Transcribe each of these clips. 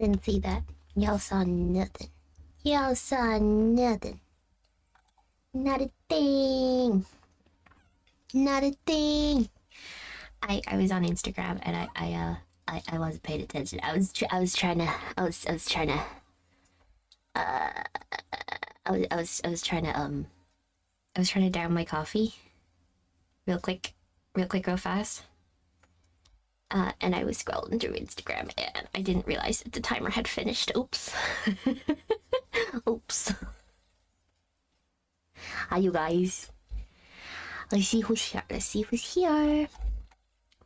Didn't see that. Y'all saw nothing. Y'all saw nothing. Not a thing. Not a thing. I was on Instagram and I wasn't paying attention. I was trying to down my coffee real quick, real fast. And I was scrolling through Instagram and I didn't realize that the timer had finished. Oops. Oops. Hi, you guys. Let's see who's here.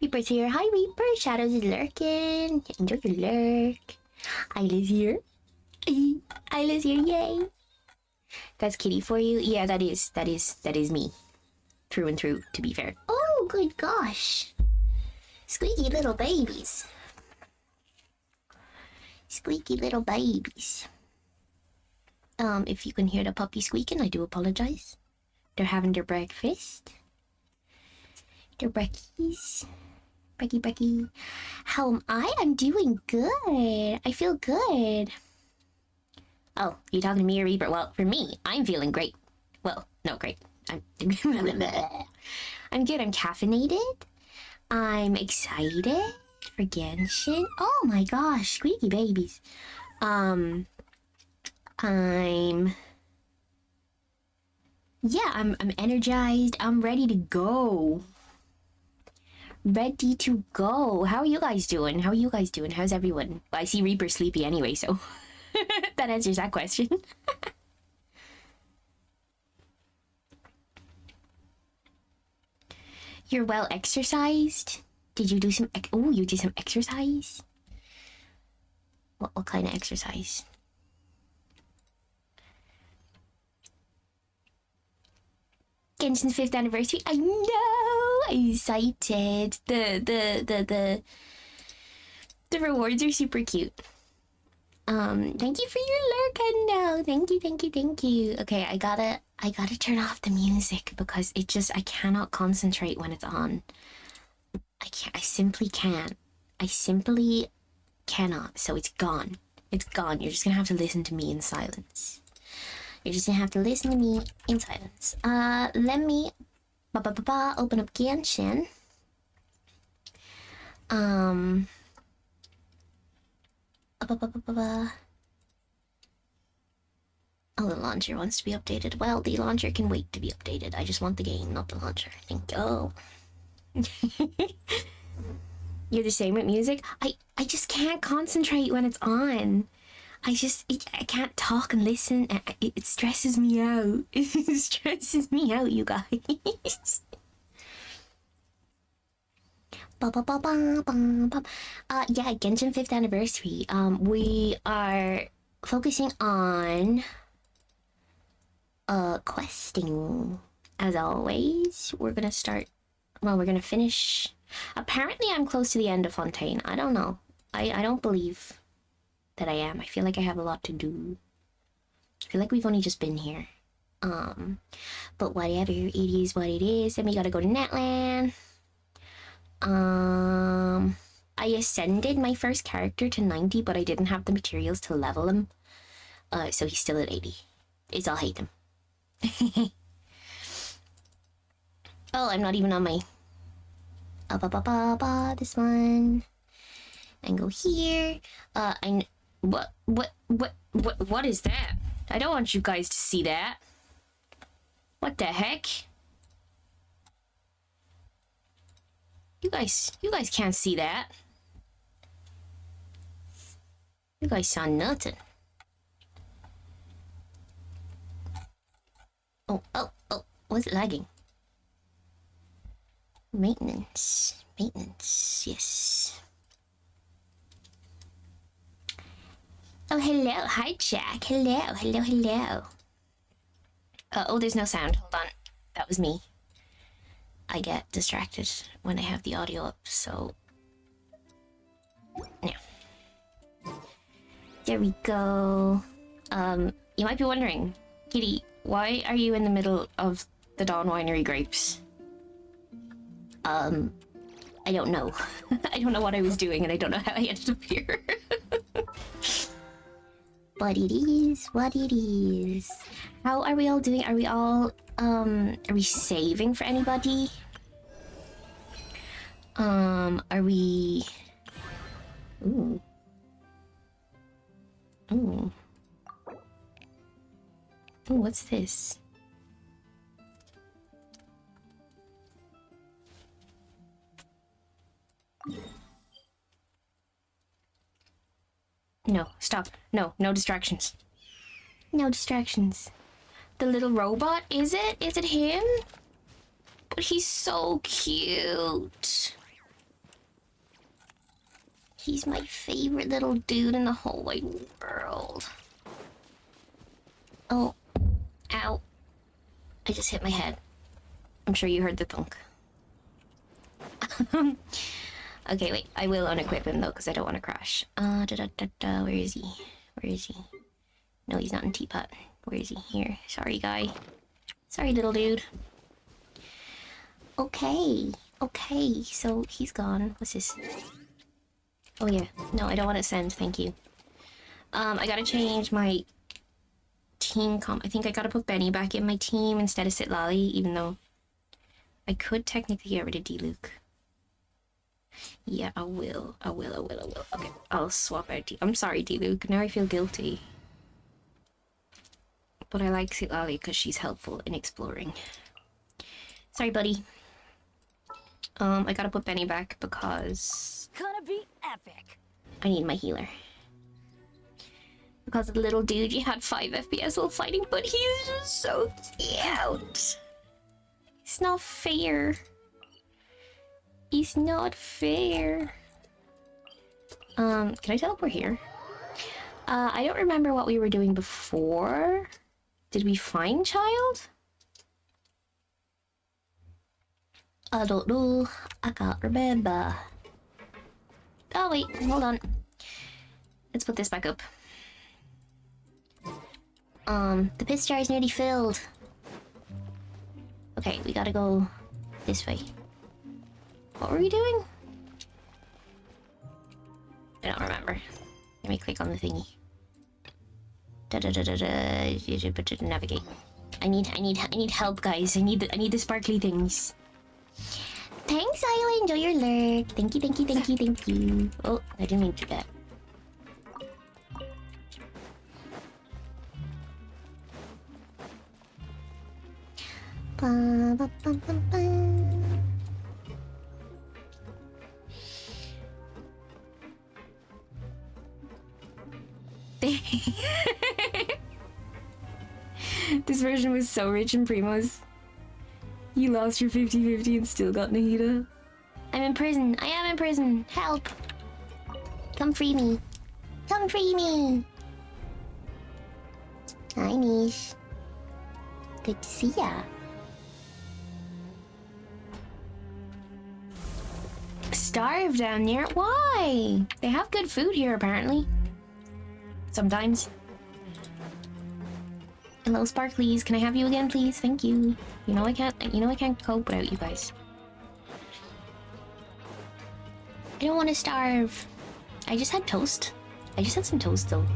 Reaper's here. Hi, Reaper. Shadows is lurking. Enjoy your lurk. Isla's here. Isla's here. Yay. That's Kitty for you. Yeah, that is me. Through and through, to be fair. Oh, good gosh. Squeaky little babies. Squeaky little babies. If you can hear the puppy squeaking, I do apologize. They're having their breakfast. Their breckies. Brecky. How am I? I'm doing good. I feel good. Oh, you talking to me or Reaper? Well, for me, I'm feeling great. Well, no, great. I'm good. I'm caffeinated. I'm excited for genshin. Oh my gosh, squeaky babies. I'm energized. I'm ready to go. Ready to go. How are you guys doing? How's everyone? Well, I see Reaper sleepy anyway, so that answers that question. You're well exercised? Did you do some you did some exercise? What kind of exercise? Genshin's 5th anniversary. I know. I'm excited. The rewards are super cute. Thank you for your lurk, Endo. Thank you. Okay, I gotta turn off the music because I cannot concentrate when it's on. I simply can't. I simply cannot. So it's gone. It's gone. You're just gonna have to listen to me in silence. Let me open up Genshin. Oh, the launcher wants to be updated. Well, the launcher can wait to be updated. I just want the game, not the launcher. Thank you. Oh. You're the same with music? I just can't concentrate when it's on. I can't talk and listen. It stresses me out. It stresses me out, you guys. Yeah, Genshin 5th anniversary. We are focusing on questing. As always, we're gonna finish. Apparently I'm close to the end of Fontaine. I don't know. I don't believe that I am. I feel like I have a lot to do. I feel like we've only just been here. But whatever, it is what it is. Then we gotta go to Netland. I ascended my first character to 90, but I didn't have the materials to level him. So he's still at 80. It's all hate him. Oh, I'm not even on my... this one. And go here. What is that? I don't want you guys to see that. What the heck? You guys can't see that. You guys saw nothing. Oh, was it lagging? Maintenance, yes. Oh, hello, hi Jack, hello. Oh, there's no sound, hold on, that was me. I get distracted when I have the audio up, so... Yeah. There we go. You might be wondering, Kitty, why are you in the middle of the Dawn Winery grapes? I don't know. I don't know what I was doing and I don't know how I ended up here. But it is what it is. How are we all doing? Are we all, are we saving for anybody? Are we... Ooh. Ooh. Ooh, what's this? No, stop. No, no distractions. No distractions. The little robot, is it? Is it him? But he's so cute. He's my favorite little dude in the whole wide world. Oh. Ow. I just hit my head. I'm sure you heard the thunk. Okay, wait. I will unequip him though, because I don't want to crash. Where is he? Where is he? No, he's not in Teapot. Where is he? Here. Sorry, guy. Sorry, little dude. Okay. Okay, so he's gone. What's this? Oh yeah. No, I don't want to send. Thank you. I gotta change my team comp. I think I gotta put Benny back in my team instead of Sitlali, even though I could technically get rid of D-Luke. Yeah, I will. Okay, I'll swap out D. I'm sorry, D-Luke. Now I feel guilty. But I like Sitlali because she's helpful in exploring. Sorry, buddy. I gotta put Benny back because... Gonna be epic. I need my healer. Because of the little dude, you had 5 FPS while fighting, but he's just so cute. It's not fair. It's not fair. Can I teleport here? I don't remember what we were doing before. Did we find child? I don't know. I can't remember. Oh wait, hold on. Let's put this back up. The piss jar is nearly filled. Okay, we gotta go this way. What were we doing? I don't remember. Let me click on the thingy. Navigate. I need help, guys. I need the sparkly things. Thanks, Isla. Enjoy your lurk. Thank you. Oh, I didn't mean to do that. Ba, ba, ba, ba, ba. This version was so rich in primos. You lost your 50-50 and still got Nahida. I'm in prison. I am in prison. Help. Come free me. Come free me. Hi, Niche. Good to see ya. Starved down there? Why? They have good food here, apparently. Sometimes. Hello, Sparklies. Can I have you again, please? Thank you. You know I can't cope without you guys. I don't want to starve. I just had toast. I just had some toast, though.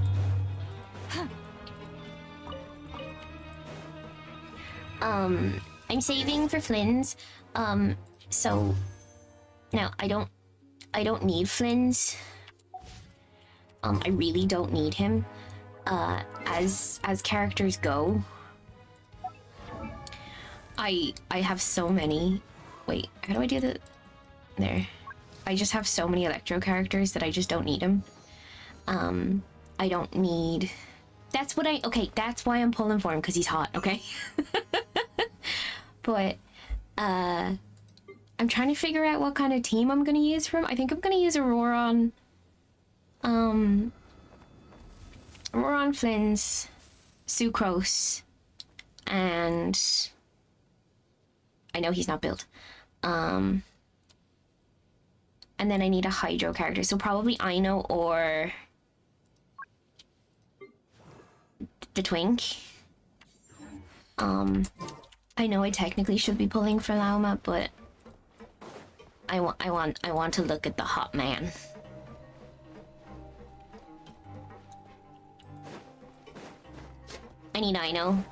I'm saving for Flynn's. So... Now, I don't need Flynn's. I really don't need him. As characters go, I have so many. Wait, how do I do the... There. I just have so many Electro characters that I just don't need him. I don't need... That's what okay, that's why I'm pulling for him, because he's hot, okay? But, I'm trying to figure out what kind of team I'm gonna use for him. I think I'm gonna use Auroron. Auroron, Flynn's, Sucrose, and... I know he's not built. And then I need a Hydro character, so probably Ino or... the Twink. I know I technically should be pulling for Lauma, but... I want to look at the hot man. I need Ino.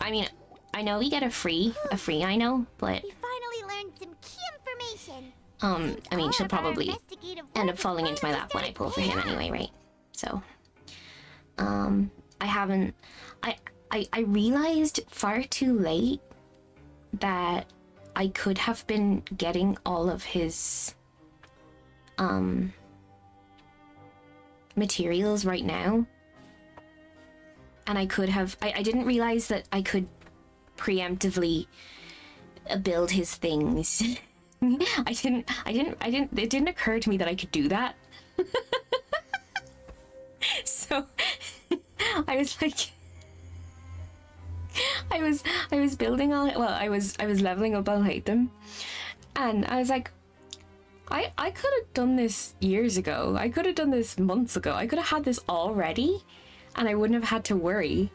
I mean, I know we get a free Ino, but We finally learned some key information. I mean, she'll probably end up falling into my lap when I pull for him anyway, right? So, I haven't. I realized far too late that I could have been getting all of his materials right now, and I could have. I didn't realize that I could preemptively build his things. It didn't occur to me that I could do that. So I was like, I was building all, well, I was leveling up I'll hate them, and I was like, I could have done this years ago. I could have done this months ago. I could have had this all ready and I wouldn't have had to worry.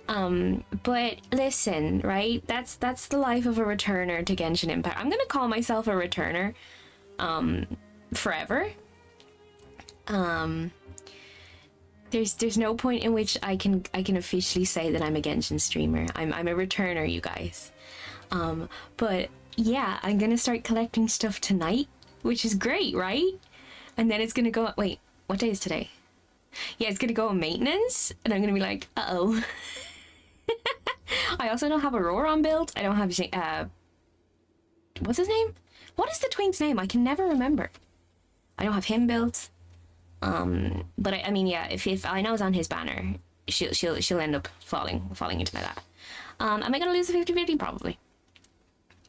But listen, right? That's the life of a returner to Genshin Impact. I'm gonna call myself a returner, forever. There's no point in which I can officially say that I'm a Genshin streamer. I'm a returner, you guys. But yeah, I'm gonna start collecting stuff tonight, which is great, right? And then it's gonna go. Wait, what day is today? Yeah, it's gonna go on maintenance, and I'm gonna be like, uh-oh. I also don't have Aurora on build. I don't have what's his name? What is the tween's name? I can never remember. I don't have him built. But I mean, yeah, if I know it's on his banner, she'll end up falling into my lap. Am I gonna lose the 50-50? Probably.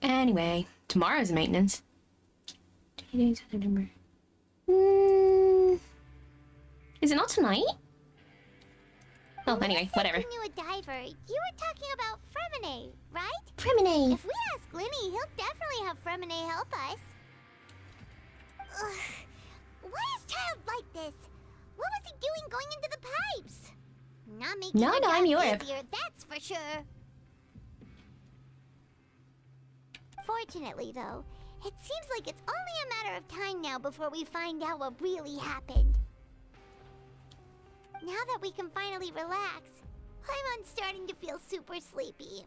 Anyway, tomorrow's maintenance. 2 days of September. Is it not tonight? Oh, anyway, whatever. You knew a diver. You were talking about Fremine, right? Fremine. If we ask Linny, he'll definitely have Fremine help us. Ugh. Why is Child like this? What was he doing going into the pipes? Not making No, I'm Europe. easier, that's for sure. Fortunately, though, it seems like it's only a matter of time now before we find out what really happened. Now that we can finally relax, I'm starting to feel super sleepy.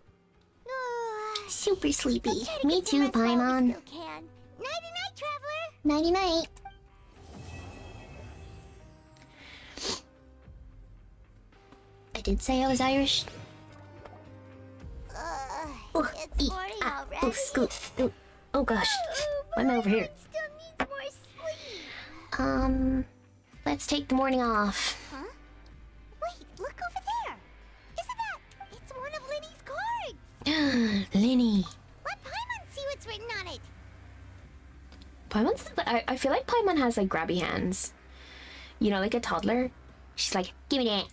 Super sleepy. Let's try to Me get some too, rest while we Paimon. still can. Nighty-night, traveler! Nighty-night. I did say I was Irish. It's morning already. Oh, scoot. Oh gosh. Why am I over here? Still needs more sleep. Let's take the morning off. Huh? Wait, look over there. Isn't that? It's one of Linny's cards. Linny. Let Paimon see what's written on it. Paimon's. I feel like Paimon has like grabby hands. You know, like a toddler. She's like, give me that.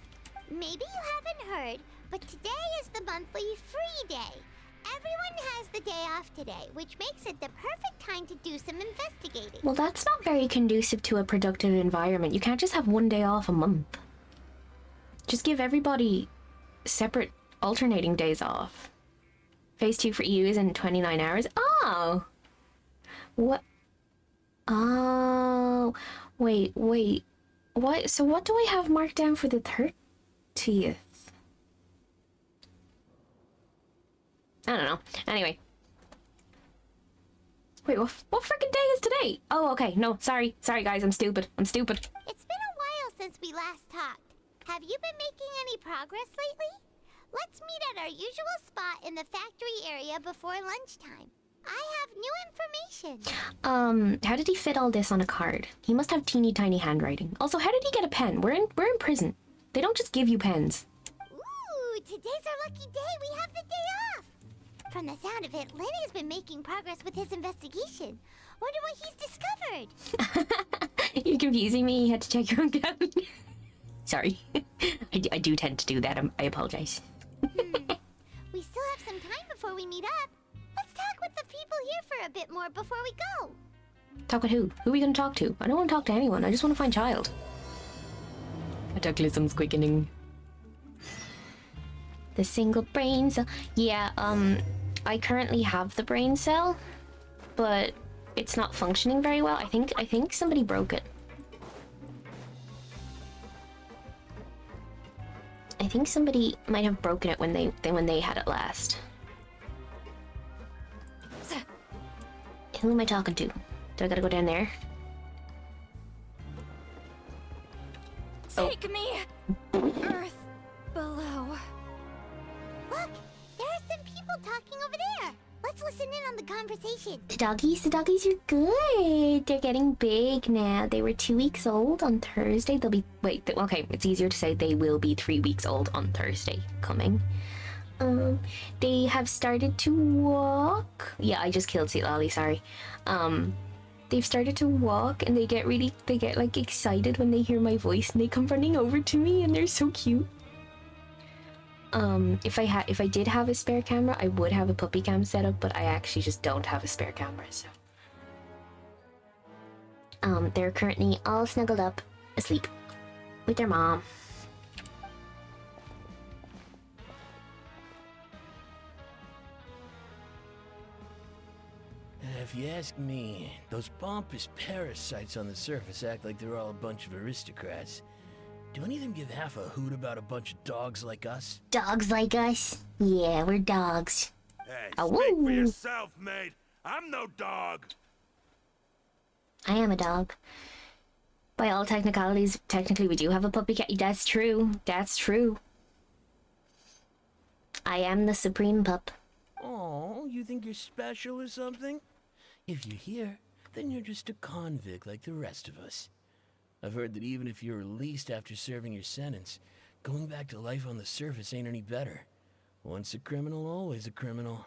Maybe you haven't heard, but today is the monthly free day. Everyone has the day off today, which makes it the perfect time to do some investigating. Well, that's not very conducive to a productive environment. You can't just have one day off a month. Just give everybody separate alternating days off. Phase 2 for EU is in 29 hours. Oh! What? Oh. Wait. What? So what do we have marked down for the 30th? I don't know. Anyway. Wait, what freaking day is today? Oh, okay. No, sorry guys, I'm stupid. It's been a while since we last talked. Have you been making any progress lately? Let's meet at our usual spot in the factory area before lunchtime. I have new information. How did he fit all this on a card? He must have teeny tiny handwriting. Also, how did he get a pen? We're in prison. They don't just give you pens. Ooh, today's our lucky day. We have the day off. From the sound of it, Lenny's been making progress with his investigation. Wonder what he's discovered. You're confusing me. You had to check your own calendar. Sorry. I do tend to do that. I apologize. We still have some time before we meet up. Let's talk with the people here for a bit more before we go. Talk with who? Who are we going to talk to? I don't want to talk to anyone. I just want to find Child. Cataclysm's quickening. The single brain cell. Yeah, I currently have the brain cell, but it's not functioning very well. I think somebody broke it. I I think somebody might have broken it when they had it last. Who am I talking to? Do I gotta go down there? Take me! Earth below. Look, there are some people talking over there. Let's listen in on the conversation. The doggies are good. They're getting big now. They were 2 weeks old on Thursday. They'll be, okay, it's easier to say they will be 3 weeks old on Thursday coming. They have started to walk. Yeah, I just killed Sweet Lolly, sorry. They've started to walk and they get like excited when they hear my voice and they come running over to me and they're so cute. If I did have a spare camera, I would have a puppy cam set up, but I actually just don't have a spare camera, so. They're currently all snuggled up, asleep, with their mom. If you ask me, those pompous parasites on the surface act like they're all a bunch of aristocrats. Do any of them give half a hoot about a bunch of dogs like us? Dogs like us? Yeah, we're dogs. Hey, Oh, speak woo. for yourself, mate. I'm no dog. I am a dog. By all technicalities, technically we do have a puppy cat. That's true. That's true. I am the supreme pup. Oh, you think you're special or something? If you're here, then you're just a convict like the rest of us. I've heard that even if you're released after serving your sentence, going back to life on the surface ain't any better. Once a criminal, always a criminal.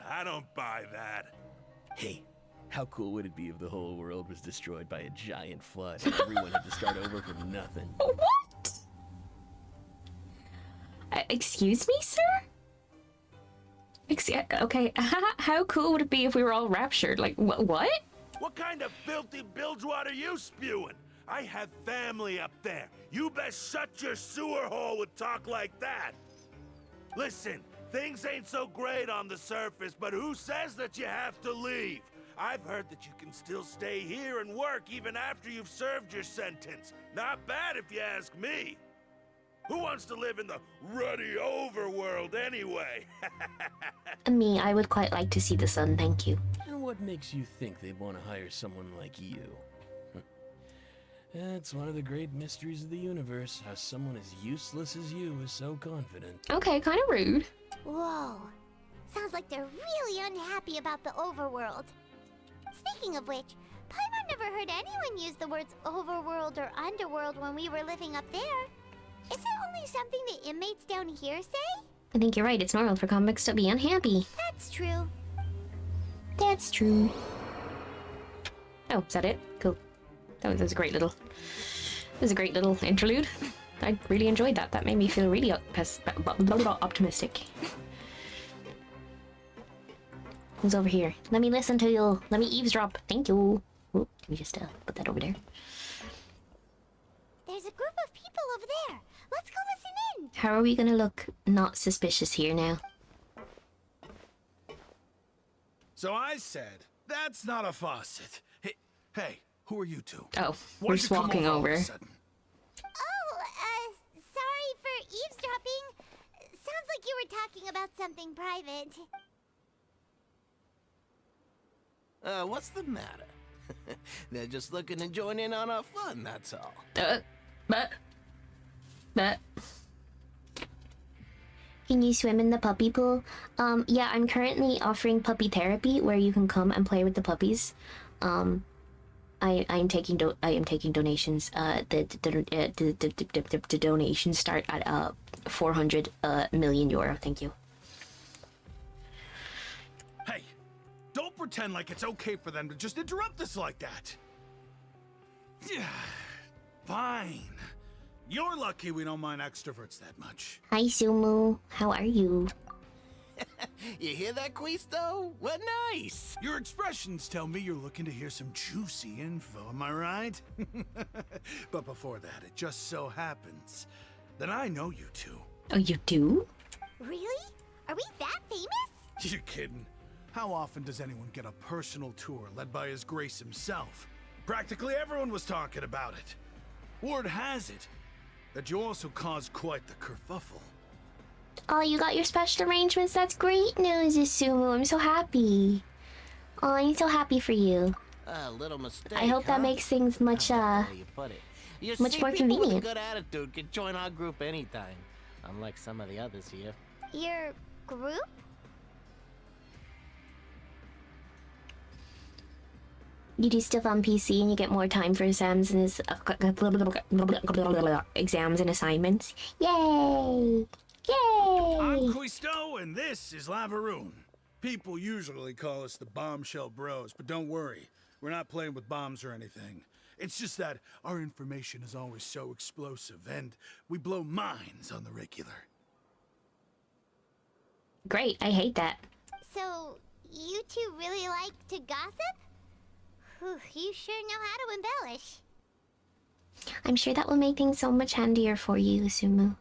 I don't buy that. Hey, how cool would it be if the whole world was destroyed by a giant flood and everyone had to start over from nothing? What? Excuse me, sir? Okay, how cool would it be if we were all raptured? Like, what? What kind of filthy bilgewater are you spewing? I have family up there. You best shut your sewer hole with talk like that. Listen, things ain't so great on the surface, but who says that you have to leave? I've heard that you can still stay here and work even after you've served your sentence. Not bad if you ask me. Who wants to live in the ruddy overworld anyway? Me, I would quite like to see the sun, thank you. And what makes you think they'd want to hire someone like you? It's one of the great mysteries of the universe, how someone as useless as you is so confident. Okay, kind of rude. Whoa. Sounds like they're really unhappy about the overworld. Speaking of which, Paimon never heard anyone use the words overworld or underworld when we were living up there. Is it only something the inmates down here say? I think you're right, it's normal for convicts to be unhappy. That's true. That's true. Oh, is that it? Cool. That was a great little... It was a great little interlude. I really enjoyed that. That made me feel really optimistic. Who's over here? Let me listen to you. Let me eavesdrop. Thank you. Ooh, let me just put that over there. There's a group of people over there. Let's go listen in. How are we gonna look not suspicious here now? So I said, that's not a faucet. Hey, who are you two? Oh, Why'd we're you just come walking all of over. a sudden? Oh, sorry for eavesdropping. Sounds like you were talking about something private. What's the matter? They're just looking to join in on our fun, that's all. But. Can you swim in the puppy pool? Yeah, I'm currently offering puppy therapy where you can come and play with the puppies. I am taking donations. The donations start at 400 million euro. Thank you. Hey, don't pretend like it's okay for them to just interrupt us like that. Yeah, fine. You're lucky we don't mind extroverts that much. Hi, Sumu. How are you? You hear that, Quisto? What nice! Your expressions tell me you're looking to hear some juicy info, am I right? But before that, it just so happens that I know you two. Oh, you do? Really? Are we that famous? You're kidding. How often does anyone get a personal tour led by His Grace himself? Practically everyone was talking about it. Word has it, that you also caused quite the kerfuffle. Oh, you got your special arrangements? That's great news, Isumu. I'm so happy. Oh, I'm so happy for you. A little mistake. I hope that makes things much, How you put it. You much see, more people with a convenient. good attitude can join our group anytime, unlike some of the others here. Your group? You do stuff on PC and you get more time for exams and exams and assignments. Yay! I'm Yay! Quisto, and this is Lavaroon. People usually call us the Bombshell Bros, but don't worry. We're not playing with bombs or anything. It's just that our information is always so explosive, and we blow minds on the regular. Great, I hate that. So, you two really like to gossip? Whew, you sure know how to embellish. I'm sure that will make things so much handier for you, Isumu.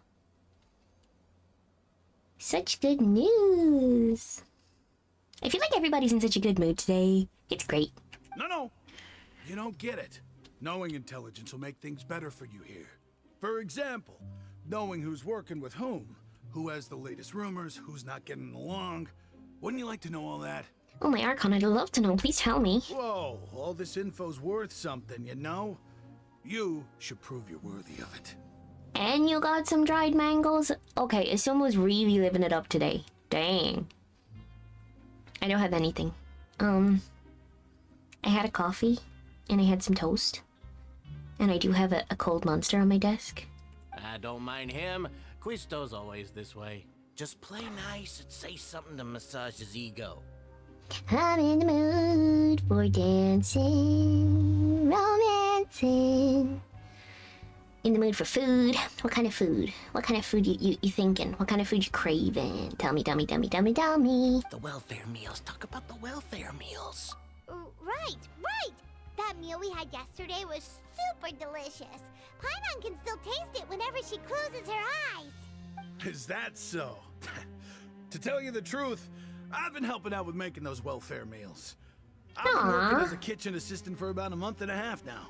Such good news! I feel like everybody's in such a good mood today. It's great. No. You don't get it. Knowing intelligence will make things better for you here. For example, knowing who's working with whom, who has the latest rumors, who's not getting along. Wouldn't you like to know all that? Oh, my Archon, I'd love to know. Please tell me. Whoa, all this info's worth something, you know? You should prove you're worthy of it. And you got some dried mangoes? Okay, Isumu's really living it up today. Dang. I don't have anything. I had a coffee, and I had some toast. And I do have a cold monster on my desk. I don't mind him. Quisto's always this way. Just play nice and say something to massage his ego. I'm in the mood for dancing, romancing. In the mood for food. What kind of food? What kind of food you thinking? What kind of food you craving? Tell me. The welfare meals. Talk about the welfare meals. Right. That meal we had yesterday was super delicious. Paimon can still taste it whenever she closes her eyes. Is that so? To tell you the truth, I've been helping out with making those welfare meals. I've been working as a kitchen assistant for about a month and a half now.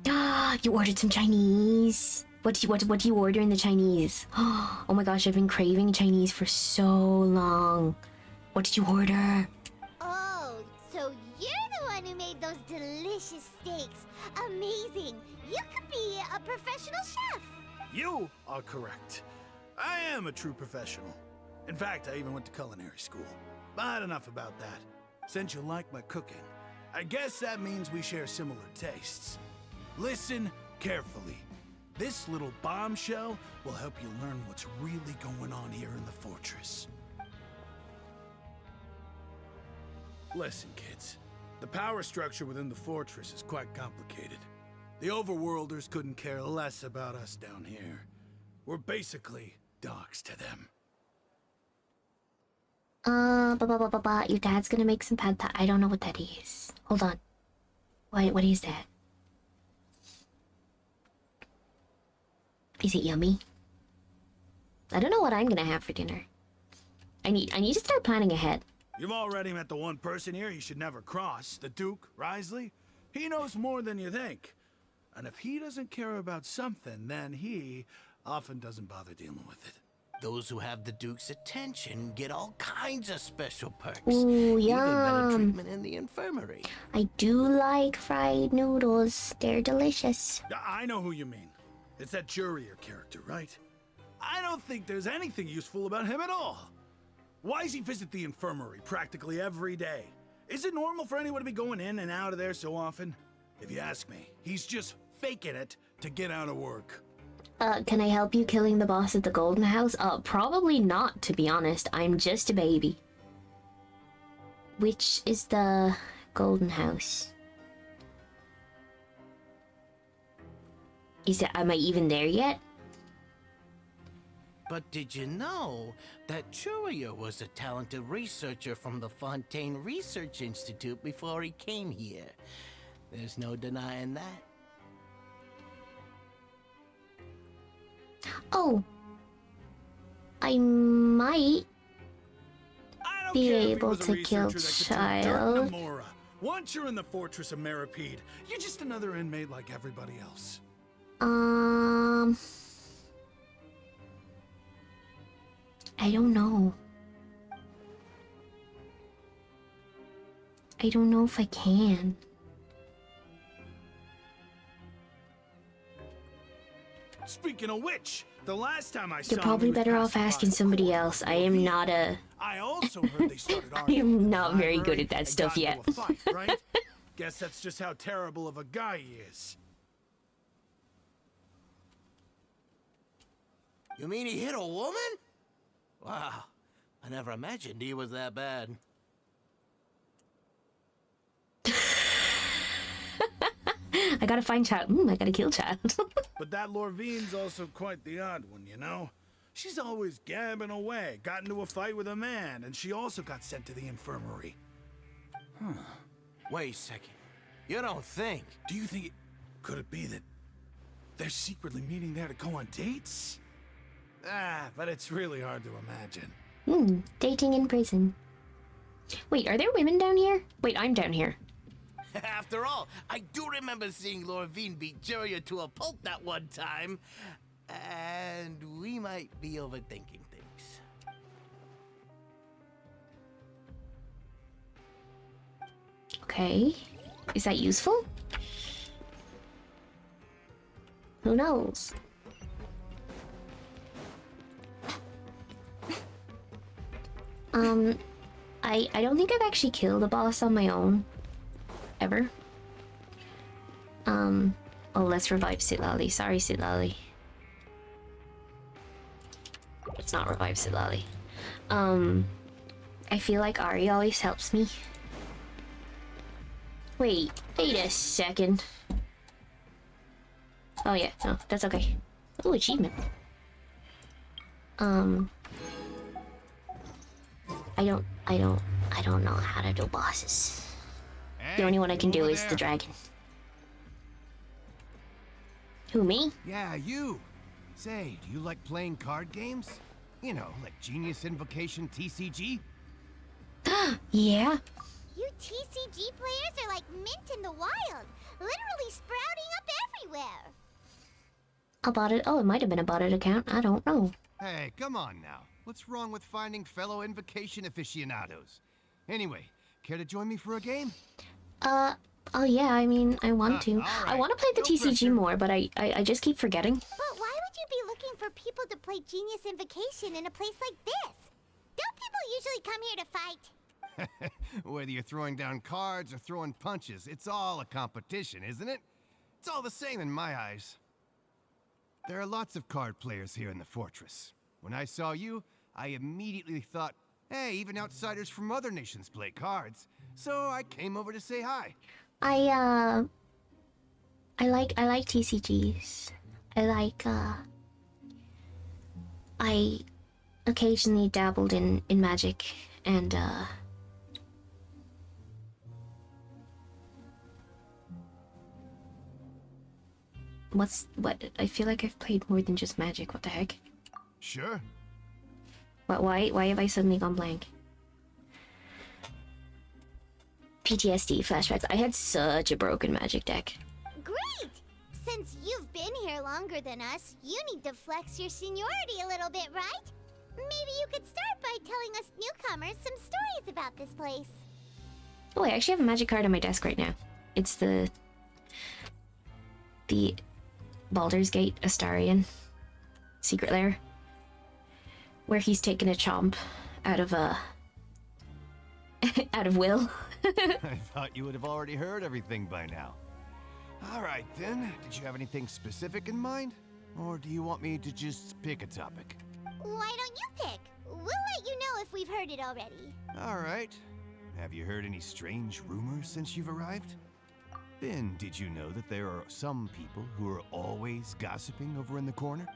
Ah, you ordered some Chinese. What do you order in the Chinese? Oh my gosh, I've been craving Chinese for so long. What did you order? Oh, so you're the one who made those delicious steaks. Amazing. You could be a professional chef. You are correct. I am a true professional. In fact, I even went to culinary school. But enough about that. Since you like my cooking, I guess that means we share similar tastes. Listen carefully. This little bombshell will help you learn what's really going on here in the fortress. Listen, kids. The power structure within the fortress is quite complicated. The overworlders couldn't care less about us down here. We're basically dogs to them. Your dad's gonna make some pad thai. I don't know what that is. Hold on. What is that? Is it yummy? I don't know what I'm gonna have for dinner. I need to start planning ahead. You've already met the one person here you should never cross, the Duke, Risley. He knows more than you think. And if he doesn't care about something, then he often doesn't bother dealing with it. Those who have the Duke's attention get all kinds of special perks. Ooh, Even better yum. treatment in the infirmary. I do like fried noodles. They're delicious. I know who you mean. It's that Jurier character, right? I don't think there's anything useful about him at all. Why does he visit the infirmary practically every day? Is it normal for anyone to be going in and out of there so often? If you ask me, he's just faking it to get out of work. Can I help you killing the boss at the Golden House? Probably not, to be honest. I'm just a baby. Which is the Golden House? Am I even there yet? But did you know that Churia was a talented researcher from the Fontaine Research Institute before he came here? There's no denying that. Oh. I might I don't be care if he able was a to kill researcher that could turn dirt child. into Mora. Once you're in the fortress of Meripede, you're just another inmate like everybody else. I don't know. I don't know if I can. Speaking of which, the last time I saw You're him, probably he was better off passing by asking the somebody corner else. of I am Ravine. not a... I also heard they started I arguing. am in the not very good library at that and stuff got into yet. a fight, right? Guess that's just how terrible of a guy he is. You mean he hit a woman? Wow, I never imagined he was that bad. I gotta find child. I gotta kill child. But that Lorvine's also quite the odd one, you know? She's always gabbing away, got into a fight with a man, and she also got sent to the infirmary. Wait a second. You don't think? Do you think could it be that they're secretly meeting there to go on dates? But it's really hard to imagine. Dating in prison. Wait, are there women down here? Wait, I'm down here. After all, I do remember seeing Lorvine beat Julia to a pulp that one time. And we might be overthinking things. Okay. Is that useful? Who knows? I don't think I've actually killed a boss on my own. Ever. Oh, let's revive Sitlali. Sorry, Sitlali. Let's not revive Sitlali. I feel like Ari always helps me. Wait a second. Oh yeah, no, that's okay. Oh, achievement. I don't know how to do bosses. The only one I can do is the dragon. Who, me? Yeah, you. Say, do you like playing card games? You know, like Genius Invocation TCG? Yeah. You TCG players are like mint in the wild, literally sprouting up everywhere. A botted. Oh, it might have been a botted account. I don't know. Hey, come on now. What's wrong with finding fellow Invocation aficionados? Anyway, care to join me for a game? Oh yeah, I mean, I want to. all right. I want to play the No TCG pressure. more, but I just keep forgetting. But why would you be looking for people to play Genius Invocation in a place like this? Don't people usually come here to fight? Whether you're throwing down cards or throwing punches, it's all a competition, isn't it? It's all the same in my eyes. There are lots of card players here in the fortress. When I saw you, I immediately thought, hey, even outsiders from other nations play cards. So I came over to say hi. I like TCGs. I occasionally dabbled in Magic and what I feel like I've played more than just Magic. What the heck? Sure. Why have I suddenly gone blank? PTSD flashbacks. I had such a broken Magic deck. Great! Since you've been here longer than us, you need to flex your seniority a little bit, right? Maybe you could start by telling us newcomers some stories about this place. Oh, I actually have a Magic card on my desk right now. It's the Baldur's Gate Astarion secret lair, where he's taken a chomp out of out of Will. I thought you would have already heard everything by now. All right, then. Did you have anything specific in mind? Or do you want me to just pick a topic? Why don't you pick? We'll let you know if we've heard it already. All right. Have you heard any strange rumors since you've arrived? Ben, did you know that there are some people who are always gossiping over in the corner?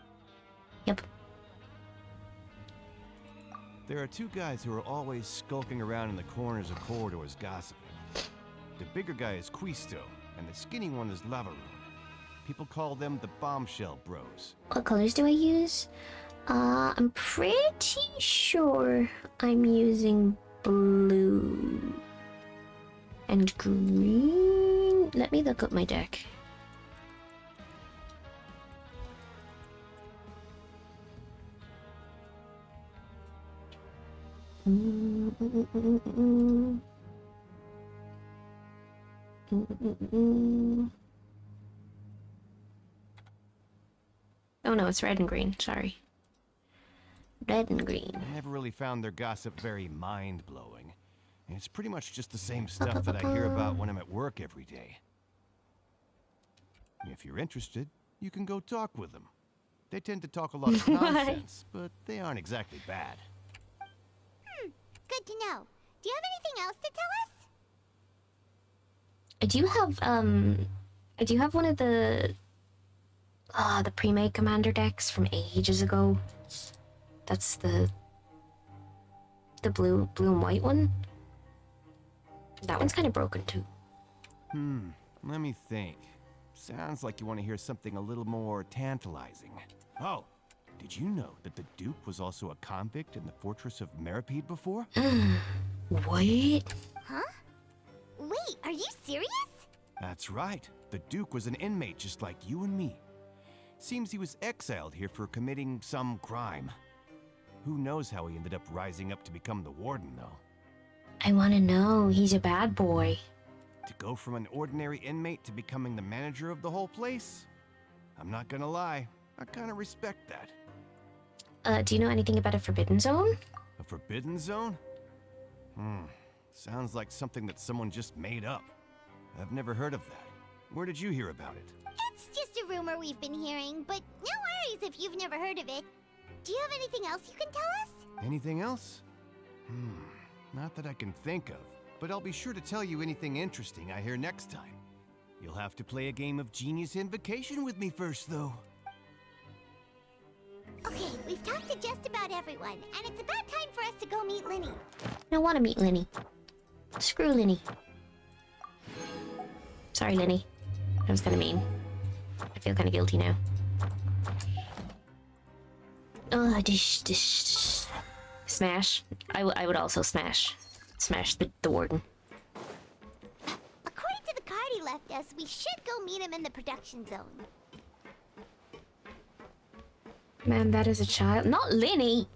Yep. There are two guys who are always skulking around in the corners of corridors gossiping. The bigger guy is Quisto, and the skinny one is Lavaroon. People call them the Bombshell Bros. What colors do I use? I'm pretty sure I'm using blue and green. Let me look up my deck. Oh no, it's red and green. Sorry. Red and green. I never really found their gossip very mind-blowing. It's pretty much just the same stuff that I hear about when I'm at work every day. If you're interested, you can go talk with them. They tend to talk a lot of nonsense, but they aren't exactly bad. Good to know. Do you have anything else to tell us? I do have one of the pre-made commander decks from ages ago. That's the blue and white one. That one's kind of broken too. Let me think. Sounds like you want to hear something a little more tantalizing. Oh, did you know that the Duke was also a convict in the fortress of Meripede before? What? Huh? Wait, are you serious? That's right. The Duke was an inmate just like you and me. Seems he was exiled here for committing some crime. Who knows how he ended up rising up to become the warden, though. I want to know. He's a bad boy. To go from an ordinary inmate to becoming the manager of the whole place? I'm not gonna lie, I kind of respect that. Do you know anything about a forbidden zone? A forbidden zone? Sounds like something that someone just made up. I've never heard of that. Where did you hear about it? It's just a rumor we've been hearing, but no worries if you've never heard of it. Do you have anything else you can tell us? Anything else? Not that I can think of, but I'll be sure to tell you anything interesting I hear next time. You'll have to play a game of Genius Invocation with me first, though. Okay, we've talked to just about everyone, and it's about time for us to go meet Linny. I don't want to meet Linny. Screw Linny. Sorry, Linny. That was kind of mean. I feel kind of guilty now. Oh, dish. Smash. I would also smash the warden. According to the card he left us, we should go meet him in the production zone. Ma'am, that is a child. Not Linny!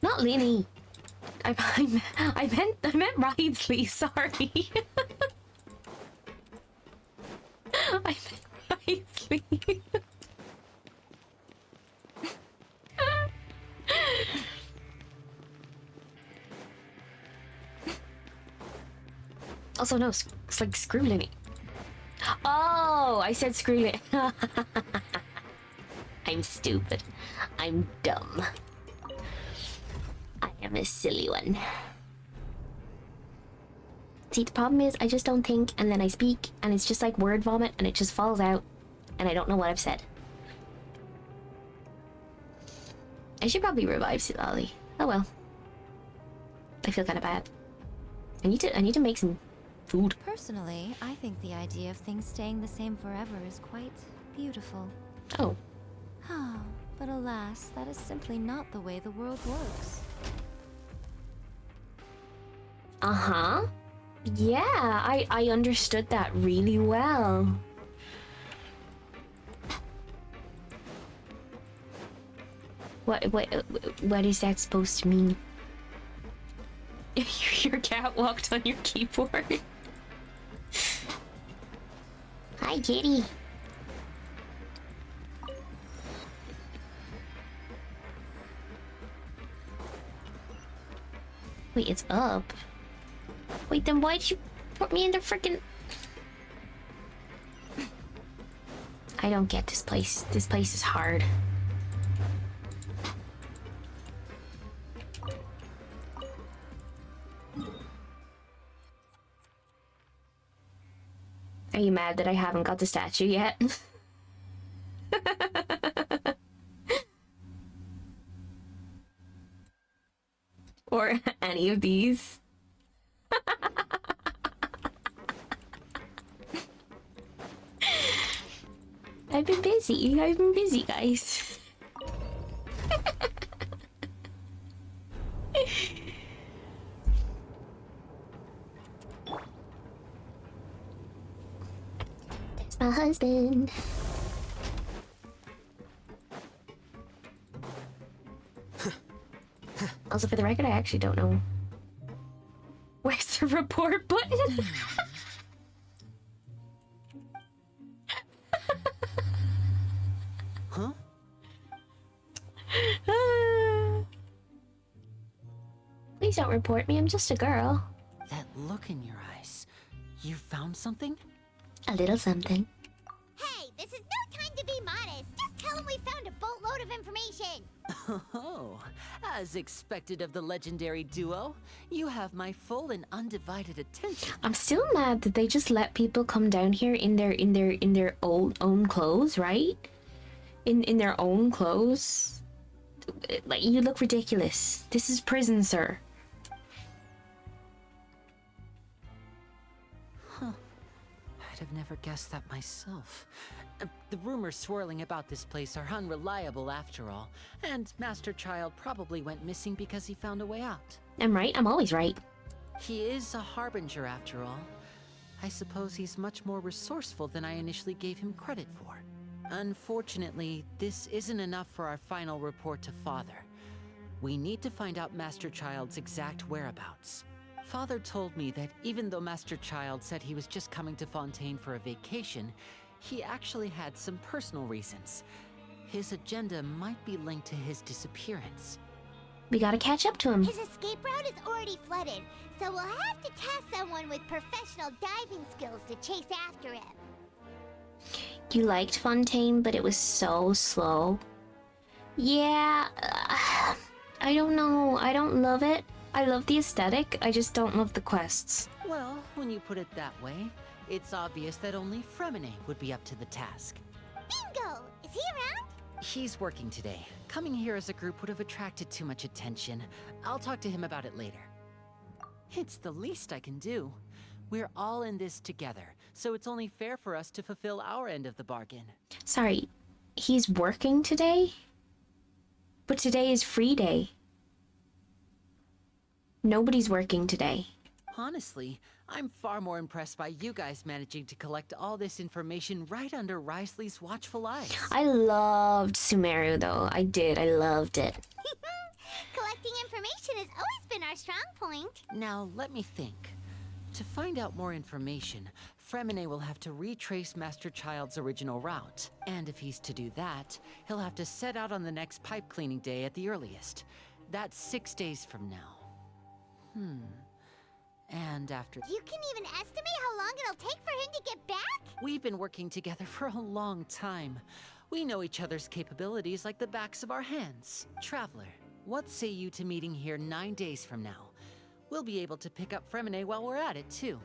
Not Linny! I meant Ridesley, sorry. I meant Ridesley. Also, no, it's like screw Linny. Oh, I said screw Linny. I'm stupid. I'm dumb. I am a silly one. See, the problem is I just don't think, and then I speak, and it's just like word vomit, and it just falls out, and I don't know what I've said. I should probably revive Silali. Oh well. I feel kind of bad. I need to make some food. Personally, I think the idea of things staying the same forever is quite beautiful. Oh. But alas, that is simply not the way the world works. Uh-huh. Yeah, I understood that really well. What is that supposed to mean? Your cat walked on your keyboard. Hi, kitty. Wait, it's up. Wait, then why'd you put me in the frickin'... I don't get this place. This place is hard. Are you mad that I haven't got the statue yet? Or any of these? I've been busy, guys. That's my husband. Also, for the record, I actually don't know. Where's the report button? Huh? Please don't report me, I'm just a girl. That look in your eyes. You found something? A little something. Hey, this is no time to be modest. Just tell him we found a boatload of information. Oh, as expected of the legendary duo, you have my full and undivided attention. I'm still mad that they just let people come down here in their own clothes, right? In their own clothes. Like, you look ridiculous. This is prison, sir. I'd have never guessed that myself. The rumors swirling about this place are unreliable after all, and Master Child probably went missing because he found a way out. I'm right, I'm always right. He is a harbinger after all. I suppose he's much more resourceful than I initially gave him credit for. Unfortunately, this isn't enough for our final report to Father. We need to find out Master Child's exact whereabouts. Father told me that even though Master Child said he was just coming to Fontaine for a vacation, he actually had some personal reasons. His agenda might be linked to his disappearance. We gotta catch up to him. His escape route is already flooded, so we'll have to task someone with professional diving skills to chase after him. You liked Fontaine, but it was so slow. Yeah, I don't know. I don't love it. I love the aesthetic, I just don't love the quests. Well, when you put it that way, it's obvious that only Fremine would be up to the task. Bingo! Is he around? He's working today. Coming here as a group would have attracted too much attention. I'll talk to him about it later. It's the least I can do. We're all in this together, so it's only fair for us to fulfill our end of the bargain. Sorry, he's working today? But today is free day. Nobody's working today. Honestly, I'm far more impressed by you guys managing to collect all this information right under Risley's watchful eyes. I loved Sumeru though. I did. I loved it. Collecting information has always been our strong point. Now, let me think. To find out more information, Fremine will have to retrace Master Child's original route. And if he's to do that, he'll have to set out on the next pipe cleaning day at the earliest. That's 6 days from now. And after... You can even estimate how long it'll take for him to get back? We've been working together for a long time. We know each other's capabilities like the backs of our hands. Traveler, what say you to meeting here 9 days from now? We'll be able to pick up Fremine while we're at it, too.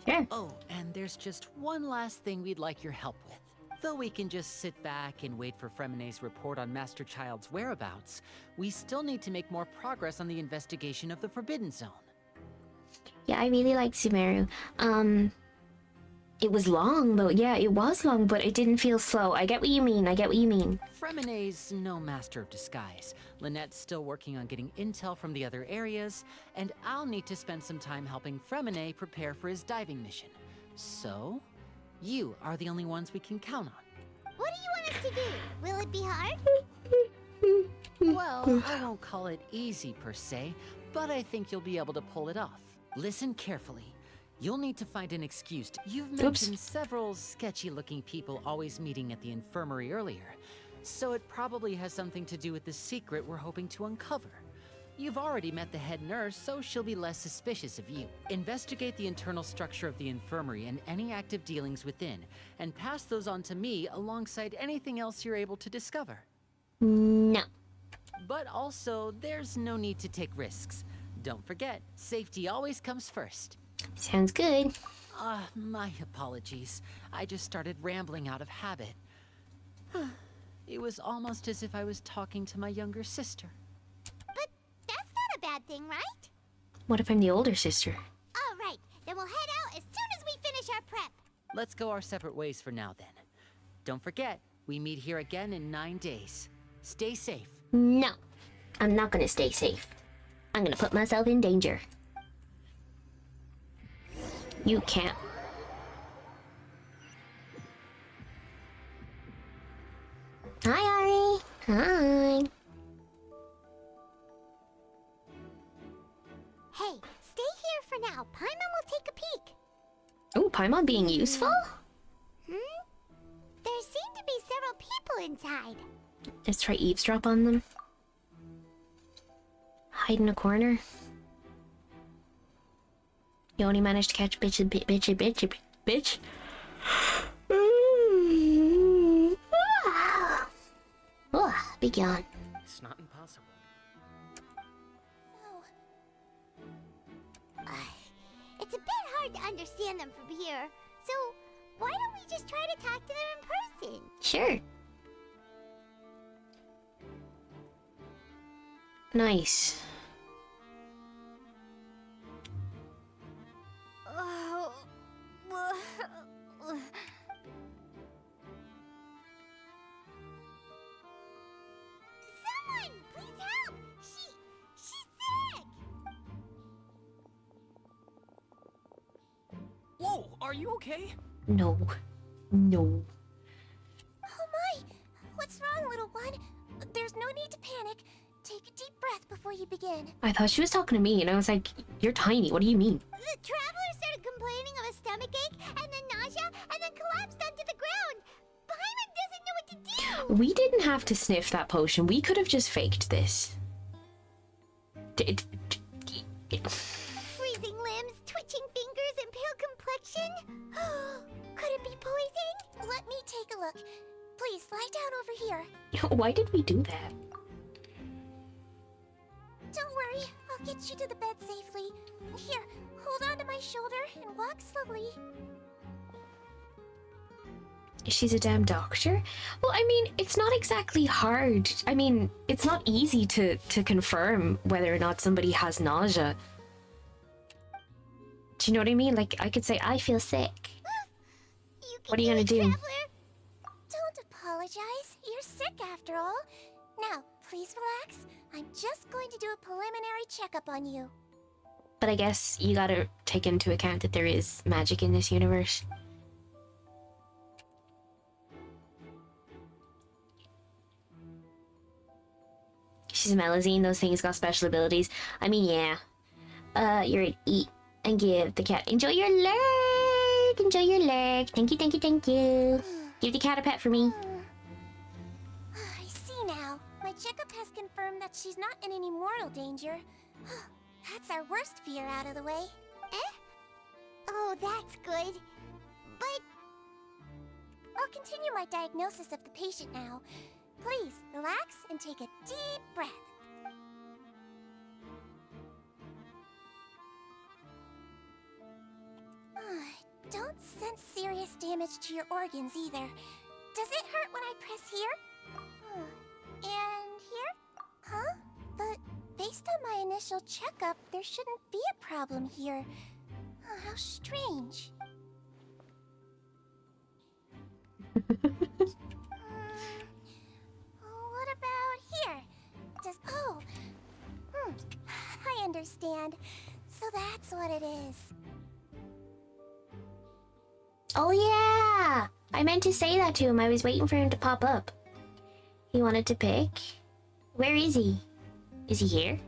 Sure. Oh, and there's just one last thing we'd like your help with. Though we can just sit back and wait for Fremine's report on Master Child's whereabouts, we still need to make more progress on the investigation of the Forbidden Zone. Yeah, I really liked Sumeru. It was long though. Yeah, it was long, but it didn't feel slow. I get what you mean. I get what you mean. Fremine's no master of disguise. Lynette's still working on getting intel from the other areas, and I'll need to spend some time helping Fremine prepare for his diving mission. So, you are the only ones we can count on. What do you want us to do? Will it be hard? Well, I won't call it easy per se, but I think you'll be able to pull it off. Listen carefully. You'll need to find an excuse. You've mentioned several sketchy-looking people always meeting at the infirmary earlier, so it probably has something to do with the secret we're hoping to uncover. You've already met the head nurse, so she'll be less suspicious of you. Investigate the internal structure of the infirmary and any active dealings within, and pass those on to me alongside anything else you're able to discover. No. But also, there's no need to take risks. Don't forget, safety always comes first. Sounds good. My apologies. I just started rambling out of habit. It was almost as if I was talking to my younger sister. But that's not a bad thing, right? What if I'm the older sister? All right, then we'll head out as soon as we finish our prep. Let's go our separate ways for now, then. Don't forget, we meet here again in 9 days. Stay safe. No. I'm not gonna stay safe. I'm gonna put myself in danger. You can't. Hi, Ari. Hi. Now, Paimon will take a peek. Oh, Paimon being useful? There seem to be several people inside. Let's try eavesdrop on them. Hide in a corner. You only managed to catch bitch. Oh, big yawn. It's not impossible. It's a bit hard to understand them from here. So, why don't we just try to talk to them in person? Sure. Nice. Someone, please help! She's sick! Whoa, are you okay? No. No. Oh my! What's wrong, little one? There's no need to panic. Take a deep breath before you begin. I thought she was talking to me, and I was like, you're tiny, what do you mean? The traveler started complaining of a stomachache, and then nausea, and then collapsed onto the ground. Paimon doesn't know what to do! We didn't have to sniff that potion. We could have just faked this. Freezing limbs, twitching fingers, and pale complexion? Could it be poison? Let me take a look. Please, lie down over here. Why did we do that? Don't worry, I'll get you to the bed safely. Here, hold on to my shoulder and walk slowly. She's a damn doctor? Well, I mean, it's not exactly hard. I mean, it's not easy to confirm whether or not somebody has nausea. Do you know what I mean? Like, I could say, I feel sick. What are you gonna do? Traveler. Don't apologize. You're sick after all. Now, please relax. I'm just going to do a preliminary checkup on you. But I guess you gotta take into account that there is magic in this universe. She's a Melazine, those things got special abilities. I mean, yeah. You're an eat and give the cat. Enjoy your lurk! Enjoy your lurk. Thank you, thank you, thank you. Give the cat a pet for me. I see now. My checkup has confirmed that she's not in any mortal danger. That's our worst fear out of the way. Eh? Oh, that's good. But I'll continue my diagnosis of the patient now. Please, relax and take a deep breath. Don't sense serious damage to your organs either. Does it hurt when I press here? And here? Huh? But based on my initial checkup, there shouldn't be a problem here. How strange. What about here? I understand. So that's what it is. Oh yeah! I meant to say that to him. I was waiting for him to pop up. He wanted to pick. Where is he? Is he here?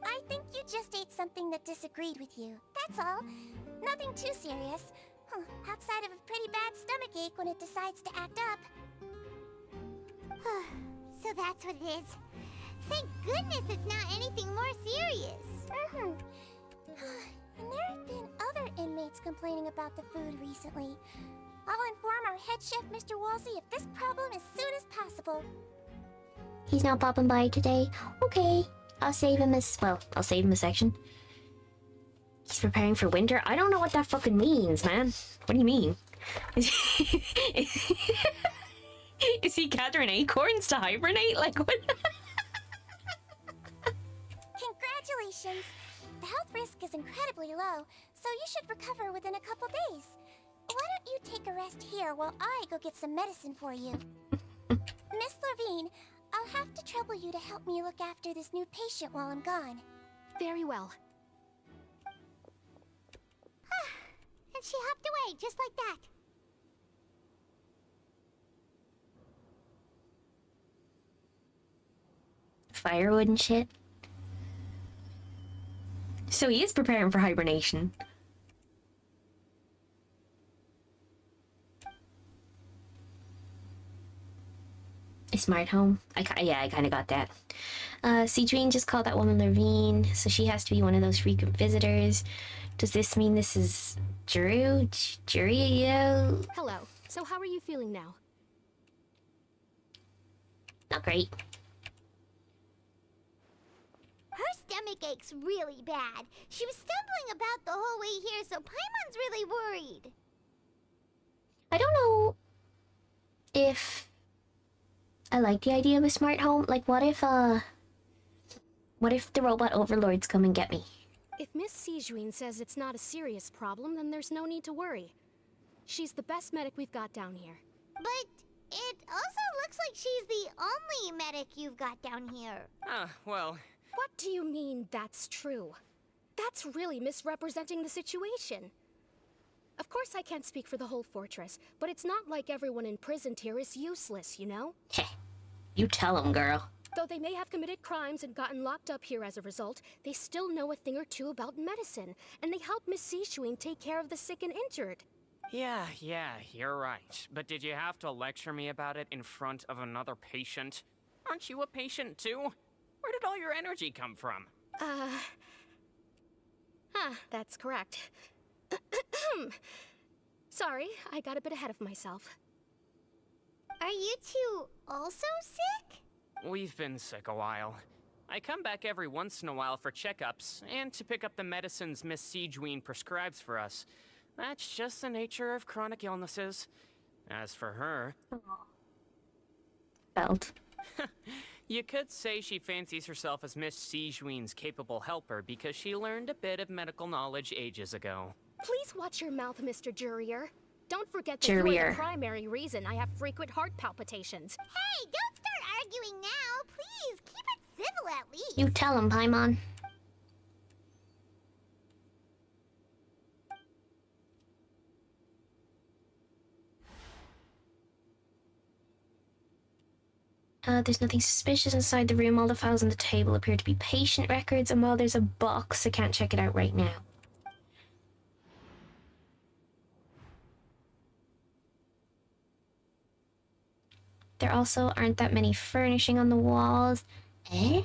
I think you just ate something that disagreed with you. That's all. Nothing too serious. Outside of a pretty bad stomachache when it decides to act up. So that's what it is. Thank goodness it's not anything more serious. And there have been other inmates complaining about the food recently. I'll inform our head chef, Mr. Wolsey, of this problem as soon as possible. He's not popping by today. Okay. I'll save him a section. He's preparing for winter? I don't know what that fucking means, man. What do you mean? Is he gathering acorns to hibernate? Like, what? Congratulations! The health risk is incredibly low, so you should recover within a couple days. Why don't you take a rest here while I go get some medicine for you? Miss Levine, I'll have to trouble you to help me look after this new patient while I'm gone. Very well. And she hopped away, just like that. Firewood and shit. So he is preparing for hibernation. A smart home. I kind of got that. Citrin just called that woman Levine, so she has to be one of those frequent visitors. Does this mean this is Drew? Jurio? Hello. So how are you feeling now? Not great. Her stomach aches really bad. She was stumbling about the whole way here, so Paimon's really worried. I don't know if I like the idea of a smart home. Like, what if the robot overlords come and get me? If Miss Sijuin says it's not a serious problem, then there's no need to worry. She's the best medic we've got down here. But it also looks like she's the only medic you've got down here. Well... What do you mean that's true? That's really misrepresenting the situation. Of course I can't speak for the whole fortress, but it's not like everyone imprisoned here is useless, you know? Heh. You tell him, girl. Though they may have committed crimes and gotten locked up here as a result, they still know a thing or two about medicine, and they help Miss Sishuin take care of the sick and injured. Yeah, you're right. But did you have to lecture me about it in front of another patient? Aren't you a patient too? Where did all your energy come from? That's correct. Sorry, I got a bit ahead of myself. Are you two also sick? We've been sick a while. I come back every once in a while for checkups, and to pick up the medicines Miss Sijuin prescribes for us. That's just the nature of chronic illnesses. As for her... Felt. You could say she fancies herself as Miss Sijuin's capable helper because she learned a bit of medical knowledge ages ago. Please watch your mouth, Mr. Jurier. Don't forget that you're the primary reason I have frequent heart palpitations. Hey, don't start arguing now. Please, keep it civil at least. You tell him, Paimon. There's nothing suspicious inside the room. All the files on the table appear to be patient records, and while there's a box, I can't check it out right now. There also aren't that many furnishing on the walls. Eh?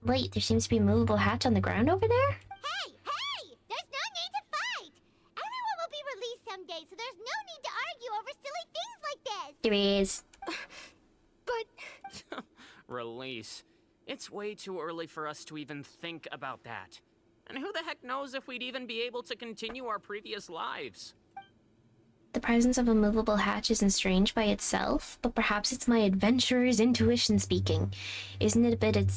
Wait, there seems to be a movable hatch on the ground over there? Hey! There's no need to fight! Everyone will be released someday, so there's no need to argue over silly things like this! There is. But... Release. It's way too early for us to even think about that. And who the heck knows if we'd even be able to continue our previous lives? The presence of a movable hatch isn't strange by itself, but perhaps it's my adventurer's intuition speaking. Isn't it a bit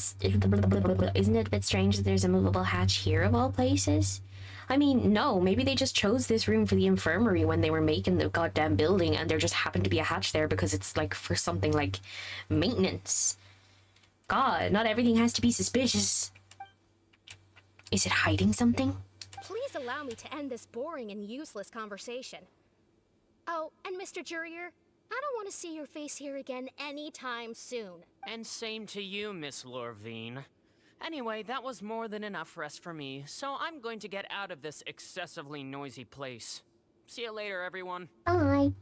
strange that there's a movable hatch here of all places? I mean, no, maybe they just chose this room for the infirmary when they were making the goddamn building, and there just happened to be a hatch there because it's like for something like maintenance. God, not everything has to be suspicious. Is it hiding something? Please allow me to end this boring and useless conversation. Oh, and Mr. Jurier, I don't want to see your face here again anytime soon. And same to you, Miss Lorvine. Anyway, that was more than enough rest for me, so I'm going to get out of this excessively noisy place. See you later, everyone. Bye.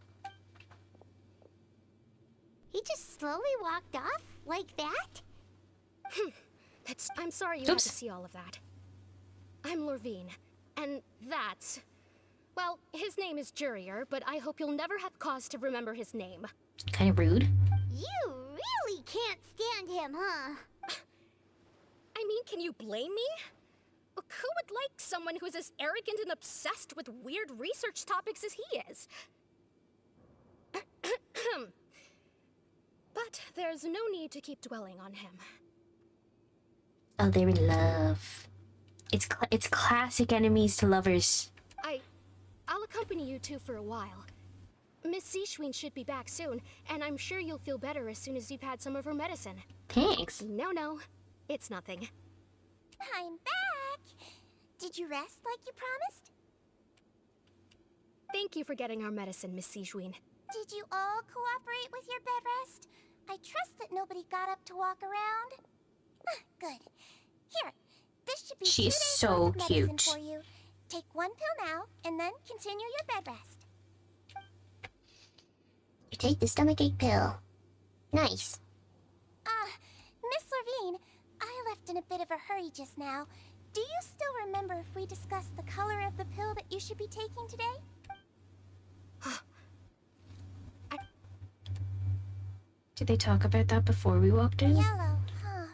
He just slowly walked off like that? I'm sorry you had to see all of that. I'm Lorvine, and that's... Well, his name is Jurier, but I hope you'll never have cause to remember his name. Kind of rude. You really can't stand him, huh? I mean, can you blame me? Who would like someone who's as arrogant and obsessed with weird research topics as he is? But there's no need to keep dwelling on him. Oh, they're in love. It's classic enemies to lovers. I'll accompany you two for a while. Miss Sishwin should be back soon, and I'm sure you'll feel better as soon as you've had some of her medicine. Thanks. No, it's nothing. I'm back! Did you rest like you promised? Thank you for getting our medicine, Miss Sishwin. Did you all cooperate with your bed rest? I trust that nobody got up to walk around. Good. Here, this should be be She 2 is days so worth of medicine cute. for you. Take 1 pill now, and then continue your bed rest. You take the stomachache pill. Nice. Miss Levine, I left in a bit of a hurry just now. Do you still remember if we discussed the color of the pill that you should be taking today? Did they talk about that before we walked in? Yellow, huh?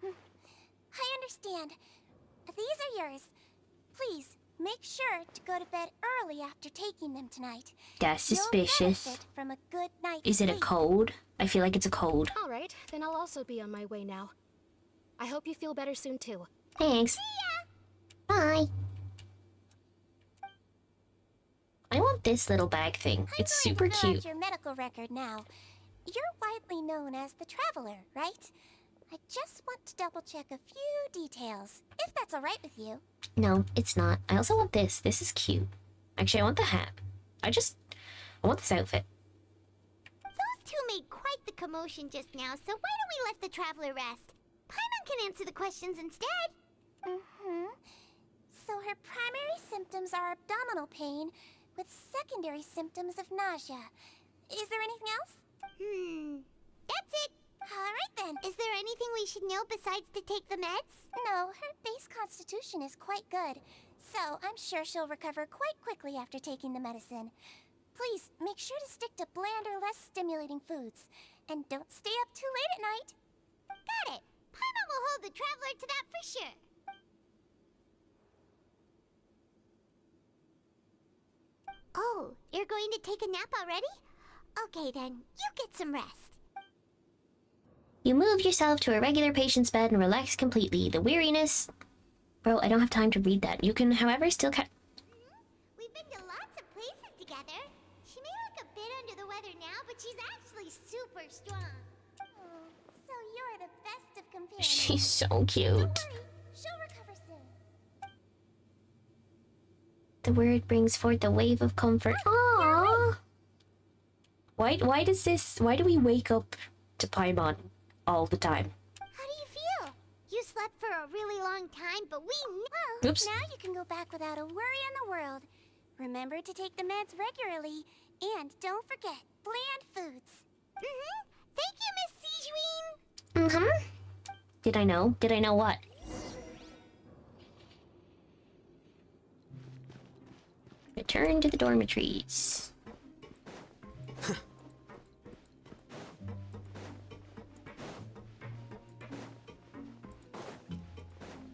I understand. These are yours. Please, make sure to go to bed early after taking them tonight. That's You'll suspicious. benefit from a good night's Is it a sleep. code? I feel like it's a code. All right, then I'll also be on my way now. I hope you feel better soon too. Thanks. Bye. I want this little bag thing. It's super I'm going to fill out cute. your medical record now. You're widely known as the Traveler, right? I just want to double check a few details, if that's all right with you. No, it's not. I also want this. This is cute. Actually, I want the hat. I want this outfit. Those two made quite the commotion just now, so why don't we let the Traveler rest? Paimon can answer the questions instead. So her primary symptoms are abdominal pain, with secondary symptoms of nausea. Is there anything else? That's it. Alright then. Is there anything we should know besides to take the meds? No, her base constitution is quite good, so I'm sure she'll recover quite quickly after taking the medicine. Please, make sure to stick to bland or less stimulating foods, and don't stay up too late at night. Got it. Paimon will hold the Traveler to that for sure. Oh, you're going to take a nap already? Okay then, you get some rest. You move yourself to a regular patient's bed and relax completely. The weariness... Bro, I don't have time to read that. You can, however, still We've been to lots of places together. She may look a bit under the weather now, but she's actually super strong. So you're the best of companions. She's so Don't cute. worry, she'll recover soon. The word brings forth a wave of comfort. Aww. Why do we wake up to Paimon all the time? How do you feel? You slept for a really long time, but well, Oops. now you can go back without a worry in the world. Remember to take the meds regularly, and don't forget, bland foods. Thank you, Miss Sijuin. Did I know? Did I know what? Return to the dormitories.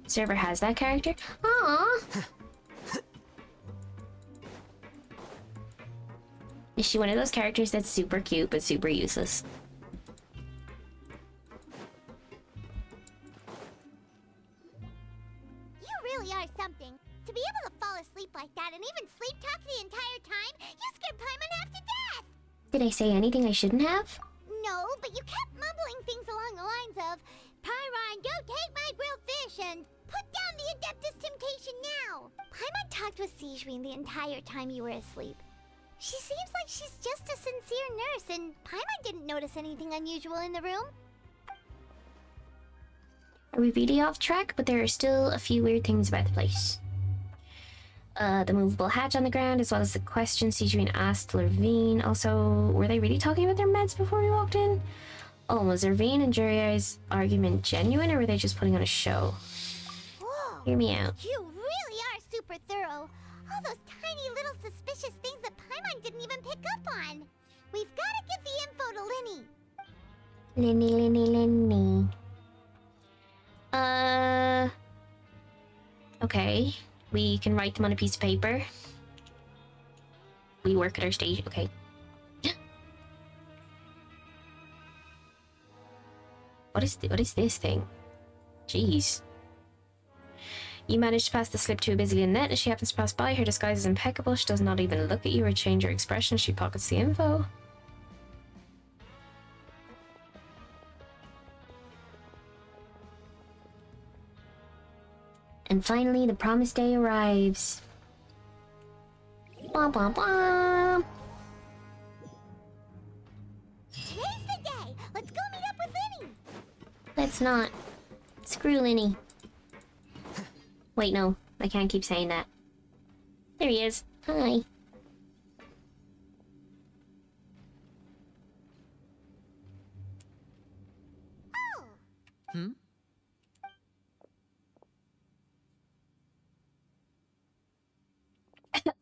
Server has that character? Aww. Is she one of those characters that's super cute but super useless? You really are something. To be able to fall asleep like that and even sleep talk the entire time, you scared Paimon half to death! Did I say anything I shouldn't have? No, but you kept mumbling things along the lines of, Pyron, don't take my grilled fish, and put down the Adeptus Temptation now! Paimon talked with Sijuin the entire time you were asleep. She seems like she's just a sincere nurse, and Paimon didn't notice anything unusual in the room. Are we really off track? But there are still a few weird things about the place. The movable hatch on the ground, as well as the question Sijuin asked Lurvine. Also, were they really talking about their meds before we walked in? Oh, was Lurvine and Juriai's argument genuine, or were they just putting on a show? Whoa! Hear me out. You really are super thorough. All those tiny little suspicious things that Paimon didn't even pick up on. We've got to give the info to Linny. Linny. Okay. We can write them on a piece of paper. We work at our station. Okay. What is this thing? Jeez. You managed to pass the slip to a busy Lynette, and she happens to pass by. Her disguise is impeccable. She does not even look at you or change her expression. She pockets the info. And finally, the promised day arrives. Blah, blah, blah. Today's the day. Let's go meet up with Linny. Let's not. Screw Linny. Wait, no. I can't keep saying that. There he is. Hi. Oh, Hmm?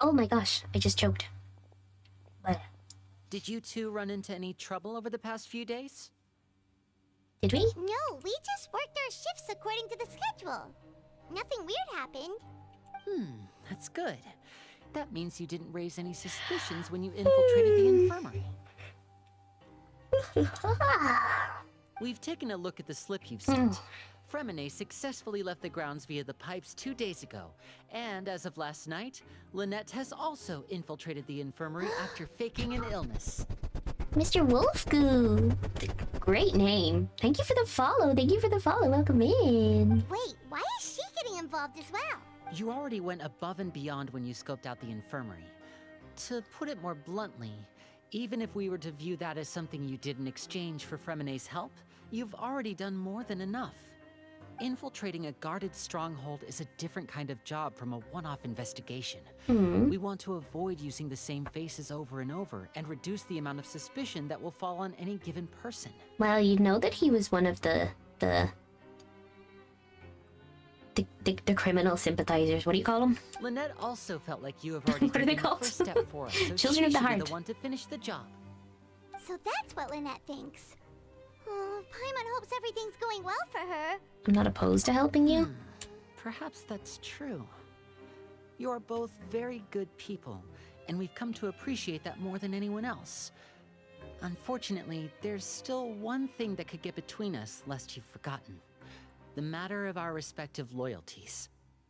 Oh my gosh, I just choked. But Did you two run into any trouble over the past few days? did we? no, we just worked our shifts according to the schedule. Nothing weird happened. That's good. That means you didn't raise any suspicions when you infiltrated the infirmary. We've taken a look at the slip you've sent. Fremine successfully left the grounds via the pipes 2 days ago, and as of last night, Lynette has also infiltrated the infirmary after faking an illness. Mr. Wolfgoo. Great name. Thank you for the follow. Thank you for the follow. Welcome in. Wait, why is she getting involved as well? You already went above and beyond when you scoped out the infirmary. To put it more bluntly, even if we were to view that as something you did in exchange for Fremine's help, you've already done more than enough. Infiltrating a guarded stronghold is a different kind of job from a one-off investigation. We want to avoid using the same faces over and over and reduce the amount of suspicion that will fall on any given person. Well, you know that he was one of the criminal sympathizers. What do you call them? Lynette also felt like you have already What are they taken called? the first step for us, so Children of she the should be heart. the one to finish the job. So that's what Lynette thinks. Oh, Paimon hopes everything's going well for her. I'm not opposed to helping you. Perhaps that's true. You are both very good people, and we've come to appreciate that more than anyone else. Unfortunately, there's still one thing that could get between us, lest you've forgotten. The matter of our respective loyalties.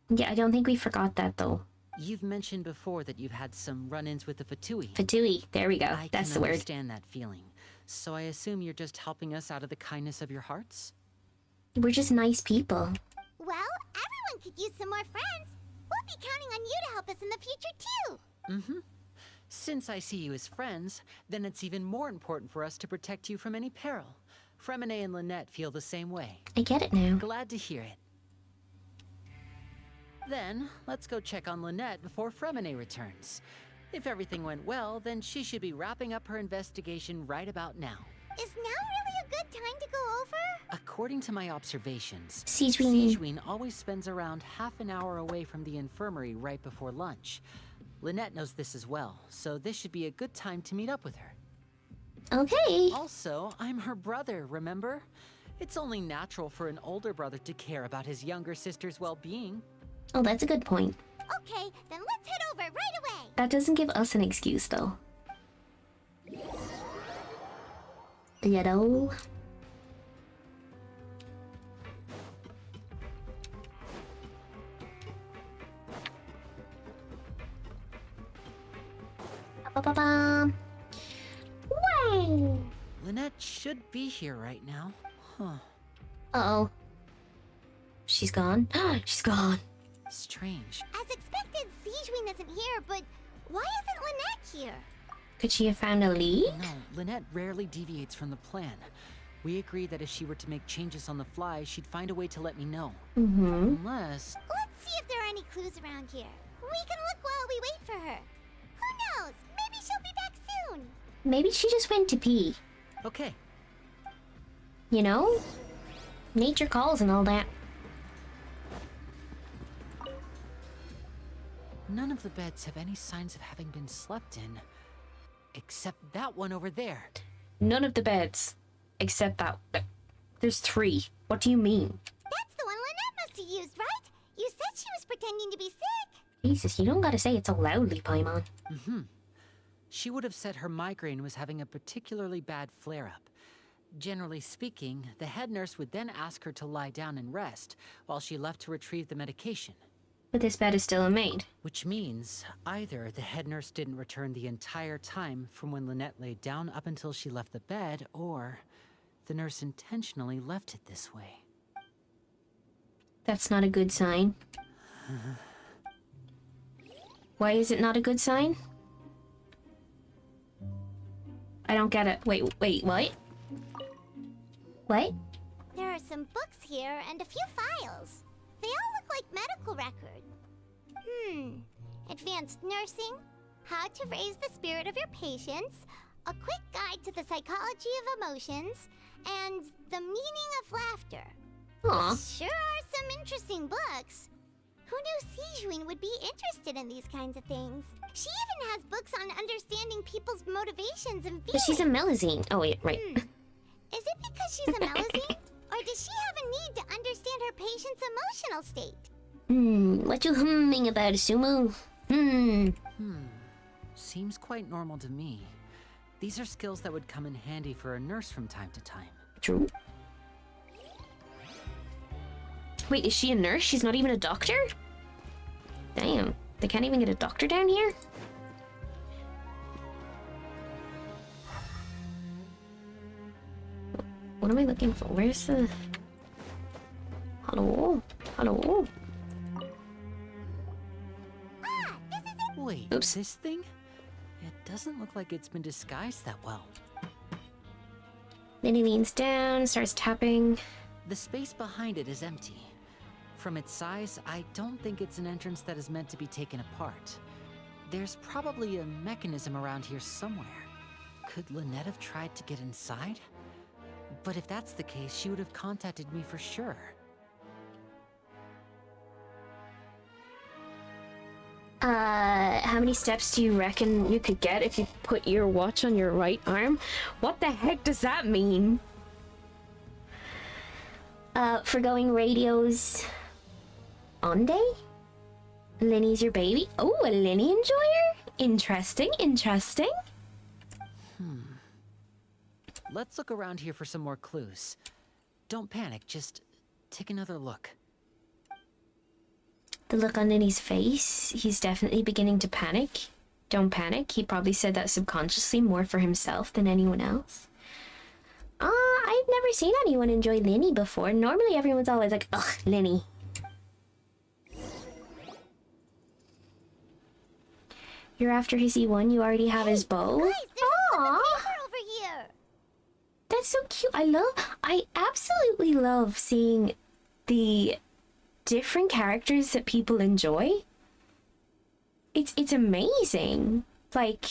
Yeah, I don't think we forgot that though. You've mentioned before that you've had some run-ins with the Fatui. Fatui. There we go. I That's the can word. understand that feeling. So I assume you're just helping us out of the kindness of your hearts? We're just nice people. Well, everyone could use some more friends. We'll be counting on you to help us in the future, too. Since I see you as friends, then it's even more important for us to protect you from any peril. Fremine and Lynette feel the same way. I get it now. Glad to hear it. Then, let's go check on Lynette before Fremine returns. If everything went well, then she should be wrapping up her investigation right about now. Is now really a good time to go over? According to my observations, Siegeween. Siegeween always spends around half an hour away from the infirmary right before lunch. Lynette knows this as well, so this should be a good time to meet up with her. Okay. Also, I'm her brother, remember? It's only natural for an older brother to care about his younger sister's well-being. Oh, that's a good point. Okay, then let's head over right away. That doesn't give us an excuse though. You know? Ba-ba-ba-bam. Wow. Lynette should be here right now. Huh. Uh-oh. She's gone. She's gone. Strange. As expected, Siegeween isn't here, but why isn't Lynette here? Could she have found a lead? No, Lynette rarely deviates from the plan. We agreed that if she were to make changes on the fly, she'd find a way to let me know. Unless... Let's see if there are any clues around here. We can look while we wait for her. Who knows? Maybe she'll be back soon. Maybe she just went to pee. Okay. You know? Nature calls and all that. None of the beds have any signs of having been slept in. Except that one over there. None of the beds. Except that. There's 3. What do you mean? That's the one Lynette must have used, right? You said she was pretending to be sick. Jesus, you don't gotta say it so loudly, Paimon. She would have said her migraine was having a particularly bad flare-up. Generally speaking, the head nurse would then ask her to lie down and rest, while she left to retrieve the medication. But this bed is still a maid. Which means, either the head nurse didn't return the entire time from when Lynette laid down up until she left the bed, or the nurse intentionally left it this way. That's not a good sign. Why is it not a good sign? I don't get it. Wait, what? What? There are some books here and a few files. They all look like medical record. Advanced nursing, how to raise the spirit of your patients, a quick guide to the psychology of emotions, and the meaning of laughter. Aw. Sure are some interesting books. Who knew Sijwin would be interested in these kinds of things? She even has books on understanding people's motivations and feelings. But she's a Melazine. Oh, wait, right. Is it because she's a Melazine? Or does she have a need to understand her patient's emotional state? What you humming about, Sumo? Seems quite normal to me. These are skills that would come in handy for a nurse from time to time. True. Wait, is she a nurse? She's not even a doctor? Damn, they can't even get a doctor down here? What am I looking for? Where's the... Hello? Hello? Wait, Oops. this thing? It doesn't look like it's been disguised that well. Then he leans down, starts tapping. The space behind it is empty. From its size, I don't think it's an entrance that is meant to be taken apart. There's probably a mechanism around here somewhere. Could Lynette have tried to get inside? But if that's the case, she would have contacted me for sure. How many steps do you reckon you could get if you put your watch on your right arm? What the heck does that mean? Forgoing radios on day? Lenny's your baby? Oh, a Lenny enjoyer? Interesting, interesting. Let's look around here for some more clues. Don't panic, just take another look. The look on Lenny's face, he's definitely beginning to panic. Don't panic, he probably said that subconsciously more for himself than anyone else. I've never seen anyone enjoy Lenny before. Normally everyone's always like, ugh, Lenny. You're after his E1, you already have his bow? Guys, there's a slip Aww. of paper over here. That's so cute. I absolutely love seeing the different characters that people enjoy. It's amazing. Like,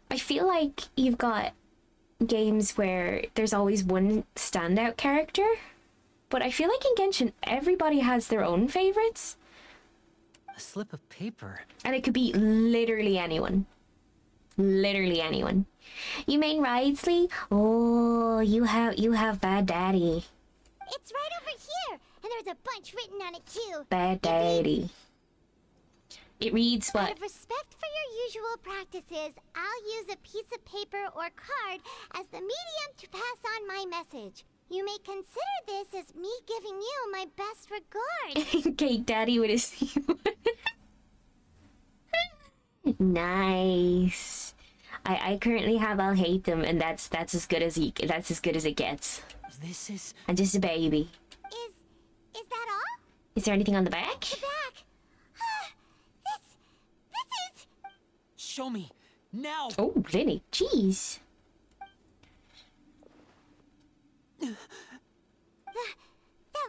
I feel like you've got games where there's always one standout character, but I feel like in Genshin everybody has their own favorites, A slip of paper. and it could be literally anyone. Literally anyone. You mean Ridesley? Oh, you have bad daddy. It's right over here, and there's a bunch written on it too. Bad daddy. It reads Out what? of respect for your usual practices, I'll use a piece of paper or card as the medium to pass on my message. You may consider this as me giving you my best regards. Cake daddy with his Nice. I currently have I'll hate them, and that's as good as it gets. This is... I'm just a baby. Is that all? Is there anything on the back? The back. This is... Show me! Now! Oh, really? Jeez. That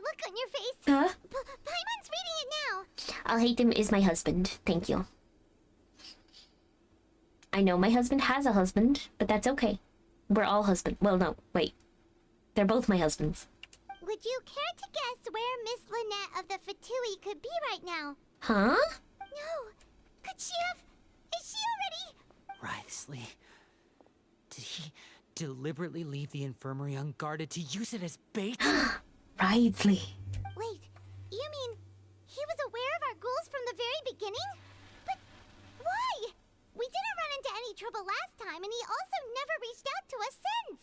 look on your face. Huh? Paimon's reading it now. I'll hate them is my husband. Thank you. I know my husband has a husband, but that's okay. We're all husband. Well, no, wait. They're both my husbands. Would you care to guess where Miss Lynette of the Fatui could be right now? Huh? No. Could she have... Is she already... Ridesley. Did he deliberately leave the infirmary unguarded to use it as bait? Ridesley. Wait, you mean he was aware of our goals from the very beginning? But why? We didn't run into any trouble last time, and he also never reached out to us since.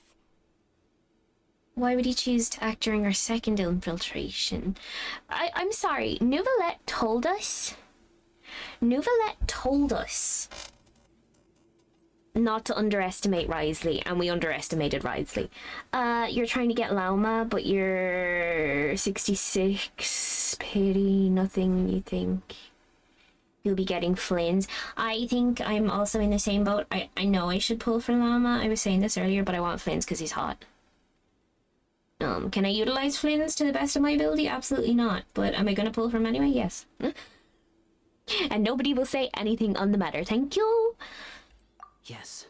Why would he choose to act during our second infiltration? I'm sorry, Nouvelette told us not to underestimate Ridesley, and we underestimated Ridesley. You're trying to get Lauma, but you're 66. Pity, nothing you think. You'll be getting Flynn's. I think I'm also in the same boat. I know I should pull for Lauma. I was saying this earlier, but I want Flynn's because he's hot. Can I utilize Flynn's to the best of my ability? Absolutely not. But am I gonna pull from anyway? Yes. And nobody will say anything on the matter. Thank you. Yes,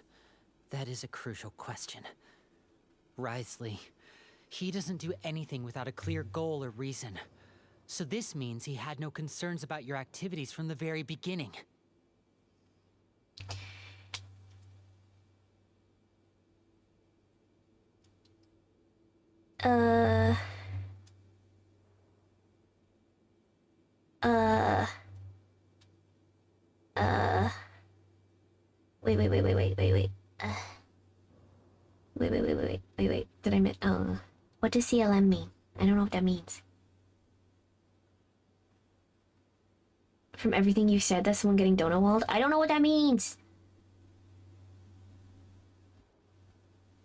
that is a crucial question. Wriothesley, he doesn't do anything without a clear goal or reason. So this means he had no concerns about your activities from the very beginning. Wait. Wait. Did I miss? What does CLM mean? I don't know what that means. From everything you said, that's someone getting donut walled. I don't know what that means.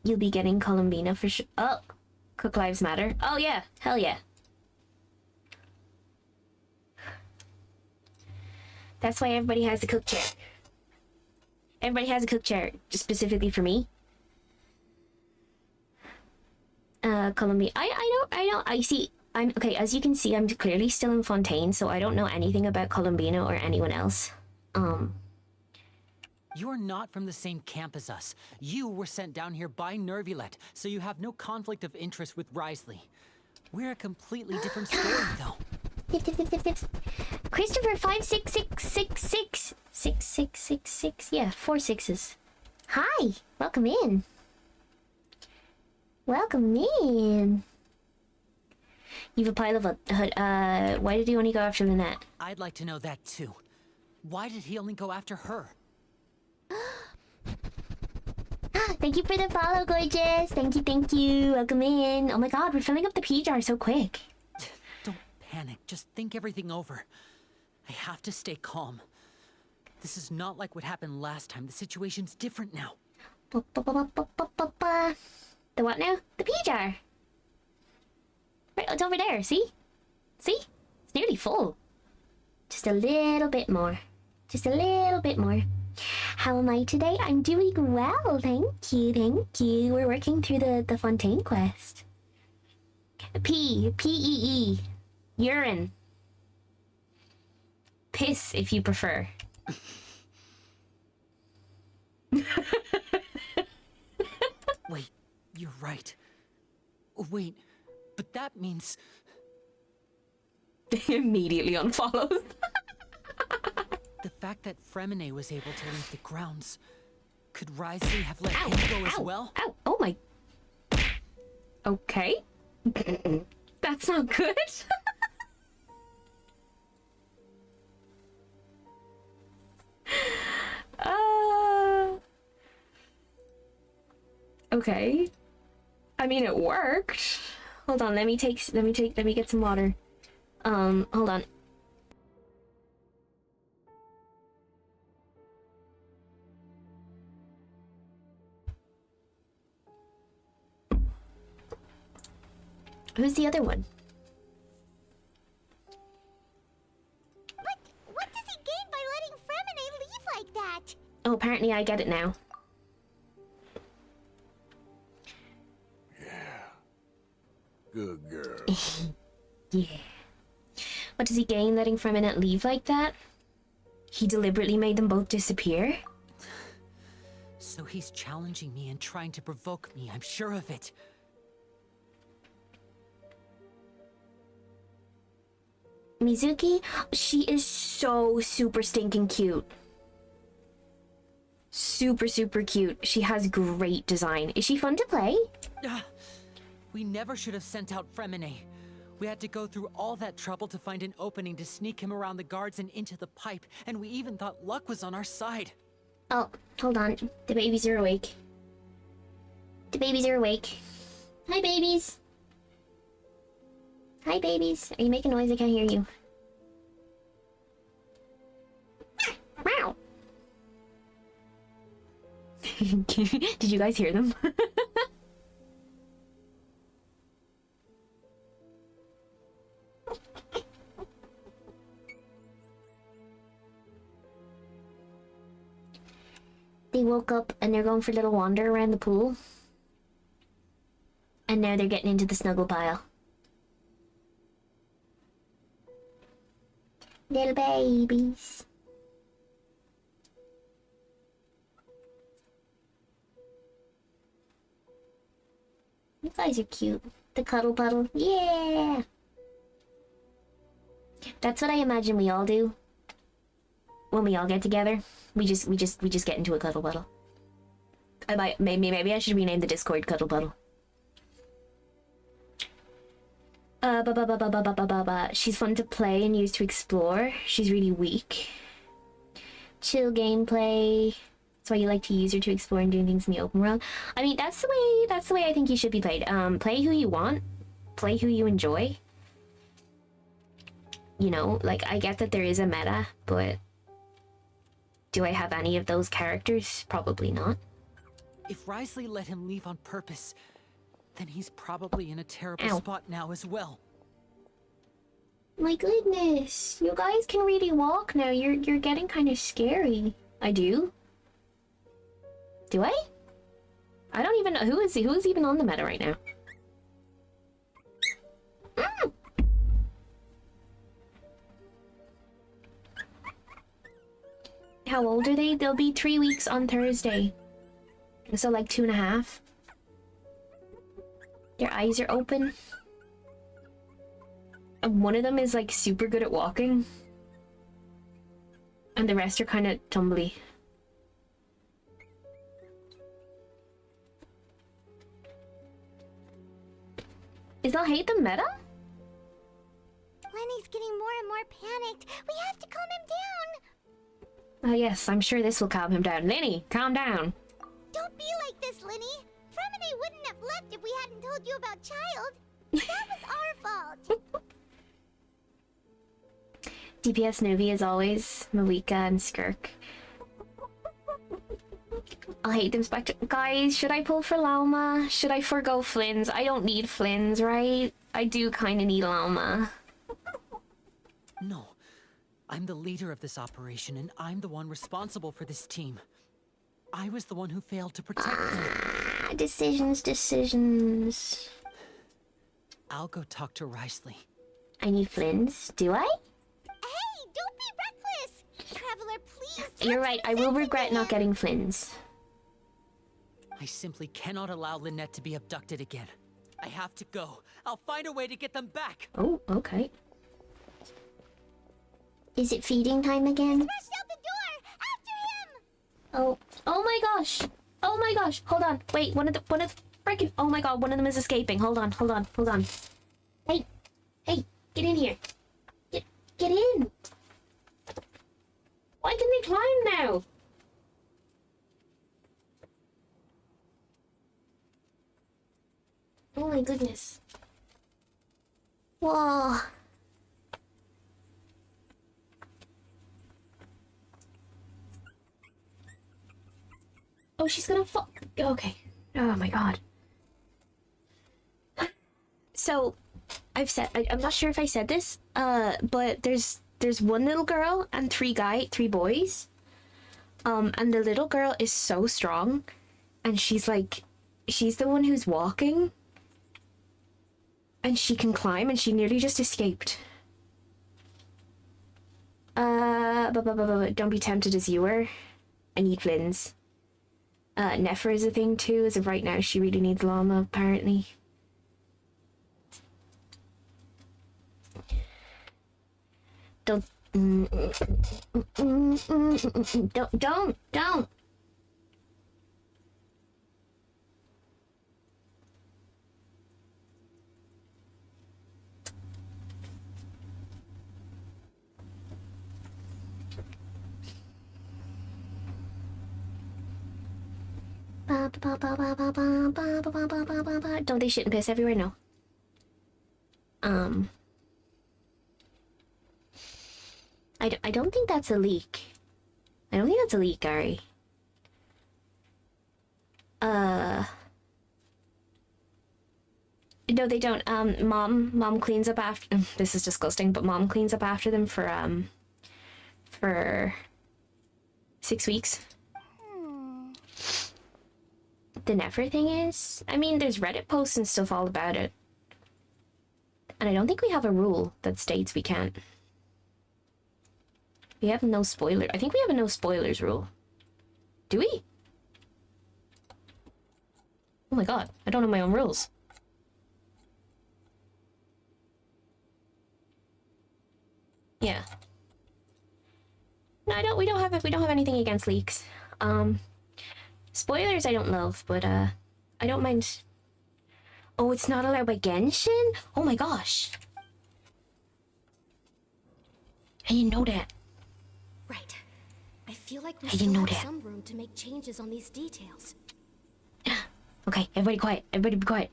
You'll be getting Columbina for sure. Oh, Cook Lives Matter. Oh yeah, hell yeah. That's why everybody has a cook chair. Everybody has a cook chair, just specifically for me. Columbia. I see. I'm okay. As you can see, I'm clearly still in Fontaine, so I don't know anything about Columbina or anyone else. You're not from the same camp as us. You were sent down here by Nervulet, so you have no conflict of interest with Wriothesley. We're a completely different story, though. Christopher 5666666. Yeah, 4 6s. Hi, welcome in. Welcome in. You've a pile of why did he only go after Lynette? I'd like to know that too. Why did he only go after her? Thank you for the follow, gorgeous. Thank you. Welcome in. Oh my god, we're filling up the P jar so quick. Don't panic. Just think everything over. I have to stay calm. This is not like what happened last time. The situation's different now. The what now? The P jar. Right, it's over there. See? See? It's nearly full. Just a little bit more. Just a little bit more. How am I today? I'm doing well. Thank you. We're working through the Fontaine quest. P-E-E. Urine. Piss, if you prefer. Wait, you're right. Wait, but that means... Immediately unfollows. The fact that Fremine was able to leave the grounds, could Wriothesley have let him go as well? Ow! Oh my... Okay. That's not good. Okay. I mean, it worked. Hold on, let me get some water. Hold on. Who's the other one? What does he gain by letting Fremine leave like that? Oh, apparently I get it now. Good girl. Yeah. What does he gain letting Freminette leave like that? He deliberately made them both disappear? So he's challenging me and trying to provoke me, I'm sure of it. Mizuki? She is so super stinking cute. Super cute. She has great design. Is she fun to play? We never should have sent out Fremine. We had to go through all that trouble to find an opening to sneak him around the guards and into the pipe, and we even thought luck was on our side. Oh, hold on. The babies are awake. Hi, babies. Hi, babies. Are you making noise? I can't hear you. Meow. Did you guys hear them? They woke up and they're going for a little wander around the pool. And now they're getting into the snuggle pile. Little babies. You guys are cute. The cuddle puddle. Yeah! That's what I imagine we all do. When we all get together. We just get into a cuddle puddle. Maybe I should rename the Discord Cuddle Puddle. She's fun to play and use to explore. She's really weak. Chill gameplay. That's why you like to use her to explore and doing things in the open world. I mean, that's the way I think you should be played. Play who you want. Play who you enjoy. You know, like, I get that there is a meta, but do I have any of those characters? Probably not. If Risley let him leave on purpose, then he's probably in a terrible spot now as well. My goodness, you guys can really walk now. You're getting kind of scary. I do. Do I? I don't even know who is even on the meta right now. Mm. How old are they? They'll be 3 weeks on Thursday. So like 2.5. Their eyes are open. And one of them is like super good at walking. And the rest are kind of tumbly. Is that hate the meta? Lenny's getting more and more panicked. We have to calm him down. Oh yes, I'm sure this will calm him down. Lenny, calm down. Don't be like this, Lenny. Fremine wouldn't have left if we hadn't told you about Child. That was our fault. DPS Novi as always. Malika and Skirk. I'll hate them spectre. Guys, should I pull for Lauma? Should I forgo Flynn's? I don't need Flynn's, right? I do kind of need Lauma. No. I'm the leader of this operation, and I'm the one responsible for this team. I was the one who failed to protect them. Decisions. I'll go talk to Risley. I need Flynn's. Do I? Hey, don't be reckless! Traveler, please. You're right, I will regret not getting Flynn's. I simply cannot allow Lynette to be abducted again. I have to go. I'll find a way to get them back. Oh, okay. Is it feeding time again? He's rushed out the door! After him! Oh my gosh! Oh my gosh! Hold on. Wait, one of the freaking, oh my god, one of them is escaping. Hold on. Hey, get in here. Get in. Why can they climb now? Oh my goodness. Whoa. Oh, she's gonna fall. Okay. Oh my god. So, I'm not sure if I said this, but there's one little girl and three boys. And the little girl is so strong, and she's the one who's walking. And she can climb, and she nearly just escaped. Don't be tempted as you were. I need Flynn's. Nefer is a thing too. As of right now, she really needs Llama, apparently. Don't. Don't. Don't they shit and piss everywhere? No. I don't think that's a leak. I don't think that's a leak, Gary. No, they don't. Mom cleans up after. This is disgusting, but Mom cleans up after them for 6 weeks. the Nefer thing is. I mean, there's Reddit posts and stuff all about it. And I don't think we have a rule that states we can't. We have no spoiler. I think we have a no spoilers rule. Do we? Oh my god, I don't know my own rules. Yeah. No, we don't have anything against leaks. Spoilers I don't love, but I don't mind. Oh, it's not allowed by Genshin? Oh my gosh. I didn't know that. Right. I feel like we I didn't still know have that. some room to make changes on these details. Okay, everybody quiet. Everybody be quiet.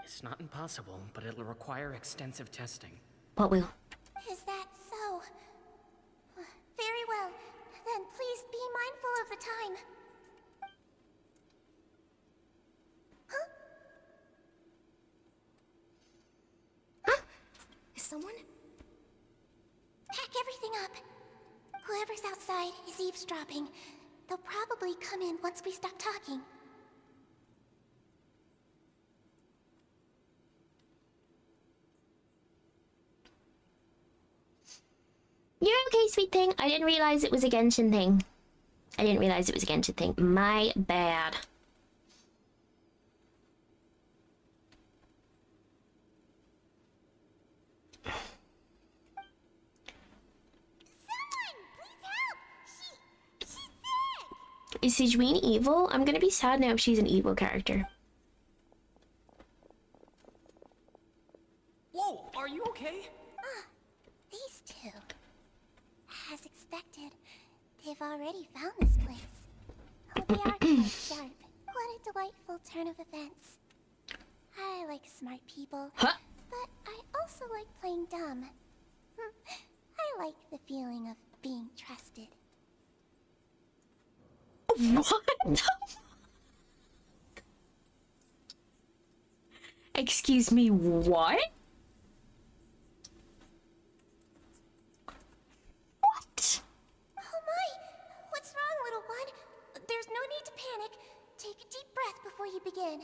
It's not impossible, but it'll require extensive testing. What will? Is that so? Very well. Then please be mindful of the time. Huh? Is someone? Pack everything up. Whoever's outside is eavesdropping. They'll probably come in once we stop talking. You're okay, sweet thing. I didn't realize it was a Genshin thing. My bad. Is Sigewinne evil? I'm gonna be sad now if she's an evil character. Whoa, are you okay? These two. As expected, they've already found this place. Oh, they are quite sharp. What a delightful turn of events. I like smart people, Huh? but I also like playing dumb. I like the feeling of being trusted. What? Excuse me, what? What? Oh my! What's wrong, little one? There's no need to panic. Take a deep breath before you begin.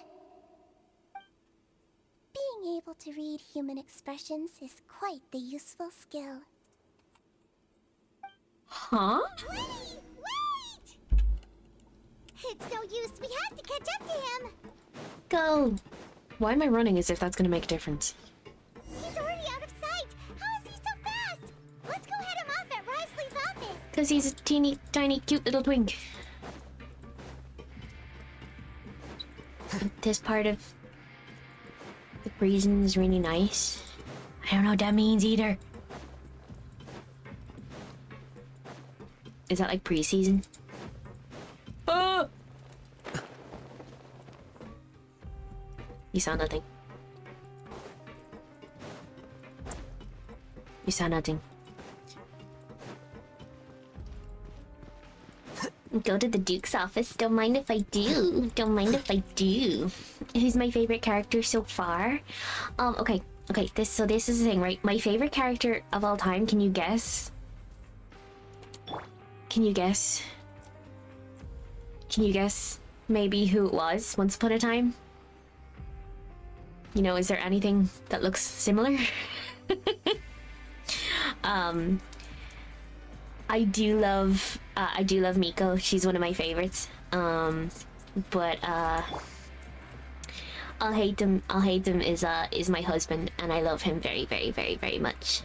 Being able to read human expressions is quite the useful skill. Huh? Wait! It's no use. We have to catch up to him. Go. Why am I running as if that's gonna make a difference? He's already out of sight. How is he so fast? Let's go head him off at Risley's office. Because he's a teeny, tiny, cute little twink. This part of the prison is really nice. I don't know what that means either. Is that like pre-season? Oh! You saw nothing. You saw nothing. Go to the Duke's office. Don't mind if I do. Don't mind if I do. Who's my favorite character so far? Okay. This is the thing, right? My favorite character of all time. Can you guess? Can you guess? Can you guess maybe who it was once upon a time? You know, is there anything that looks similar? I do love Miko. She's one of my favorites. But I'll hate them is my husband, and I love him very, very, very, very much.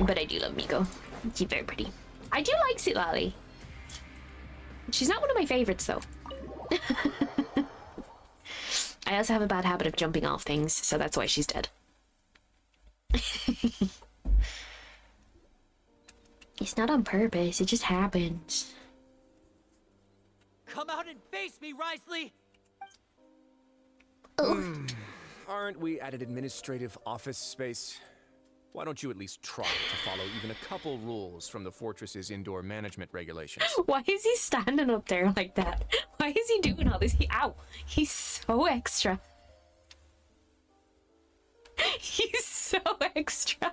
But I do love Miko. She's very pretty. I do like Silali. She's not one of my favorites, though. I also have a bad habit of jumping off things, so that's why she's dead. It's not on purpose, it just happens. Come out and face me, Risley! Aren't we at an administrative office space? Why don't you at least try to follow even a couple rules from the fortress's indoor management regulations? Why is he standing up there like that? Why is he doing all this? Ow! He's so extra. He's so extra.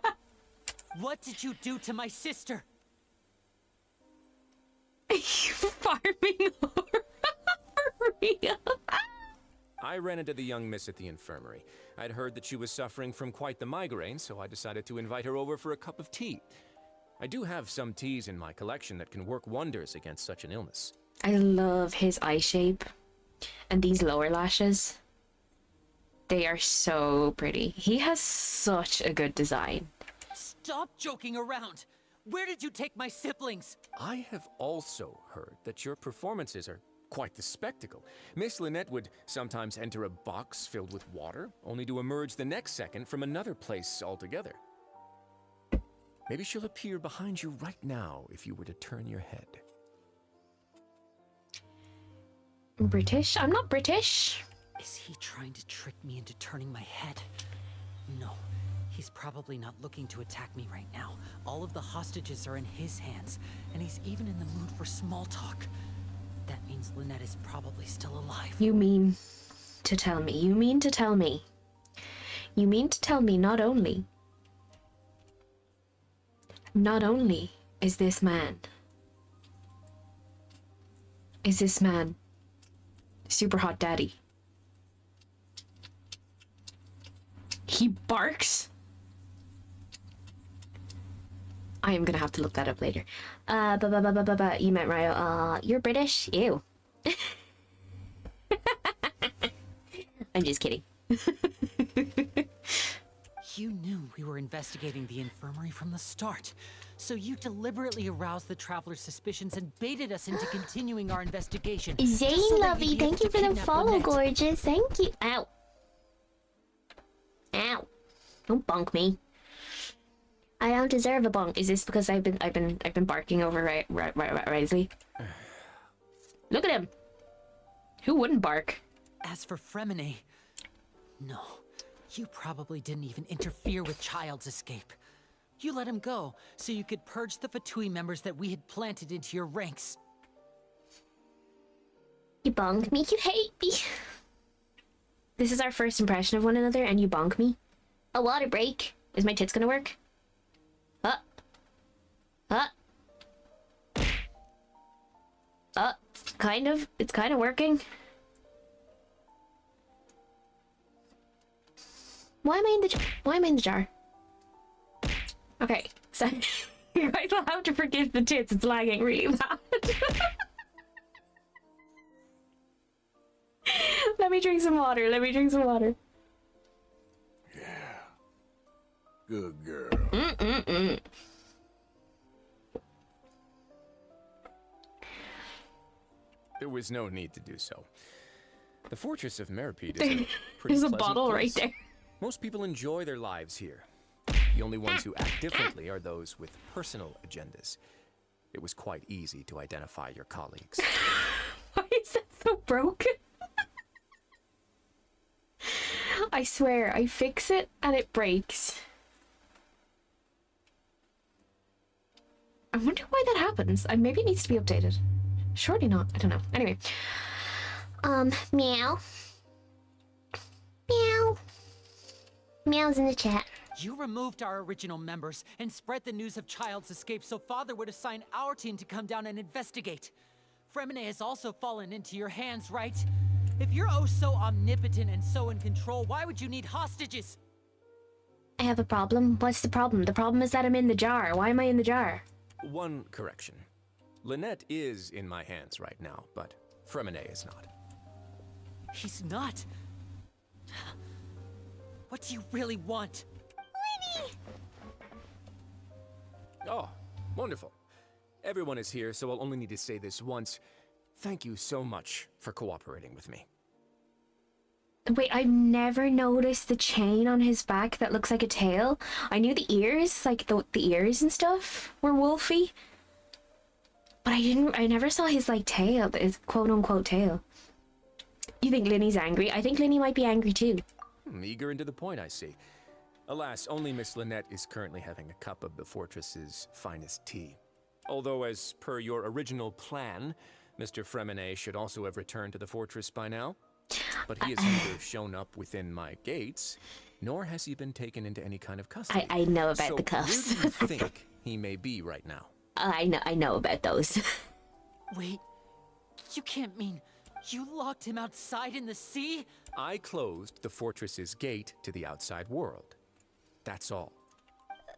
What did you do to my sister? You farming for real? I ran into the young miss at the infirmary. I'd heard that she was suffering from quite the migraine, so I decided to invite her over for a cup of tea. I do have some teas in my collection that can work wonders against such an illness. I love his eye shape and these lower lashes. They are so pretty. He has such a good design. Stop joking around! Where did you take my siblings? I have also heard that your performances are quite the spectacle. Miss Lynette would sometimes enter a box filled with water, only to emerge the next second from another place altogether. Maybe she'll appear behind you right now if you were to turn your head. British? I'm not British. Is he trying to trick me into turning my head? No, he's probably not looking to attack me right now. All of the hostages are in his hands, and he's even in the mood for small talk. That means Lynette is probably still alive. You mean to tell me? You mean to tell me? You mean to tell me not only is this man super hot daddy? He barks? I am gonna have to look that up later. You meant Ryo. You're British? Ew. I'm just kidding. You knew we were investigating the infirmary from the start, so you deliberately aroused the traveler's suspicions and baited us into continuing our investigation. Zane, just so that lovey, you'd be able thank you to for the kidnap follow, Lynette. gorgeous. Thank you. Ow. Ow. Don't bonk me. I don't deserve a bonk. Is this because I've been barking over Risley? Look at him. Who wouldn't bark? As for Fremine, no, you probably didn't even interfere with Child's escape. You let him go so you could purge the Fatui members that we had planted into your ranks. You bonk me. You hate me. This is our first impression of one another, and you bonk me. A water break. Is my tits gonna work? Kind of. It's kind of working. Why am I in the jar? Okay, so you guys will have to forgive the tits. It's lagging really bad. Let me drink some water. Good girl. There was no need to do so. The fortress of Meripede is a pretty There's a pleasant bottle place. right there. Most people enjoy their lives here. The only ones who act differently are those with personal agendas. It was quite easy to identify your colleagues. Why is that so broken? I swear, I fix it and it breaks. I wonder why that happens. Maybe it needs to be updated. Surely not. I don't know. Anyway. Meow. Meow. Meow's in the chat. You removed our original members and spread the news of Child's escape so Father would assign our team to come down and investigate. Fremine has also fallen into your hands, right? If you're oh so omnipotent and so in control, why would you need hostages? I have a problem. What's the problem? The problem is that I'm in the jar. Why am I in the jar? One correction. Lynette is in my hands right now, but Fremine is not. He's not. What do you really want? Lenny! Oh, wonderful. Everyone is here, so I'll only need to say this once. Thank you so much for cooperating with me. Wait, I've never noticed the chain on his back that looks like a tail. I knew the ears, like the ears and stuff, were wolfy. But I never saw his, like, tail, his quote-unquote tail. You think Linny's angry? I think Linny might be angry too. Eager and to the point, I see. Alas, only Miss Lynette is currently having a cup of the fortress's finest tea. Although, as per your original plan, Mr. Fremine should also have returned to the fortress by now. but he has neither shown up within my gates, nor has he been taken into any kind of custody. I know about the cuffs. Where do you think he may be right now? I know about those. Wait, you can't mean you locked him outside in the sea? I closed the fortress's gate to the outside world. That's all.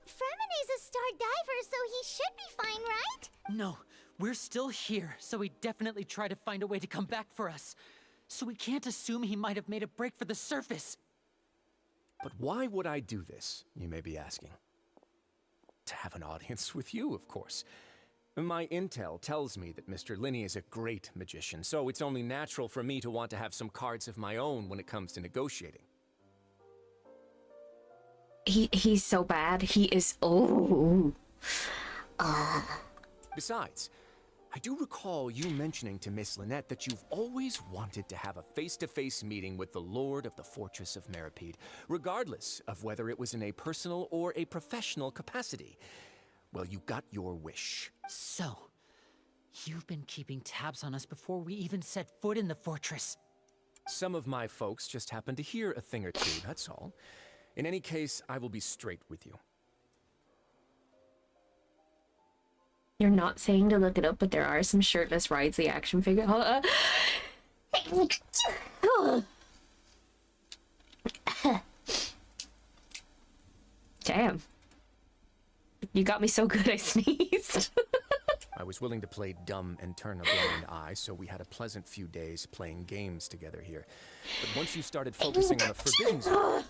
Fremene's a star diver, so he should be fine, right? No, we're still here, so he definitely tried to find a way to come back for us. So we can't assume he might have made a break for the surface. But why would I do this, you may be asking? To have an audience with you, of course. My intel tells me that Mr. Linney is a great magician, so it's only natural for me to want to have some cards of my own when it comes to negotiating. He's so bad. He is. Oh. Besides, I do recall you mentioning to Miss Lynette that you've always wanted to have a face-to-face meeting with the Lord of the Fortress of Meripede, regardless of whether it was in a personal or a professional capacity. Well, you got your wish. So, you've been keeping tabs on us before we even set foot in the fortress. Some of my folks just happened to hear a thing or two, that's all. In any case, I will be straight with you. You're not saying to look it up, but there are some shirtless Ridley action figures. Damn. You got me so good I sneezed. I was willing to play dumb and turn a blind eye, so we had a pleasant few days playing games together here. But once you started focusing on the forbidden zone,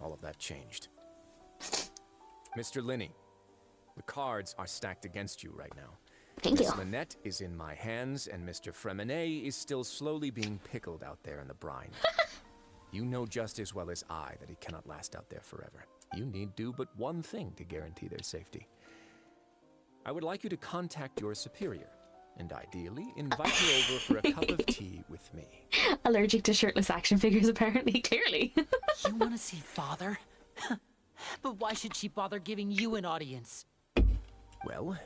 all of that changed. Mr. Linney, the cards are stacked against you right now. Thank you. Miss Lynette is in my hands, and Mr. Fremene is still slowly being pickled out there in the brine. You know just as well as I that he cannot last out there forever. You need do but one thing to guarantee their safety. I would like you to contact your superior, and ideally invite her over for a cup of tea with me. Allergic to shirtless action figures, apparently. Clearly. You want to see Father? But why should she bother giving you an audience? Well,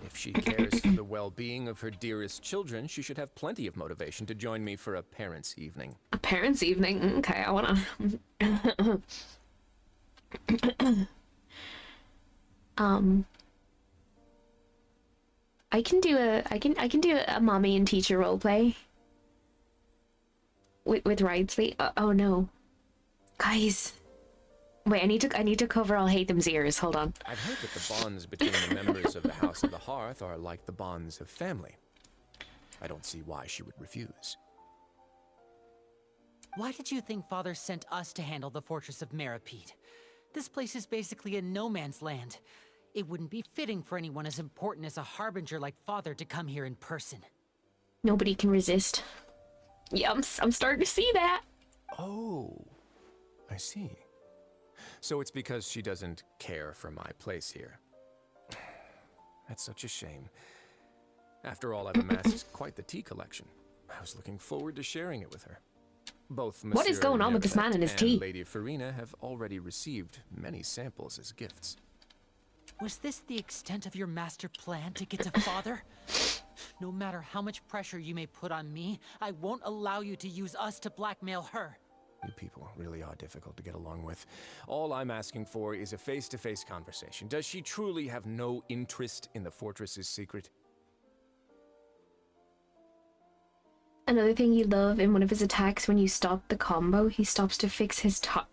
if she cares for the well-being of her dearest children, she should have plenty of motivation to join me for a parents' evening. A parents' evening? Okay, I wanna... I can do a mommy and teacher roleplay with Ridley. Oh no, guys, wait! I need to cover all hate them's ears. Hold on. I've heard that the bonds between the members of the House of the Hearth are like the bonds of family. I don't see why she would refuse. Why did you think Father sent us to handle the Fortress of Meripede? This place is basically a no man's land. It wouldn't be fitting for anyone as important as a harbinger like Father to come here in person. Nobody can resist. Yeah, I'm starting to see that. Oh, I see. So it's because she doesn't care for my place here. That's such a shame. After all, I've amassed quite the tea collection. I was looking forward to sharing it with her. Both Monsieur What is going on with this man and his tea? Lady Farina have already received many samples as gifts. Was this the extent of your master plan to get to Father? No matter how much pressure you may put on me, I won't allow you to use us to blackmail her. You people really are difficult to get along with. All I'm asking for is a face-to-face conversation. Does she truly have no interest in the fortress's secret? Another thing you love in one of his attacks, when you stop the combo, he stops to fix his top.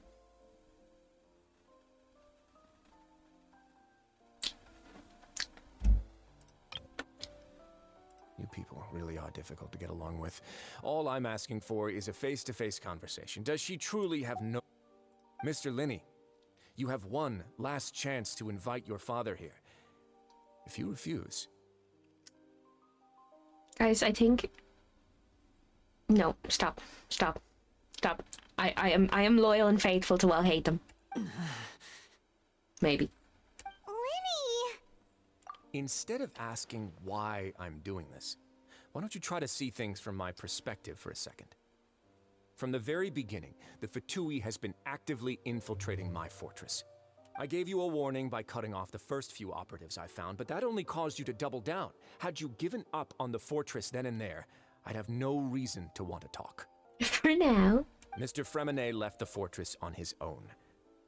You people really are difficult to get along with. All I'm asking for is a face-to-face conversation. Does she truly have no... Mr. Linney, you have one last chance to invite your father here. If you refuse... Guys, I think... No, stop. Stop. Stop. I am loyal and faithful to I'll hate them. Maybe. Linny! Instead of asking why I'm doing this, why don't you try to see things from my perspective for a second? From the very beginning, the Fatui has been actively infiltrating my fortress. I gave you a warning by cutting off the first few operatives I found, but that only caused you to double down. Had you given up on the fortress then and there, I'd have no reason to want to talk. For now. Mr. Fremenet left the fortress on his own,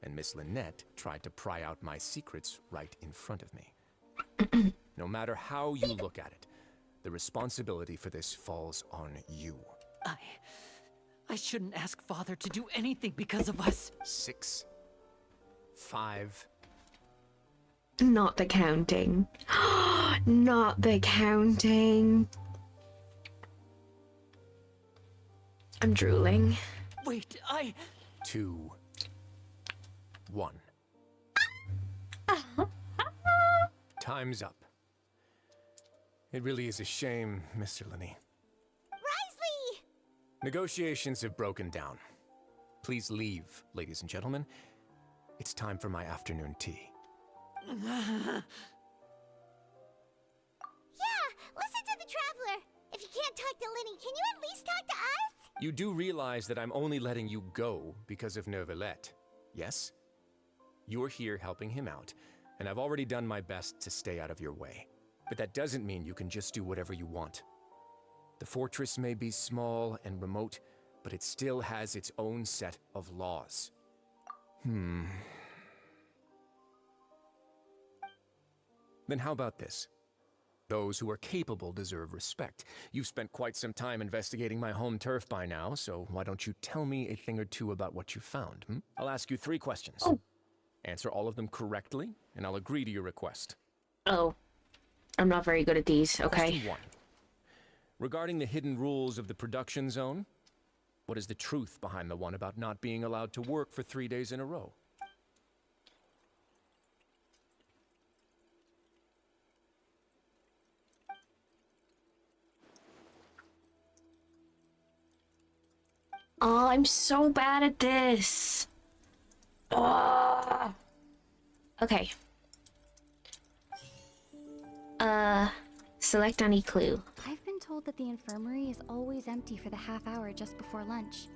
and Miss Lynette tried to pry out my secrets right in front of me. No matter how you look at it, the responsibility for this falls on you. I shouldn't ask Father to do anything because of us. 6, 5. Not the counting. Not the counting. I'm drooling. Wait, 2, 1. Time's up. It really is a shame, Mr. Linney. Risley! Negotiations have broken down. Please leave, ladies and gentlemen. It's time for my afternoon tea. Yeah, listen to the Traveler. If you can't talk to Linny, can you at least talk to us? You do realize that I'm only letting you go because of Neuvillette, yes? You're here helping him out, and I've already done my best to stay out of your way. But that doesn't mean you can just do whatever you want. The fortress may be small and remote, but it still has its own set of laws. Then how about this? Those who are capable deserve respect. You've spent quite some time investigating my home turf by now, so why don't you tell me a thing or two about what you found? I'll ask you 3 questions. Answer all of them correctly, and I'll agree to your request. Oh. I'm not very good at these, okay. Question 1. Regarding the hidden rules of the production zone, what is the truth behind the one about not being allowed to work for 3 days in a row? Oh, I'm so bad at this. Oh. Okay. Select any clue. I've been told that the infirmary is always empty for the half hour just before lunch.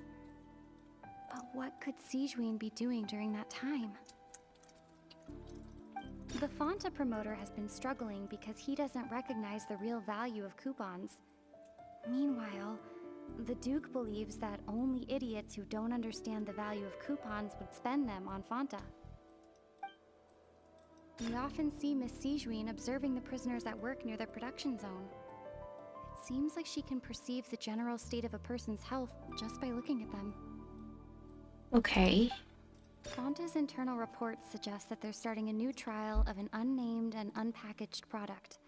But what could Sijuin be doing during that time? The Fanta promoter has been struggling because he doesn't recognize the real value of coupons. Meanwhile, the Duke believes that only idiots who don't understand the value of coupons would spend them on Fanta. We often see Miss Sijuin observing the prisoners at work near the production zone. It seems like she can perceive the general state of a person's health just by looking at them. Okay. Fanta's internal reports suggest that they're starting a new trial of an unnamed and unpackaged product.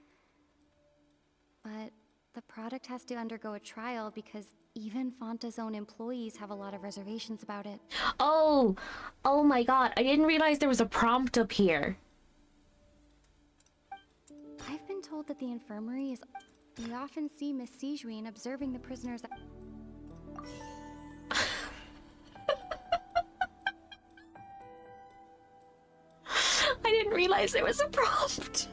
But the product has to undergo a trial because even Fanta's own employees have a lot of reservations about it. Oh! Oh my god, I didn't realize there was a prompt up here. I've been told that the infirmary is... We often see Miss Sijuin observing the prisoners... I didn't realize there was a prompt.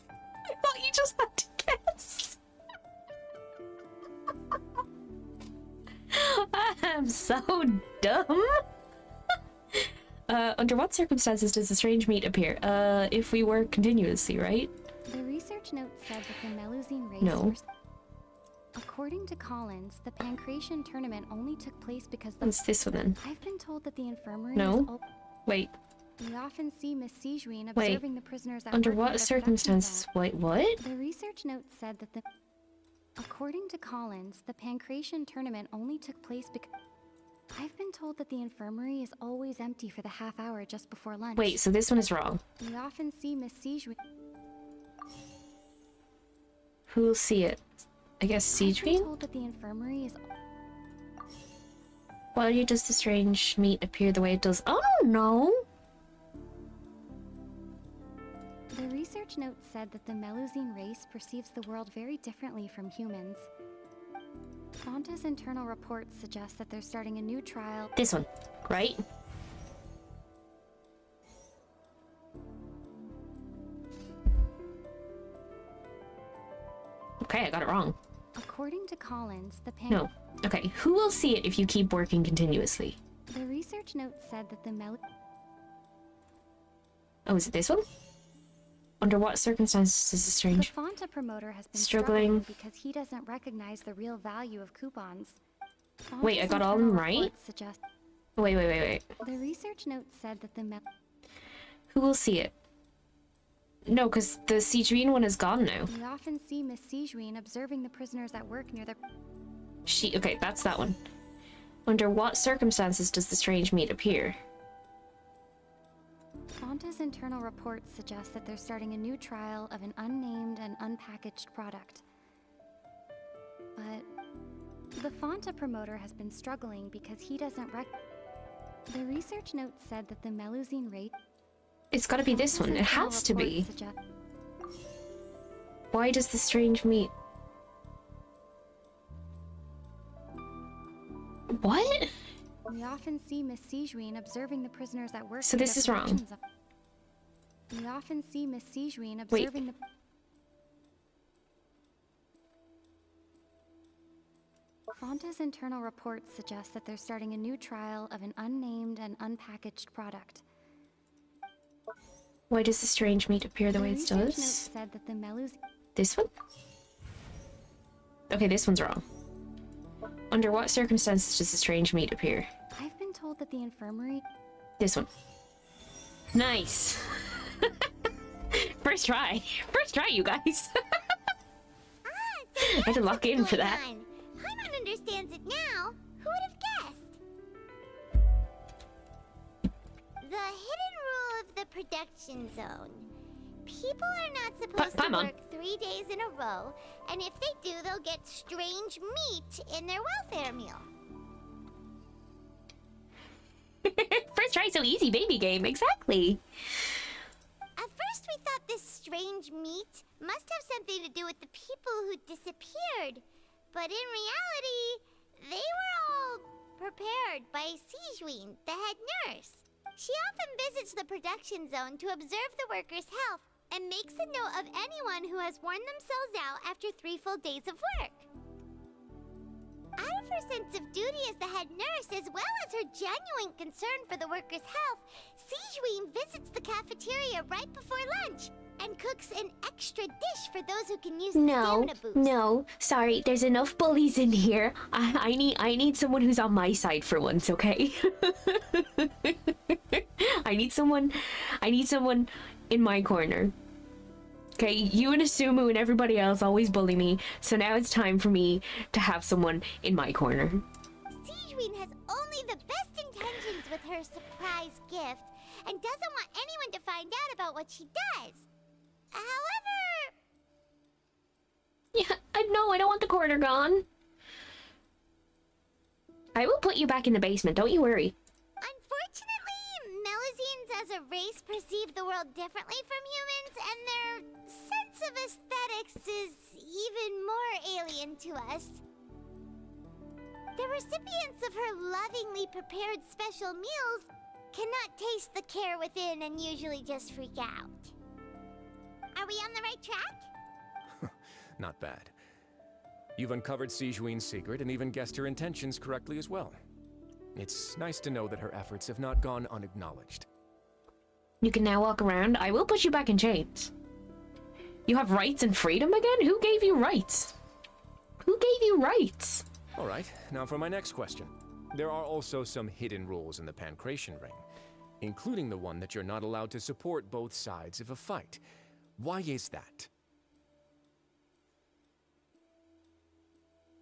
I thought you just had to guess. I'm so dumb. Under what circumstances does the strange meat appear? If we work continuously, right? The research note said that the Melusine race No. According to Collins, the Pancration tournament only took place because the... What's this one then? I've been told that the infirmary No. Wait. We often see Miss Sijuin Wait. observing the prisoners at Under work near what the circumstances? production Wait, what? zone. The research note said that the... According to Collins, the Pancration tournament only took place because... I've been told that the infirmary is always empty for the half hour just before lunch. Wait, so this one is wrong. We often see Miss Sijuin... Who will see it? I guess I've been Sijuin? told that the infirmary is... Why does the strange meat appear the way it does? I don't know. The research note said that the Melusine race perceives the world very differently from humans. Fanta's internal reports suggest that they're starting a new trial. This one, right? Okay, I got it wrong. According to Collins, the No. Okay, who will see it if you keep working continuously? The research note said that the Oh, is it this one? Under what circumstances is the strange? The Fanta promoter has been Struggling. because he doesn't recognize the real value of coupons. Wait, I got all of them right? Wait. The research note said that the Who will see it? No, because the Sijuin one is gone now. We often see Miss Sijuin observing the prisoners at work near the... Okay, that's that one. Under what circumstances does the strange meat appear? Fonta's internal reports suggest that they're starting a new trial of an unnamed and unpackaged product. But the Fonta promoter has been struggling because he doesn't The research note said that the Melusine rate... It's gotta be this one. It has to be. Why does the strange meat... What? We often see Miss Sijuin observing the prisoners at work. So this is wrong. We often see Miss Sijuin observing the... Fonta's internal reports suggest that they're starting a new trial of an unnamed and unpackaged product. Why does the strange meat appear the way it research note does? said that the This one? Okay, this one's wrong. Under what circumstances does the strange meat appear? I've been told that the infirmary... This one. Nice! First try! First try, you guys! I had to lock in for that. Paimon understands it now. Who would have guessed? The hidden rule of the production zone. People are not supposed to work 3 days in a row, and if they do, they'll get strange meat in their welfare meal. First try so easy, baby game, exactly. At first we thought this strange meat must have something to do with the people who disappeared. But in reality, they were all prepared by Sijuin, the head nurse. She often visits the production zone to observe the workers' health and makes a note of anyone who has worn themselves out after 3 full days of work. Out of her sense of duty as the head nurse, as well as her genuine concern for the workers' health, Sijuin visits the cafeteria right before lunch and cooks an extra dish for those who can use the stamina boost. No, sorry, there's enough bullies in here. I need someone who's on my side for once, okay? I need someone in my corner. Okay, you and Asumu and everybody else always bully me, so now it's time for me to have someone in my corner. Sijuin has only the best intentions with her surprise gift and doesn't want anyone to find out about what she does. However... Yeah, no, I don't want the corner gone. I will put you back in the basement, don't you worry. Unfortunately, Melusines as a race perceive the world differently from humans, and their sense of aesthetics is even more alien to us. The recipients of her lovingly prepared special meals cannot taste the care within and usually just freak out. Are we on the right track? Not bad. You've uncovered Sijuin's secret and even guessed her intentions correctly as well. It's nice to know that her efforts have not gone unacknowledged. You can now walk around. I will put you back in chains. You have rights and freedom again? Who gave you rights? Who gave you rights? All right, now for my next question. There are also some hidden rules in the Pancration Ring, including the one that you're not allowed to support both sides of a fight. Why is that?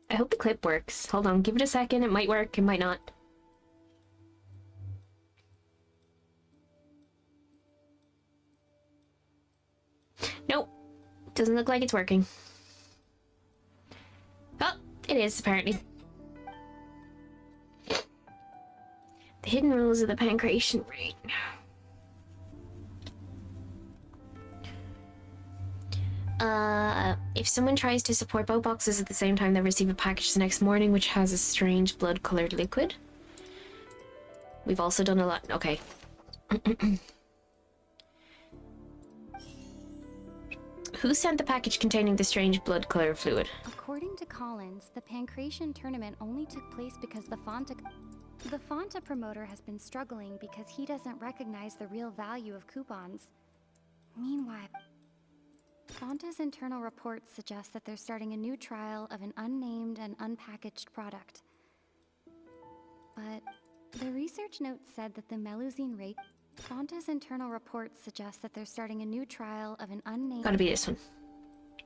I hope the clip works. Hold on, give it a second. It might work, it might not. Nope. Doesn't look like it's working. Oh, it is, apparently. The hidden rules of the Pancration Ring. If someone tries to support both boxes at the same time, they'll receive a package the next morning which has a strange blood-colored liquid. We've also done a lot. Okay. Who sent the package containing the strange blood-colored fluid? According to Collins, the Pancration tournament only took place because the Fonta promoter has been struggling because he doesn't recognize the real value of coupons. Meanwhile, Fonta's internal reports suggest that they're starting a new trial of an unnamed and unpackaged product. But the research note said that the Melusine rate. Fonta's internal reports suggest that they're starting a new trial of an unnamed. Gotta be this one.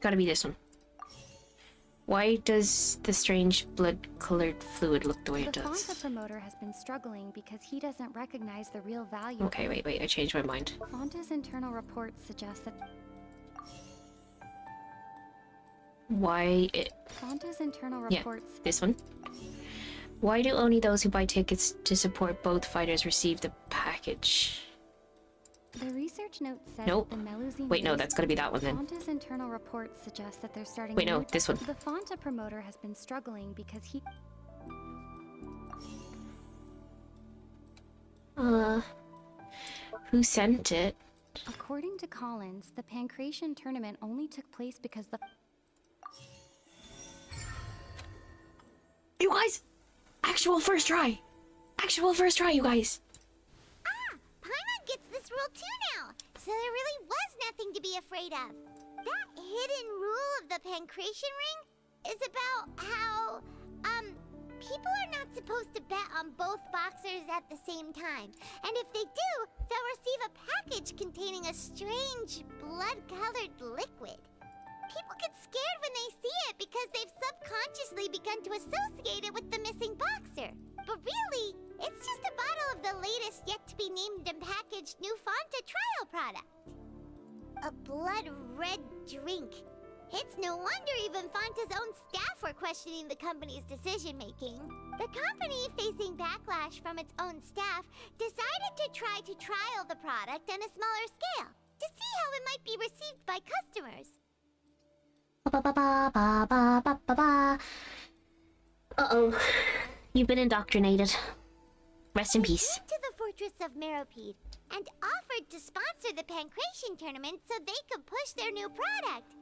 Gotta be this one. Why does the strange blood-colored fluid look the way it The does? Fonta promoter has been struggling because he doesn't recognize the real value. Okay, wait, I changed my mind. Fonta's internal reports suggest that. Why it... Fonta's internal Yeah, reports. this one. Why do only those who buy tickets to support both fighters receive the package? The research note said Nope. that the Melusine. Wait, no, that's gotta be that one then. Fonta's internal reports suggest that they're starting. Wait, a no, new this one. The Fonta promoter has been struggling because he. Who sent it? According to Collins, the Pancration tournament only took place because the. You guys! Actual first try! Actual first try, you guys! Paimon gets this rule too now, so there really was nothing to be afraid of. That hidden rule of the Pancration Ring is about how, people are not supposed to bet on both boxers at the same time. And if they do, they'll receive a package containing a strange, blood-colored liquid. People get scared when they see it because they've subconsciously begun to associate it with the missing boxer. But really, it's just a bottle of the latest yet-to-be-named and packaged new Fonta trial product. A blood-red drink. It's no wonder even Fonta's own staff were questioning the company's decision-making. The company, facing backlash from its own staff, decided to try to trial the product on a smaller scale to see how it might be received by customers. Uh-oh. You've been indoctrinated. Rest in peace. They came to the fortress of Meropede and offered to sponsor the Pancration tournament so they could push their new product.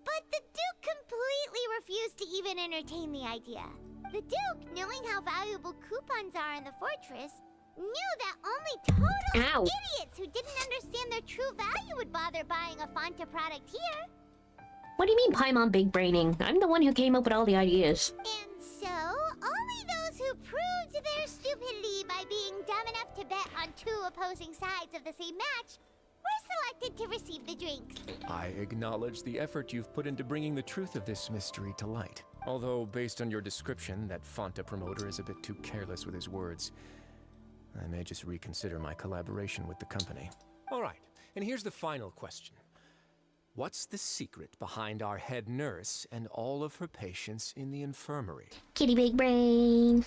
But the Duke completely refused to even entertain the idea. The Duke, knowing how valuable coupons are in the fortress, knew that only total idiots who didn't understand their true value would bother buying a Fonta product here. What do you mean Paimon big braining? I'm the one who came up with all the ideas. And so, only those who proved their stupidity by being dumb enough to bet on two opposing sides of the same match were selected to receive the drinks. I acknowledge the effort you've put into bringing the truth of this mystery to light. Although, based on your description, that Fonta promoter is a bit too careless with his words. I may just reconsider my collaboration with the company. All right, and here's the final question. What's the secret behind our head nurse and all of her patients in the infirmary? Kitty big brain.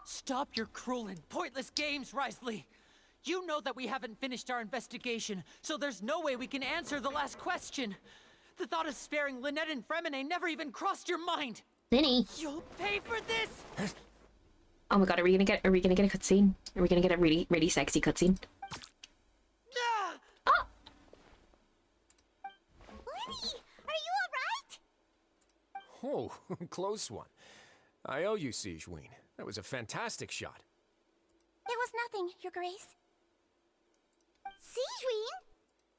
Stop your cruel and pointless games, Risley! You know that we haven't finished our investigation, so there's no way we can answer the last question. The thought of sparing Lynette and Fremine never even crossed your mind. Linny. You'll pay for this! Oh my god, are we gonna get a cutscene? Are we gonna get a really sexy cutscene? Ah! Lenny, are you alright? Oh, close one. I owe you, Sigeween. That was a fantastic shot. It was nothing, Your Grace. Sigeween?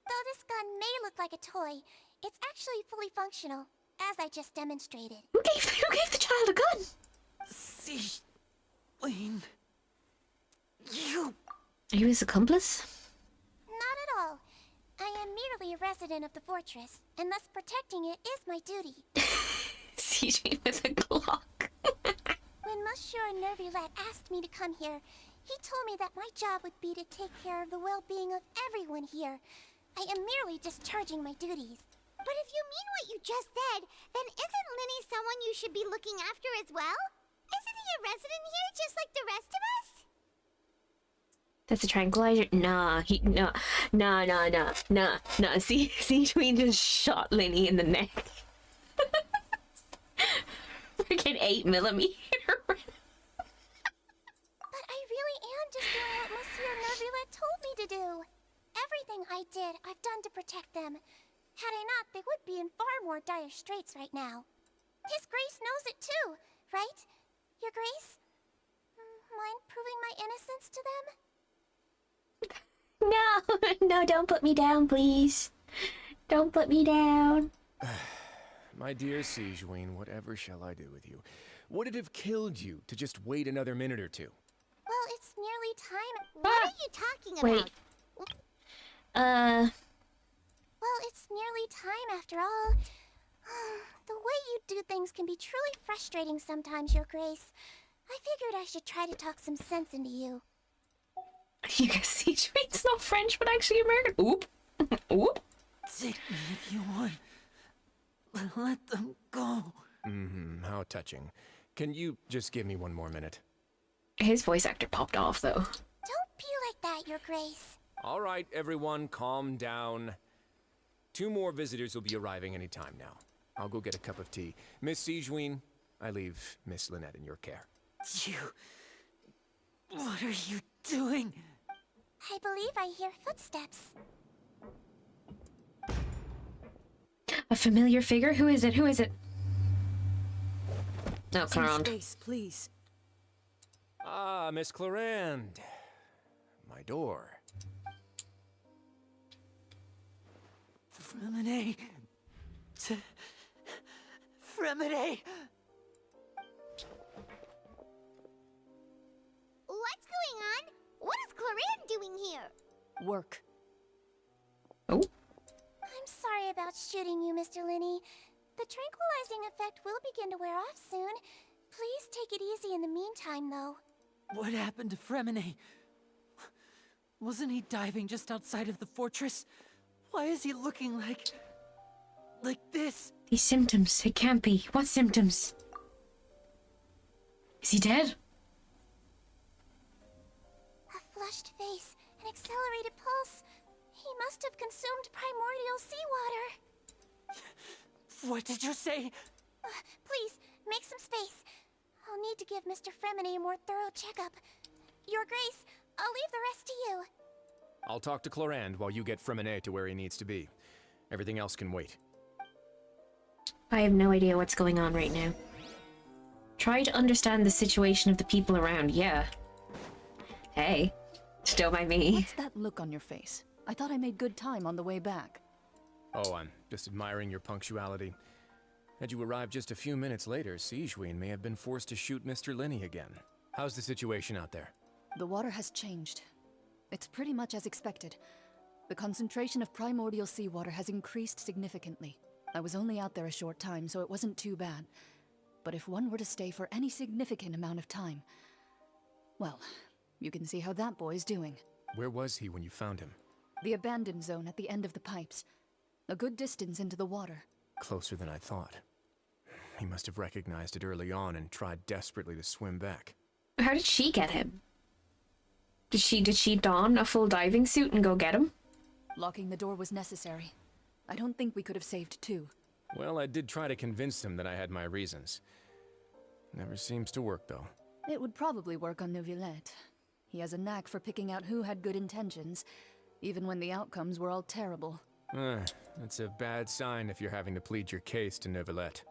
Though this gun may look like a toy, it's actually fully functional, as I just demonstrated. Who gave the child a gun? Sigeween... You... Are you his accomplice? Not at all. I am merely a resident of the fortress, and thus protecting it is my duty. CJ with a Glock. When Monsieur Nervulette asked me to come here, he told me that my job would be to take care of the well-being of everyone here. I am merely discharging my duties. But if you mean what you just said, then isn't Linny someone you should be looking after as well? Isn't he a resident here just like the rest of us? That's a tranquilizer? Nah. See, CJ just shot Linny in the neck. Freaking 8mm. But I really am just doing what Monsieur Nervulette told me to do. Everything I did, I've done to protect them. Had I not, they would be in far more dire straits right now. His Grace knows it too, right? Your Grace? Mind proving my innocence to them? No, don't put me down, please. Don't put me down. My dear Sijuin, whatever shall I do with you? Would it have killed you to just wait another minute or two? Well, it's nearly time. What are you talking Wait. about? Well, it's nearly time after all. The way you do things can be truly frustrating sometimes, Your Grace. I figured I should try to talk some sense into you. You guys see, it's not French, but actually American. Oop. Oop. Take me if you want. Let them go. How touching. Can you just give me one more minute? His voice actor popped off, though. Don't be like that, Your Grace. All right, everyone, calm down. 2 more visitors will be arriving any time now. I'll go get a cup of tea. Miss Sijuin, I leave Miss Lynette in your care. You... What are you doing? I believe I hear footsteps. A familiar figure? Who is it? Who is it? No, Some Clarand. space, please. Ah, Miss Clarand. My door. Fremine. Fremine. What's going on? What is Clarand doing here? Work. Oh. I'm sorry about shooting you, Mr. Linney. The tranquilizing effect will begin to wear off soon. Please take it easy in the meantime, though. What happened to Fremine? Wasn't he diving just outside of the fortress? Why is he looking like this? These symptoms. It can't be. What symptoms? Is he dead? A flushed face, an accelerated pulse. He must have consumed primordial seawater. What did you say? Please, make some space. I'll need to give Mr. Fremine a more thorough checkup. Your Grace, I'll leave the rest to you. I'll talk to Clarand while you get Fremine to where he needs to be. Everything else can wait. I have no idea what's going on right now. Try to understand the situation of the people around, yeah. Hey, still by me. What's that look on your face? I thought I made good time on the way back. Oh, I'm just admiring your punctuality. Had you arrived just a few minutes later, Sijuin may have been forced to shoot Mr. Linney again. How's the situation out there? The water has changed. It's pretty much as expected. The concentration of primordial seawater has increased significantly. I was only out there a short time, so it wasn't too bad. But if one were to stay for any significant amount of time... Well, you can see how that boy's doing. Where was he when you found him? The abandoned zone at the end of the pipes. A good distance into the water. Closer than I thought. He must have recognized it early on and tried desperately to swim back. How did she get him? Did she don a full diving suit and go get him? Locking the door was necessary. I don't think we could have saved 2. Well, I did try to convince him that I had my reasons. Never seems to work, though. It would probably work on Neuvillette. He has a knack for picking out who had good intentions, even when the outcomes were all terrible. That's a bad sign if you're having to plead your case to Neuvillette.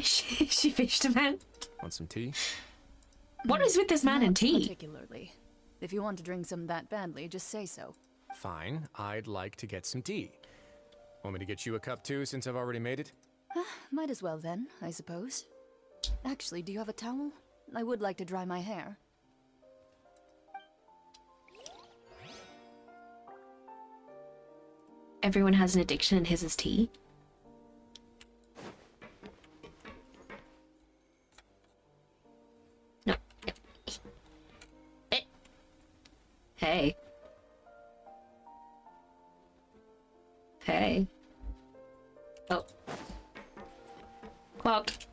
She fished him out. Want some tea? What is with this man and tea? Particularly. If you want to drink some that badly, just say so. Fine, I'd like to get some tea. Want me to get you a cup too, since I've already made it? Might as well then, I suppose. Actually, do you have a towel? I would like to dry my hair. Everyone has an addiction and his is tea. No. Hey. Hey. Oh. Clocked.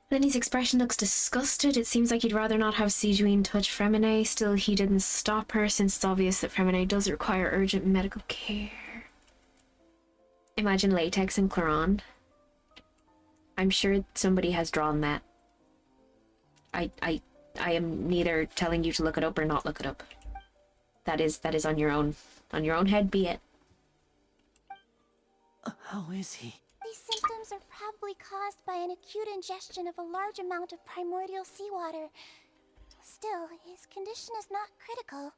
Lenny's expression looks disgusted. It seems like he'd rather not have Sijuin touch Fremine. Still, he didn't stop her since it's obvious that Fremine does require urgent medical care. Imagine latex and Clarand. I'm sure somebody has drawn that. I am neither telling you to look it up or not look it up. That is on your own head, be it. How is he? These symptoms are probably caused by an acute ingestion of a large amount of primordial seawater. Still, his condition is not critical.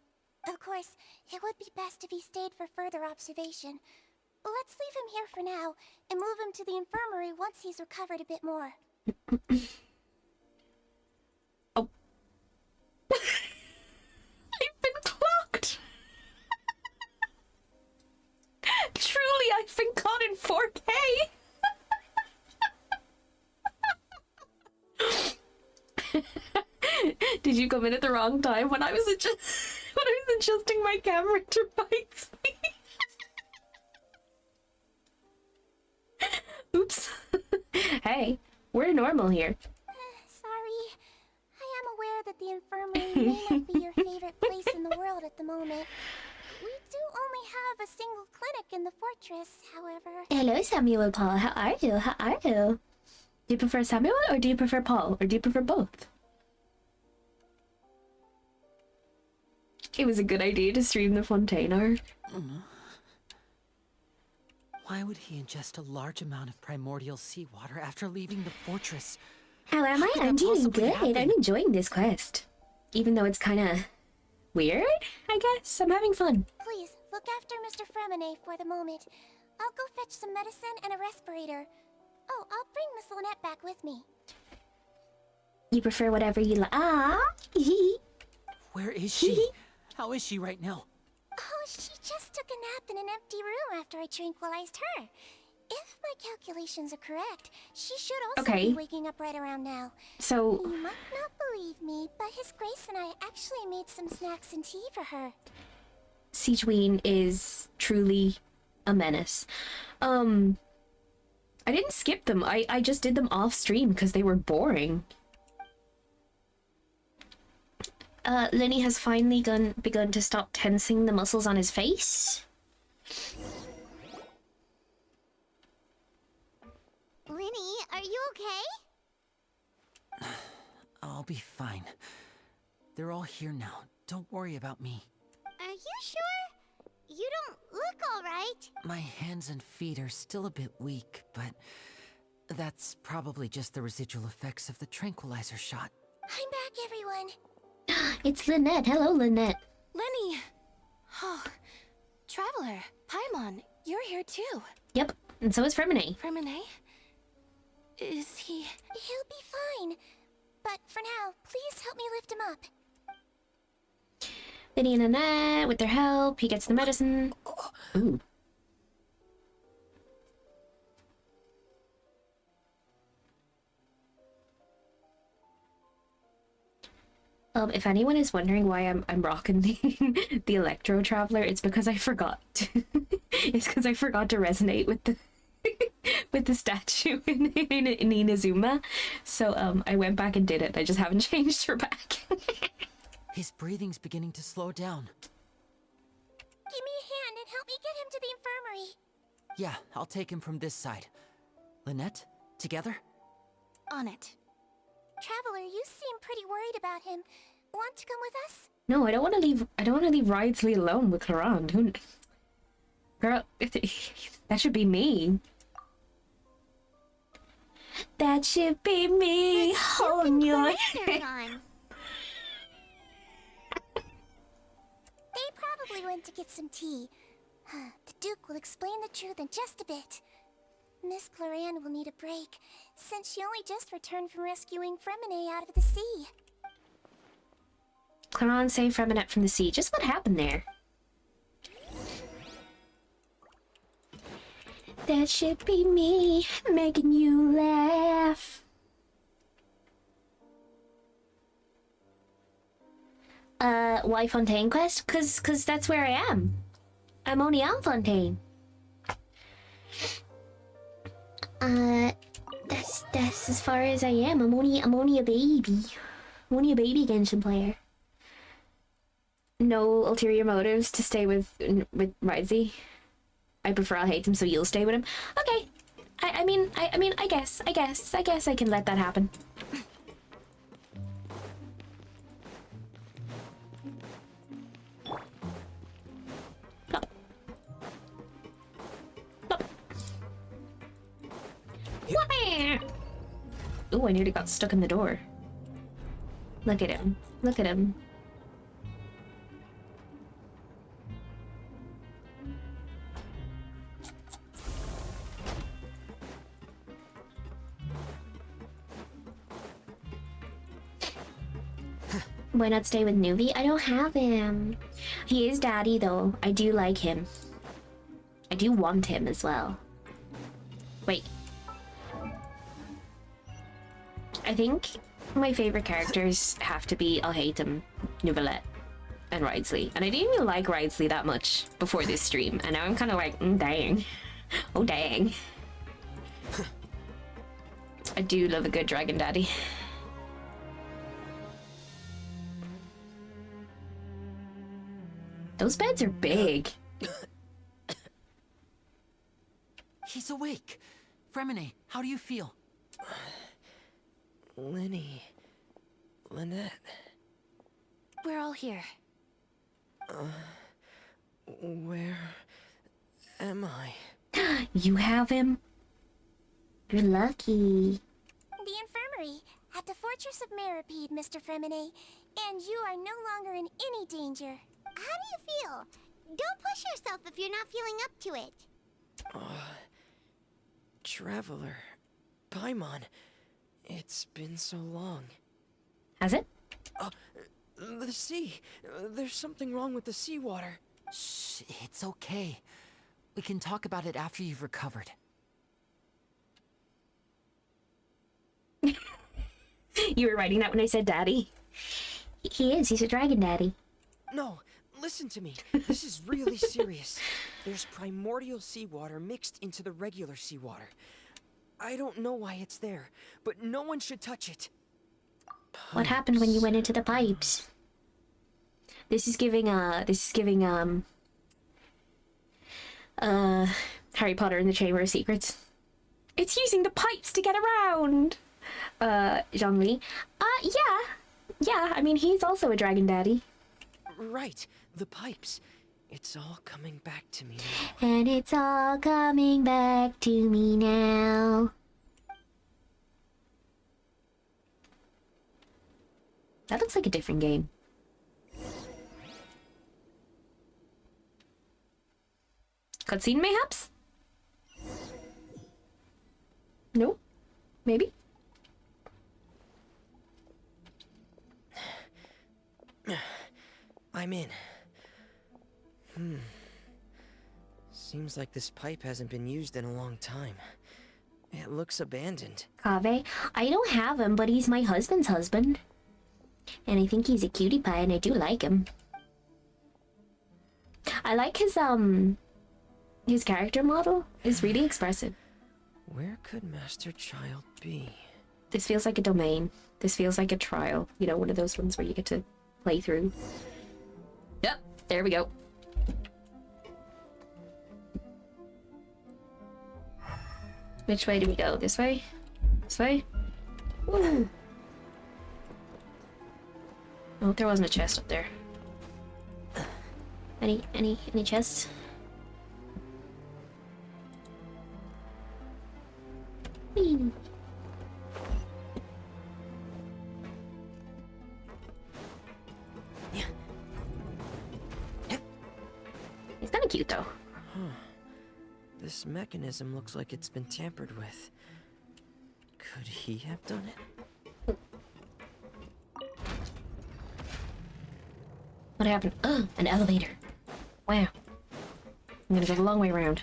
Of course, it would be best if he stayed for further observation. Let's leave him here for now, and move him to the infirmary once he's recovered a bit more. Oh. I've been clocked! Truly, I've been caught in 4K! Did you come in at the wrong time when I was adjusting my camera to right speed? Oops. Hey, we're normal here. Sorry. I am aware that the infirmary may not be your favorite place in the world at the moment. We do only have a single clinic in the fortress, however. Hello, Samuel Paul. How are you? How are you? Do you prefer Samuel or do you prefer Paul? Or do you prefer both? It was a good idea to stream the Fontaine arc. Why would he ingest a large amount of primordial seawater after leaving the fortress? How am I? could I'm that doing possibly good. happen? I'm enjoying this quest. Even though it's kinda weird, I guess. I'm having fun. Please, look after Mr. Fremine for the moment. I'll go fetch some medicine and a respirator. Oh, I'll bring Miss Lynette back with me. You prefer whatever you like. Ah! Where is she? How is she right now? Oh, she just took a nap in an empty room after I tranquilized her. If my calculations are correct, she should also Okay. be waking up right around now. So, You might not believe me, but His Grace and I actually made some snacks and tea for her. Siegeween is truly a menace. I didn't skip them. I just did them off stream because they were boring. Lenny has finally begun to stop tensing the muscles on his face. Linny, are you okay? I'll be fine. They're all here now. Don't worry about me. Are you sure? You don't look alright. My hands and feet are still a bit weak, but that's probably just the residual effects of the tranquilizer shot. I'm back, everyone. It's Lynette. Hello, Lynette. Lenny! Oh, Traveler, Paimon, you're here too. Yep, and so is Fremine. Fremine? Is he... He'll be fine. But for now, please help me lift him up. Lenny and Lynette, with their help, he gets the medicine. Ooh. If anyone is wondering why I'm rocking the Electro Traveler, it's because I forgot. It's because I forgot to resonate with the with the statue in Inazuma. So I went back and did it. I just haven't changed her back. His breathing's beginning to slow down. Give me a hand and help me get him to the infirmary. Yeah, I'll take him from this side. Lynette, together? On it. Traveler, you seem pretty worried about him. Want to come with us? No, I don't want to leave. I don't want to leave Ridesley alone with Clarande. Who? Girl, that should be me. That should be me holding your hand. They probably went to get some tea. The Duke will explain the truth in just a bit. Miss Clarande will need a break, since she only just returned from rescuing Fremine out of the sea. Clarande saved Fremine from the sea. Just what happened there? That should be me making you laugh. Why Fontaine Quest? Cause that's where I am. I'm only on Fontaine. That's as far as I am. I'm only a baby. I'm only a baby Genshin player. No ulterior motives to stay with Rizey. I prefer I'll hate him, so you'll stay with him. Okay. I guess I can let that happen. Plop. Plop. Wah! Ooh, I nearly got stuck in the door. Look at him. Look at him. Why not stay with Nuvi? I don't have him. He is daddy though. I do like him. I do want him as well. Wait. I think my favorite characters have to be Alhaitham, Nuvalet, and Ridesley. And I didn't even like Ridesley that much before this stream. And now I'm kind of like, dang. Oh, dang. I do love a good dragon daddy. Those beds are big. He's awake. Fremine, how do you feel? Lenny. Lynette. We're all here. Where am I? You have him? You're lucky. The infirmary at the Fortress of Meripede, Mr. Fremine, and you are no longer in any danger. How do you feel? Don't push yourself if you're not feeling up to it. Traveler. Paimon. It's been so long. Has it? The sea. There's something wrong with the seawater. Shh, it's okay. We can talk about it after you've recovered. You were writing that when I said daddy? He is. He's a dragon daddy. No, listen to me. This is really serious. There's primordial seawater mixed into the regular seawater. I don't know why it's there, but no one should touch it. What happened when you went into the pipes? This is giving Harry Potter and the Chamber of Secrets. It's using the pipes to get around. Zhongli. Yeah, I mean, he's also a dragon daddy. Right, the pipes. It's all coming back to me now. And it's all coming back to me now. That looks like a different game. Cutscene mayhaps? No? Maybe? I'm in. Seems like this pipe hasn't been used in a long time. It looks abandoned. Kaveh? I don't have him, but he's my husband's husband. And I think he's a cutie pie, and I do like him. I like his character model is really expressive. Where could Master Child be? This feels like a domain. This feels like a trial. You know, one of those ones where you get to play through. Yep, there we go. Which way do we go? This way? This way? Woo! Oh, there wasn't a chest up there. Any chests? Whee! He's kind of cute, though. This mechanism looks like it's been tampered with. Could he have done it? What happened? An elevator. Wow. I'm gonna go the long way around.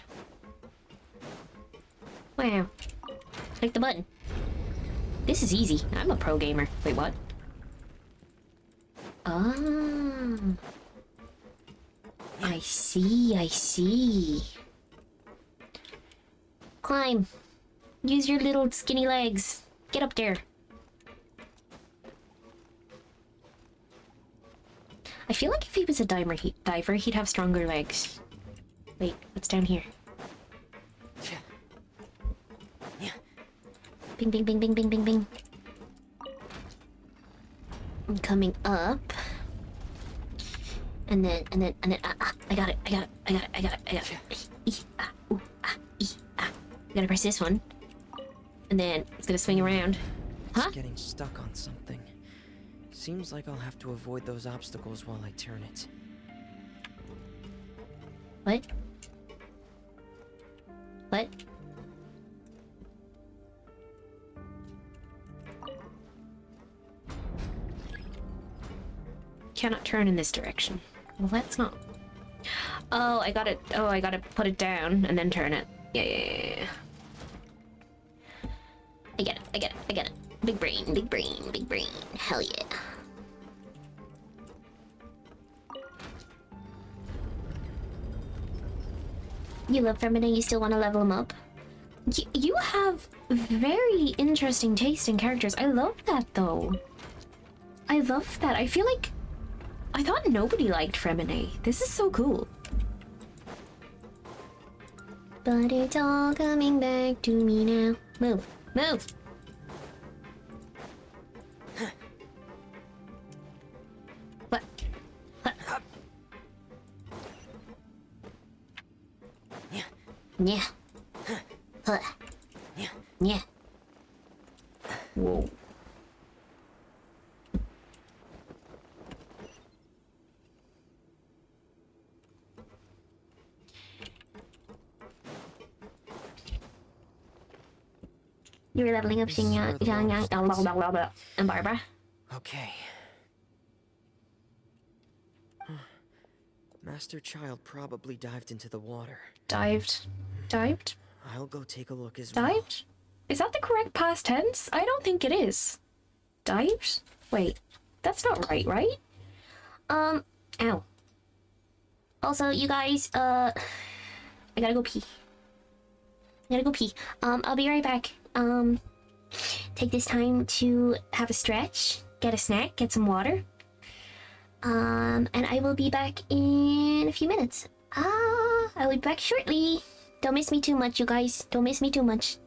Wow. Click the button. This is easy. I'm a pro gamer. Wait, what? Ah. I see. Climb. Use your little skinny legs. Get up there. I feel like if he was a diver, he'd have stronger legs. Wait, what's down here? Bing, bing, bing, bing, bing, bing, bing. I'm coming up. And then, I got it. Gotta press this one. And then it's gonna swing around. Huh? It's getting stuck on something. Seems like I'll have to avoid those obstacles while I turn it. What? What? Cannot turn in this direction. Well, that's not... Oh, I got it. Oh, I gotta put it down and then turn it. Yeah. I get it. Big brain. Hell yeah. You love Feminine, you still want to level him up? You have very interesting taste in characters. I love that, though. I love that. I feel like... I thought nobody liked Femine. This is so cool. But it's all coming back to me now. Move. What? Yeah. Yeah. Whoa. You were leveling up Xing and Barbara. Okay. Master Child probably dived into the water. Dived? I'll go take a look as well. Dived? Is that the correct past tense? I don't think it is. Dived? Wait, that's not right? Ow. Also, you guys, I gotta go pee. I'll be right back. Take this time to have a stretch, get a snack, get some water. And I will be back in a few minutes. I will be back shortly. Don't miss me too much, you guys. Don't miss me too much.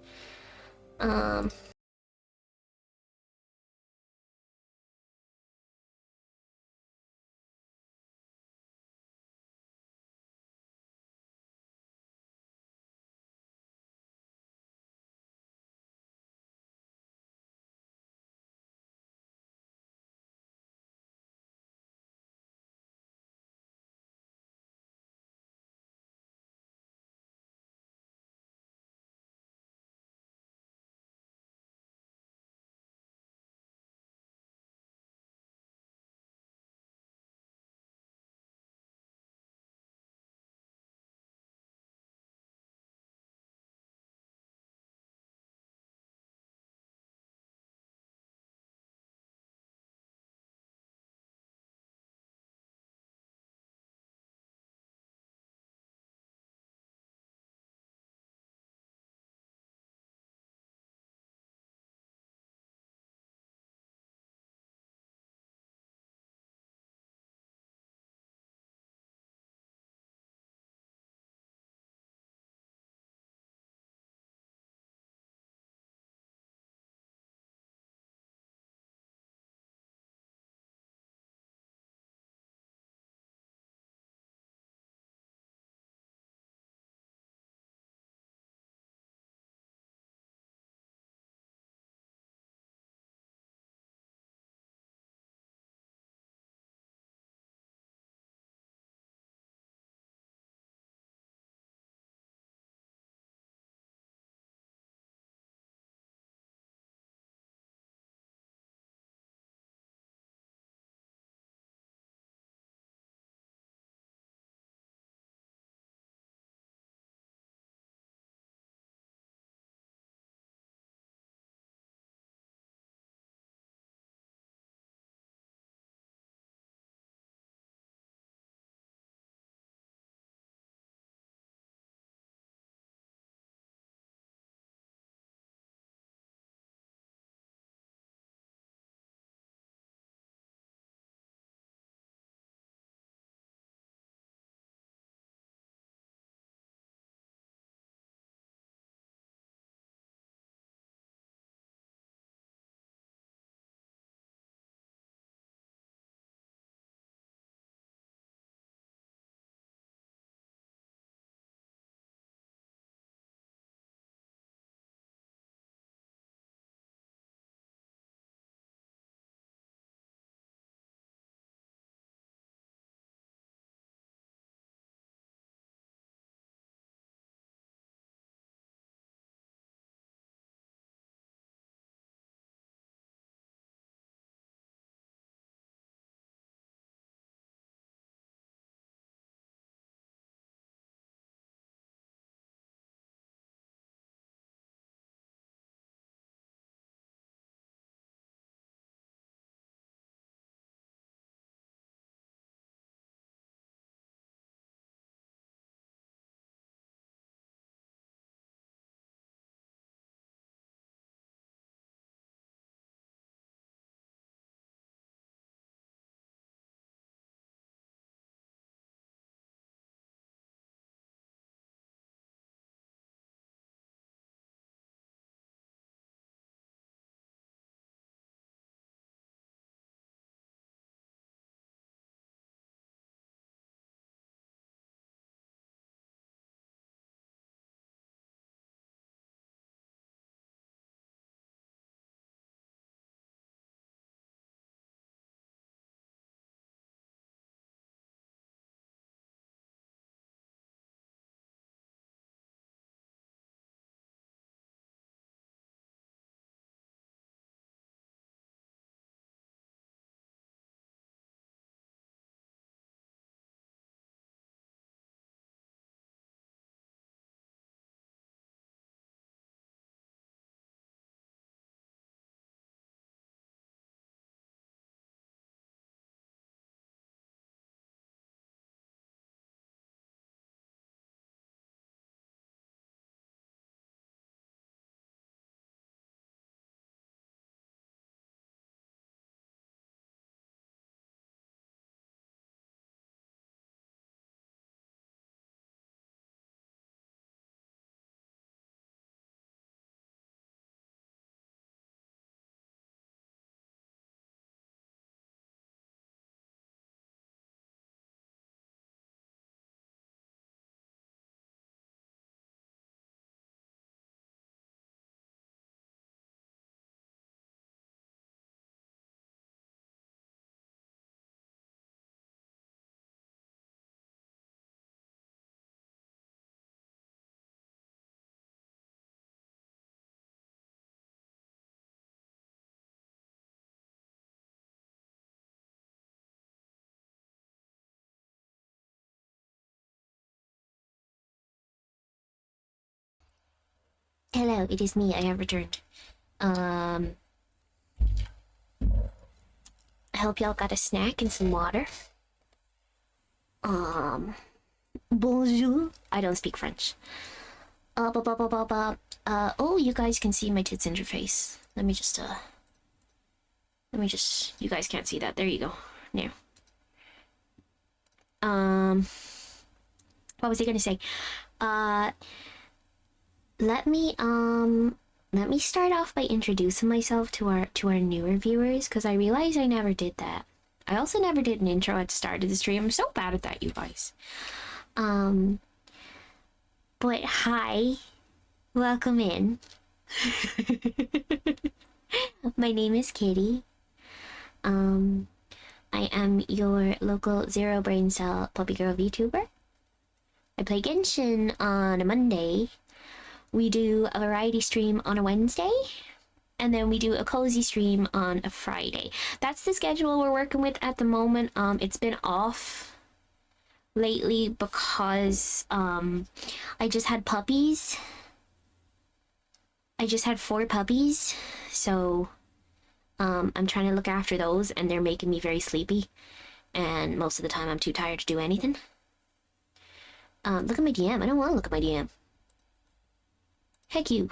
Hello, it is me. I have returned. I hope y'all got a snack and some water. Bonjour. I don't speak French. Oh, you guys can see my tits interface. Let me just, you guys can't see that. There you go. Now. What was I gonna say? Let me start off by introducing myself to our newer viewers, because I realize I never did that. I also never did an intro at the start of the stream. I'm so bad at that, you guys. But hi. Welcome in. My name is Kitty. I am your local Zero Brain Cell Puppy Girl VTuber. I play Genshin on a Monday. We do a variety stream on a Wednesday. And then we do a cozy stream on a Friday. That's the schedule we're working with at the moment. It's been off lately because I just had puppies. I just had 4 puppies, so I'm trying to look after those, and they're making me very sleepy, and most of the time I'm too tired to do anything. Look at my DM. I don't want to look at my DM. Heck you.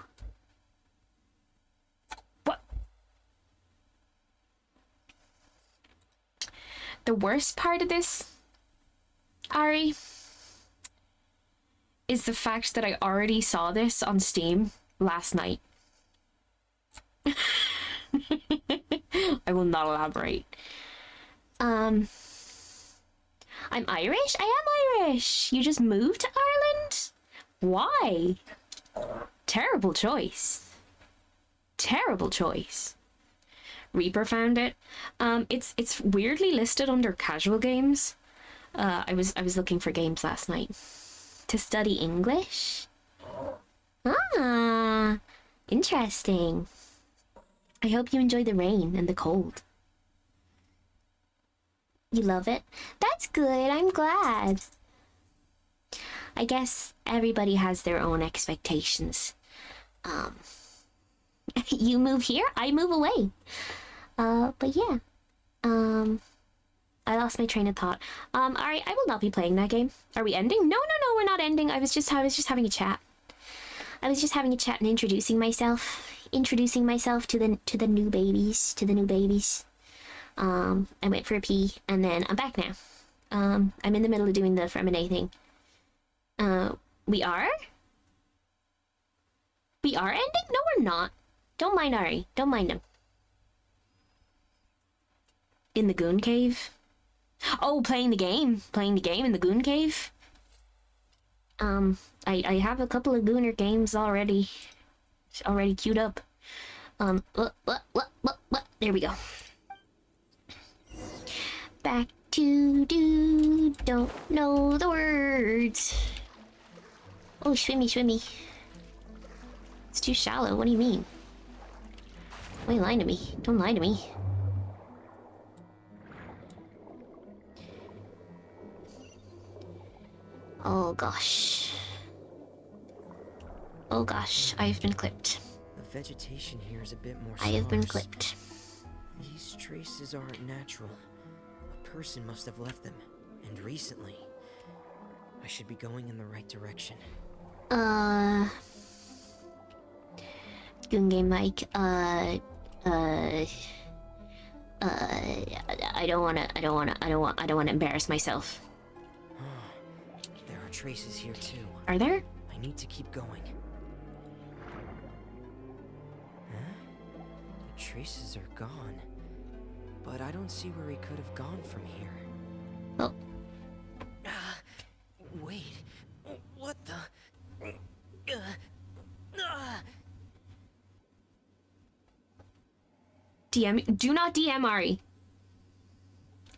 What? The worst part of this, Ari, is the fact that I already saw this on Steam last night. I will not elaborate. I'm Irish? I am Irish! You just moved to Ireland? Why? Terrible choice. Terrible choice. Reaper found it. It's weirdly listed under casual games. I was looking for games last night. To study English? Ah, interesting. I hope you enjoy the rain and the cold. You love it? That's good, I'm glad. I guess everybody has their own expectations. You move here, I move away. But yeah. I lost my train of thought. Alright, I will not be playing that game. Are we ending? No, we're not ending. I was just having a chat. I was just having a chat and introducing myself to the new babies. I went for a pee and then I'm back now. I'm in the middle of doing the Fremine thing. We are ending? No, we're not. Don't mind Ari. Don't mind him. In the Goon Cave? Oh, playing the game in the Goon Cave. I have a couple of Gooner games already queued up. There we go. Back to dude, don't know the words. Oh, swimmy. It's too shallow, what do you mean? Why are you lying to me? Don't lie to me. Oh gosh. Oh gosh, I have been clipped. The vegetation here is a bit more I have been sparse. clipped. These traces aren't natural. A person must have left them, and recently. I should be going in the right direction. Goon Game Mike, I don't wanna embarrass myself. There are traces here too. Are there? I need to keep going. Huh? The traces are gone. But I don't see where he could have gone from here. Oh. Wait. What the? DM. Do not DM Ari.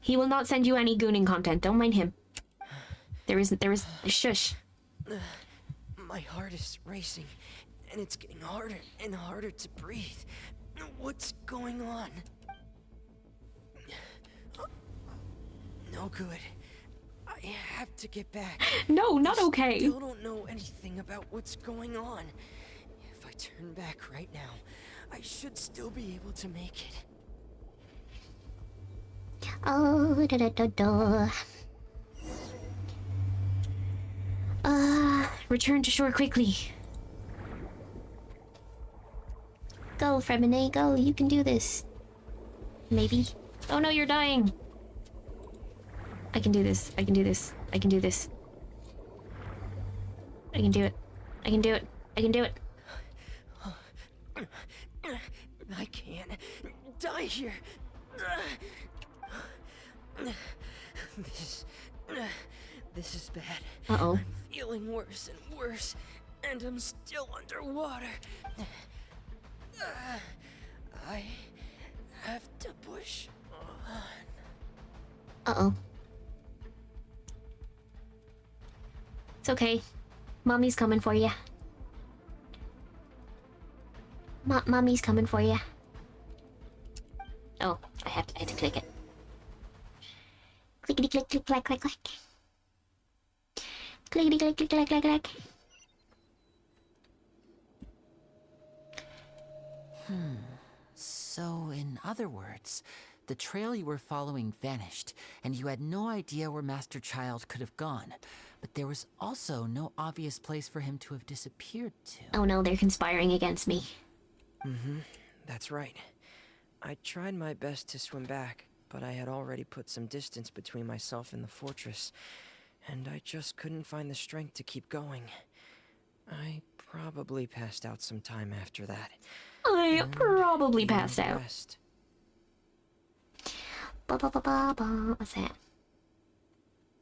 He will not send you any gooning content. Don't mind him. There is shush. My heart is racing, and it's getting harder and harder to breathe. What's going on? No good. I have to get back. No, not okay. I still don't know anything about what's going on. If I turn back right now, I should still be able to make it. Oh, da da da da. Return to shore quickly. Go, Fremine, go. You can do this. Maybe. Oh no, you're dying. I can do this. I can do this. I can do this. I can do it. I can do it. I can do it. I can't die here. This is bad. Uh-oh. I'm feeling worse and worse, and I'm still underwater. I have to push on. Uh-oh. It's okay. Mommy's coming for you. Mommy's coming for you. Oh, I had to click it. Clickety click click clack clack clack. Clickety click click clack clack clack. So, in other words, the trail you were following vanished, and you had no idea where Master Child could have gone. But there was also no obvious place for him to have disappeared to. Oh no, they're conspiring against me. That's right. I tried my best to swim back, but I had already put some distance between myself and the fortress, and I just couldn't find the strength to keep going. I probably passed out some time after that. I probably passed out. Rest. What's that?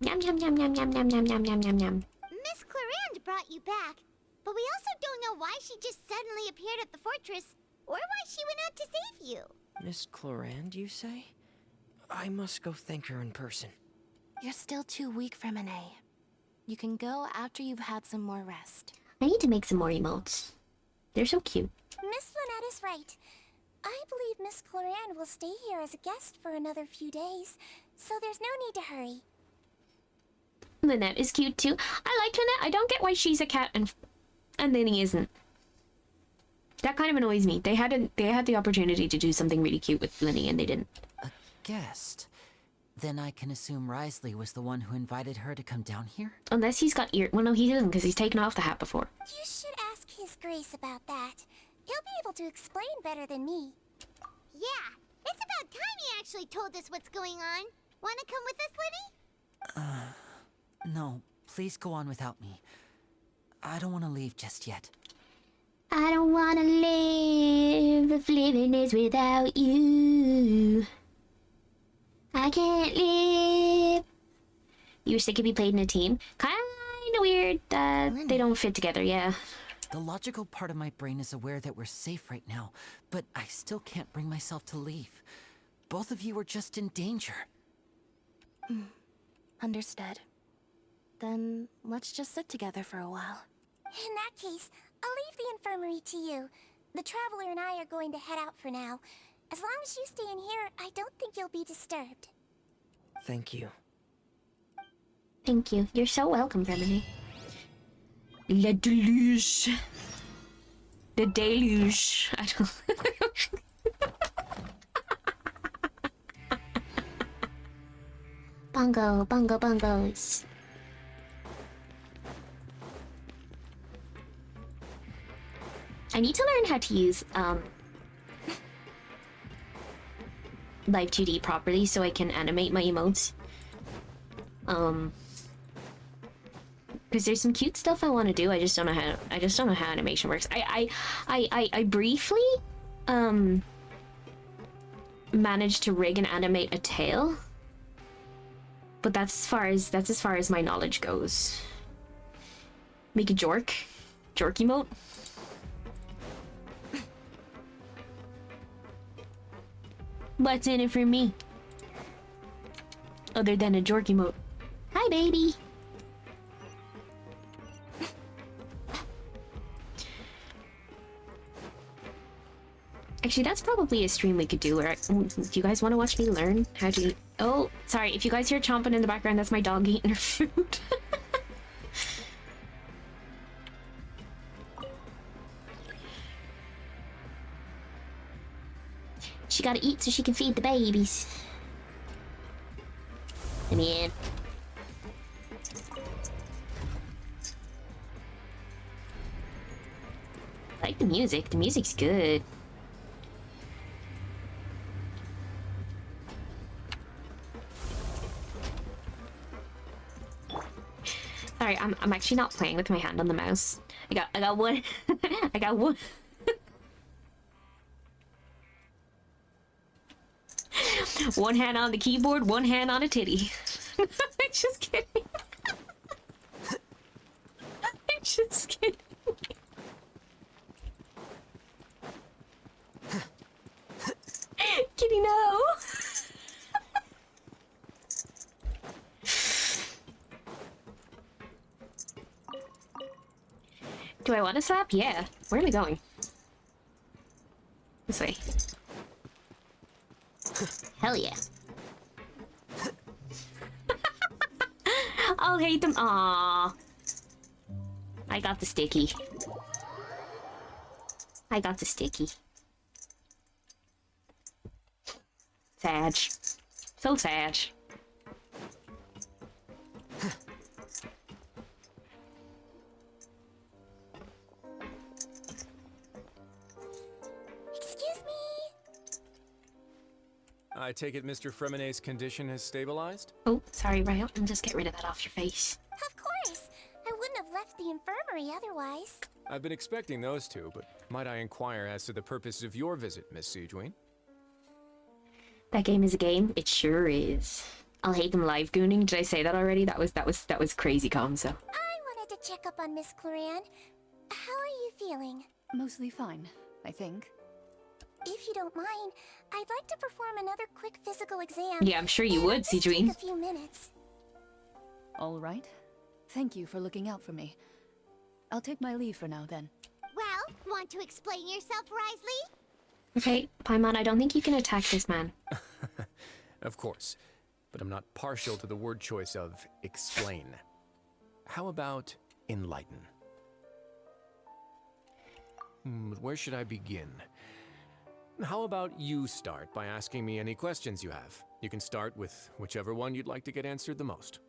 Yum yum yum yum yum yum yum yum yum yum yum. Miss Clarande brought you back, but we also don't know why she just suddenly appeared at the fortress, or why she went out to save you. Miss Clarande, you say? I must go thank her in person. You're still too weak, Fremine. You can go after you've had some more rest. I need to make some more emotes. They're so cute. Miss Lynette is right. I believe Miss Clarande will stay here as a guest for another few days, so there's no need to hurry. Lynette is cute too. I like Lynette. I don't get why she's a cat and then he isn't. That kind of annoys me. They had the opportunity to do something really cute with Linny and they didn't. A guest? Then I can assume Risley was the one who invited her to come down here? Unless he's got ear. Well, no, he doesn't because he's taken off the hat before. You should ask His Grace about that. He'll be able to explain better than me. Yeah, it's about time he actually told us what's going on. Wanna come with us, Linny? No, please go on without me. I don't want to leave just yet. I don't wanna live if living is without you. I can't live. You wish they could be played in a team? Kinda weird that they don't fit together, yeah. The logical part of my brain is aware that we're safe right now, but I still can't bring myself to leave. Both of you are just in danger. Understood. Then let's just sit together for a while. In that case, I'll leave the infirmary to you. The Traveler and I are going to head out for now. As long as you stay in here, I don't think you'll be disturbed. Thank you. Thank you. You're so welcome, Remini. La deluge. The deluge. I don't... Bongo, bongo, bongos. I need to learn how to use, Live 2D properly so I can animate my emotes. Because there's some cute stuff I want to do. I just don't know how animation works. I briefly managed to rig and animate a tail, but that's as far as my knowledge goes. Make a jork emote. What's in it for me? Other than a jork emote. Hi, baby. Actually, that's probably a stream we could do where do you guys want to watch me learn how to eat? Oh, sorry, if you guys hear chomping in the background, that's my dog eating her food. She gotta eat so she can feed the babies. Come in. I like the music. The music's good. Sorry, I'm actually not playing with my hand on the mouse. I got one. I got one. One hand on the keyboard, one hand on a titty. I'm just kidding. I'm just kidding. Kitty, no. Do I want to slap? Yeah. Where am I going? This way. Hell yeah. I'll hate them. Aww. I got the sticky. I got the sticky. Sad. So sad. Excuse me. I take it Mr. Fremenet's condition has stabilized? Oh, sorry, Ryo. Just get rid of that off your face. Of course. I wouldn't have left the infirmary otherwise. I've been expecting those two, but might I inquire as to the purpose of your visit, Miss Siegewien? That game is a game. It sure is. I'll hate them live gooning. Did I say that already? That was crazy calm. So. I wanted to check up on Miss Cloran. How are you feeling? Mostly fine, I think. If you don't mind, I'd like to perform another quick physical exam. Yeah, I'm sure you would, Siegewien. A few minutes. All right. Thank you for looking out for me. I'll take my leave for now, then. Well, want to explain yourself, Risley? Okay, Paimon, I don't think you can attack this man. Of course, but I'm not partial to the word choice of explain. How about enlighten? Where should I begin? How about you start by asking me any questions you have? You can start with whichever one you'd like to get answered the most.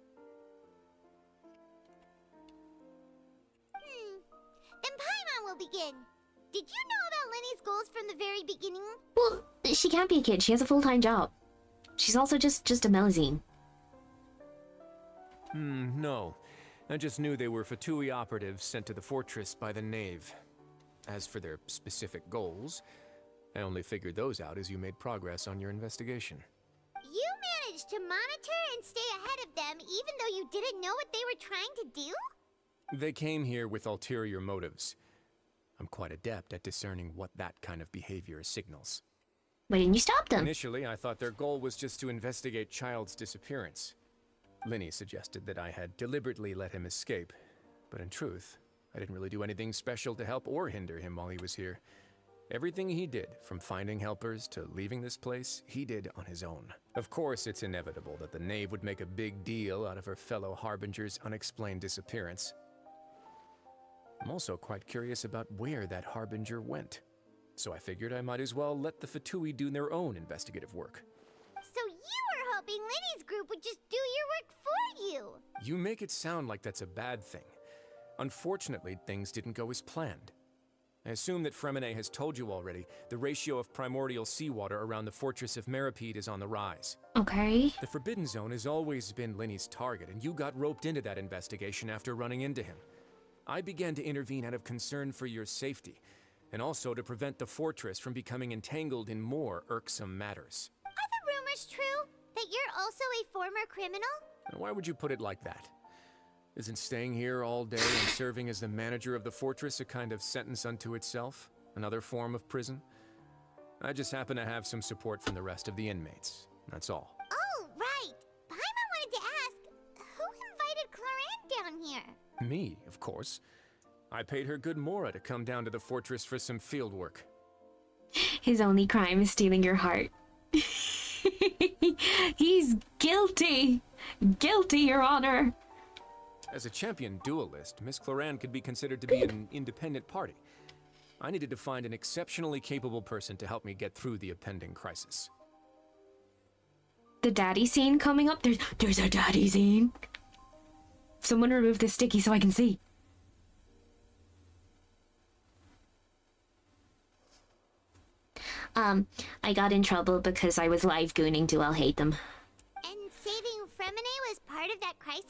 Then Paimon will begin. Did you know about Lenny's goals from the very beginning? Well, she can't be a kid. She has a full-time job. She's also just a Melazine. No. I just knew they were Fatui operatives sent to the fortress by the Knave. As for their specific goals, I only figured those out as you made progress on your investigation. You managed to monitor and stay ahead of them even though you didn't know what they were trying to do? They came here with ulterior motives. I'm quite adept at discerning what that kind of behavior signals. Why didn't you stop them? Initially, I thought their goal was just to investigate Child's disappearance. Linny suggested that I had deliberately let him escape, but in truth, I didn't really do anything special to help or hinder him while he was here. Everything he did, from finding helpers to leaving this place, he did on his own. Of course, it's inevitable that the Knave would make a big deal out of her fellow Harbinger's unexplained disappearance. I'm also quite curious about where that Harbinger went. So I figured I might as well let the Fatui do their own investigative work. So you were hoping Lenny's group would just do your work for you? You make it sound like that's a bad thing. Unfortunately, things didn't go as planned. I assume that Fremenet has told you already, the ratio of primordial seawater around the fortress of Meripede is on the rise. Okay. The Forbidden Zone has always been Linny's target, and you got roped into that investigation after running into him. I began to intervene out of concern for your safety, and also to prevent the fortress from becoming entangled in more irksome matters. Are the rumors true? That you're also a former criminal? Why would you put it like that? Isn't staying here all day and serving as the manager of the fortress a kind of sentence unto itself? Another form of prison? I just happen to have some support from the rest of the inmates. That's all. Oh, right. Paimon wanted to ask, who invited Cloran down here? Me, of course. I paid her good mora to come down to the fortress for some field work. His only crime is stealing your heart. He's guilty! Guilty, Your Honor! As a champion duelist, Miss Cloran could be considered to be an independent party. I needed to find an exceptionally capable person to help me get through the impending crisis. The daddy scene coming up? There's a daddy scene. Someone remove this sticky so I can see. I got in trouble because I was live gooning to I'll hate them. And saving Fremine was part of that crisis?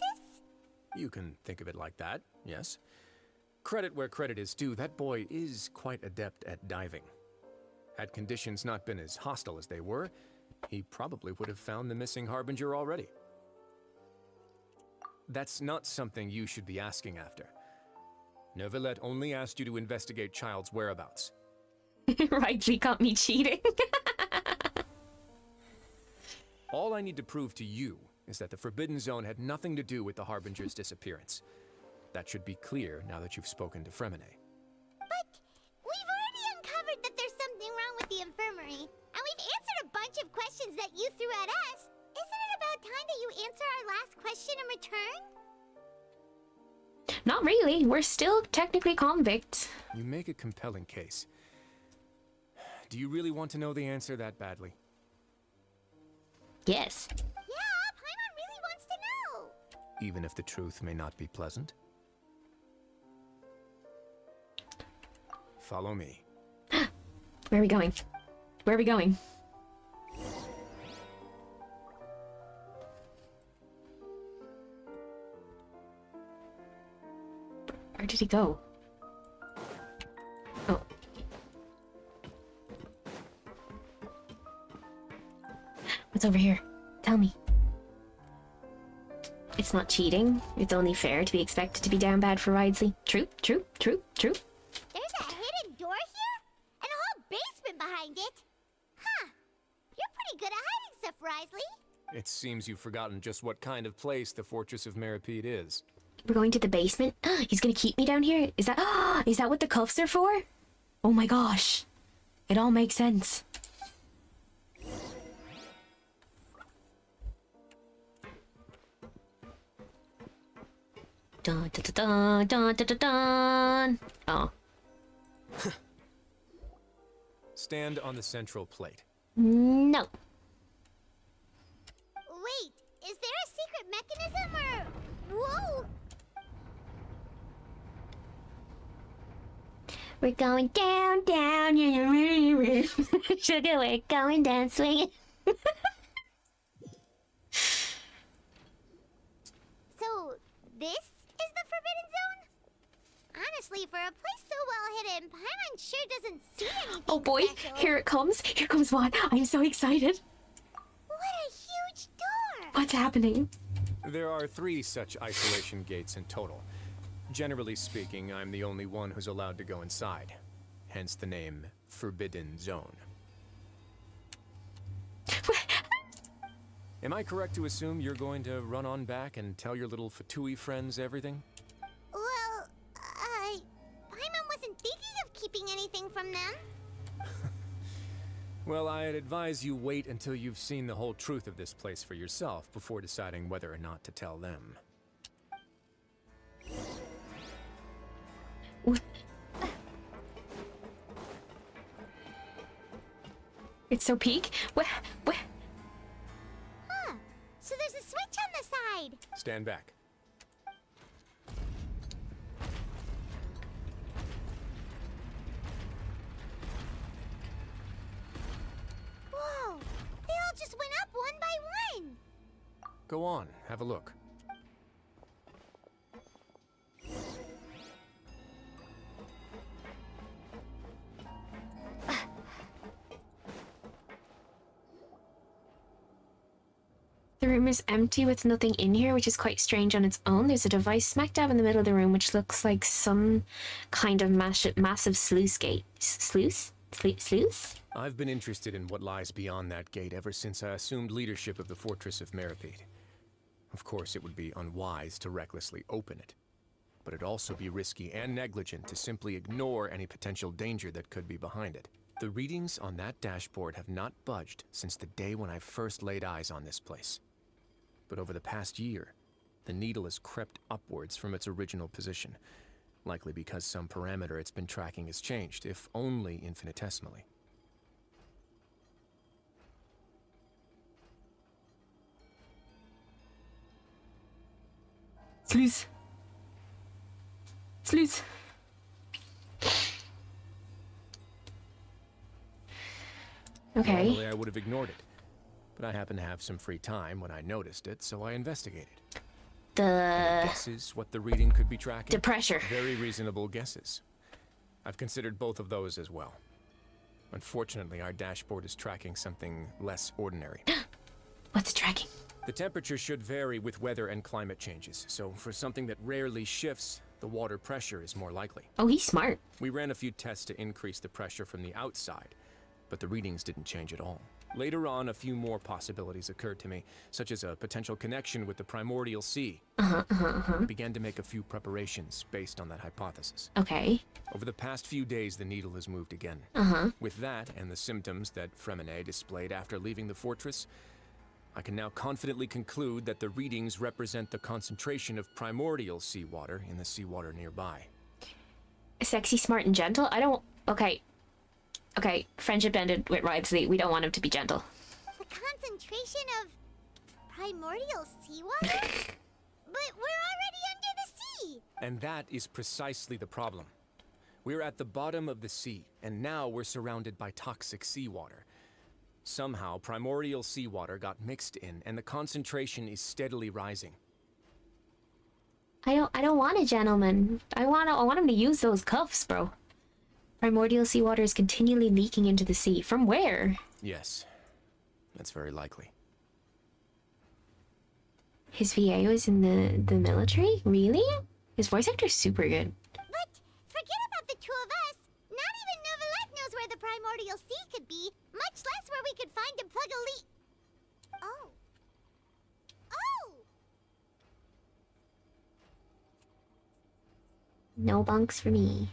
You can think of it like that, yes. Credit where credit is due, that boy is quite adept at diving. Had conditions not been as hostile as they were, he probably would have found the missing Harbinger already. That's not something you should be asking after. Neuvillette only asked you to investigate Child's whereabouts. Right, he caught me cheating. All I need to prove to you is that the Forbidden Zone had nothing to do with the Harbinger's disappearance. That should be clear now that you've spoken to Fremine. But we've already uncovered that there's something wrong with the infirmary, and we've answered a bunch of questions that you threw at us. Isn't it about time that you answer our last question in return? Not really. We're still technically convicts. You make a compelling case. Do you really want to know the answer that badly? Yes. Yeah, Paimon really wants to know. Even if the truth may not be pleasant? Follow me. Where are we going? Where are we going? Where did he go? Oh. What's over here? Tell me. It's not cheating. It's only fair to be expected to be down bad for Ridley. True, true, true, true. There's a hidden door here? And a whole basement behind it? Huh. You're pretty good at hiding stuff, Risley. It seems you've forgotten just what kind of place the Fortress of Meripede is. We're going to the basement? He's gonna keep me down here? Is that what the cuffs are for? Oh my gosh. It all makes sense. Dun dun dun dun dun dun dun. Oh. Stand on the central plate. No. Wait, is there a secret mechanism or... Whoa! We're going down, down. Sugar, we're going down swinging. So, this is the Forbidden Zone? Honestly, for a place so well hidden, Paimon sure doesn't see anything Oh boy, special. here it comes. Here comes one. I'm so excited. What a huge door! What's happening? There are 3 such isolation gates in total. Generally speaking, I'm the only one who's allowed to go inside. Hence the name Forbidden Zone. Am I correct to assume you're going to run on back and tell your little Fatui friends everything? Well, Paimon wasn't thinking of keeping anything from them. Well, I'd advise you wait until you've seen the whole truth of this place for yourself before deciding whether or not to tell them. It's so peak. What? Huh. So there's a switch on the side. Stand back. Whoa. They all just went up one by one. Go on, have a look. The room is empty with nothing in here, which is quite strange on its own. There's a device smack dab in the middle of the room, which looks like some kind of massive sluice gate. Sluice? Sluice? I've been interested in what lies beyond that gate ever since I assumed leadership of the Fortress of Meripede. Of course, it would be unwise to recklessly open it, but it'd also be risky and negligent to simply ignore any potential danger that could be behind it. The readings on that dashboard have not budged since the day when I first laid eyes on this place. But over the past year, the needle has crept upwards from its original position, likely because some parameter it's been tracking has changed, if only infinitesimally. Sleuth. Sleuth. Okay. Normally I would have ignored it, but I happened to have some free time when I noticed it, so I investigated. Any guesses what the reading could be tracking? The pressure. Very reasonable guesses. I've considered both of those as well. Unfortunately, our dashboard is tracking something less ordinary. What's it tracking? The temperature should vary with weather and climate changes, so for something that rarely shifts, the water pressure is more likely. Oh, he's smart. We ran a few tests to increase the pressure from the outside, but the readings didn't change at all. Later on, a few more possibilities occurred to me, such as a potential connection with the primordial sea. I began to make a few preparations based on that hypothesis. Okay. Over the past few days, the needle has moved again. With that, and the symptoms that Fremine displayed after leaving the fortress, I can now confidently conclude that the readings represent the concentration of primordial seawater in the seawater nearby. Sexy, smart, and gentle? I don't... Okay. Okay, friendship ended with Rhysley. We don't want him to be gentle. The concentration of primordial seawater? But we're already under the sea! And that is precisely the problem. We're at the bottom of the sea, and now we're surrounded by toxic seawater. Somehow, primordial seawater got mixed in, and the concentration is steadily rising. I don't want a gentleman. I want him to use those cuffs, bro. Primordial seawater is continually leaking into the sea. From where? Yes, that's very likely. His VA was in the military? Really? His voice actor's super good. But forget about the two of us. Not even Novelette knows where the primordial sea could be, much less where we could find and plug a leak. Oh. Oh! No bunks for me.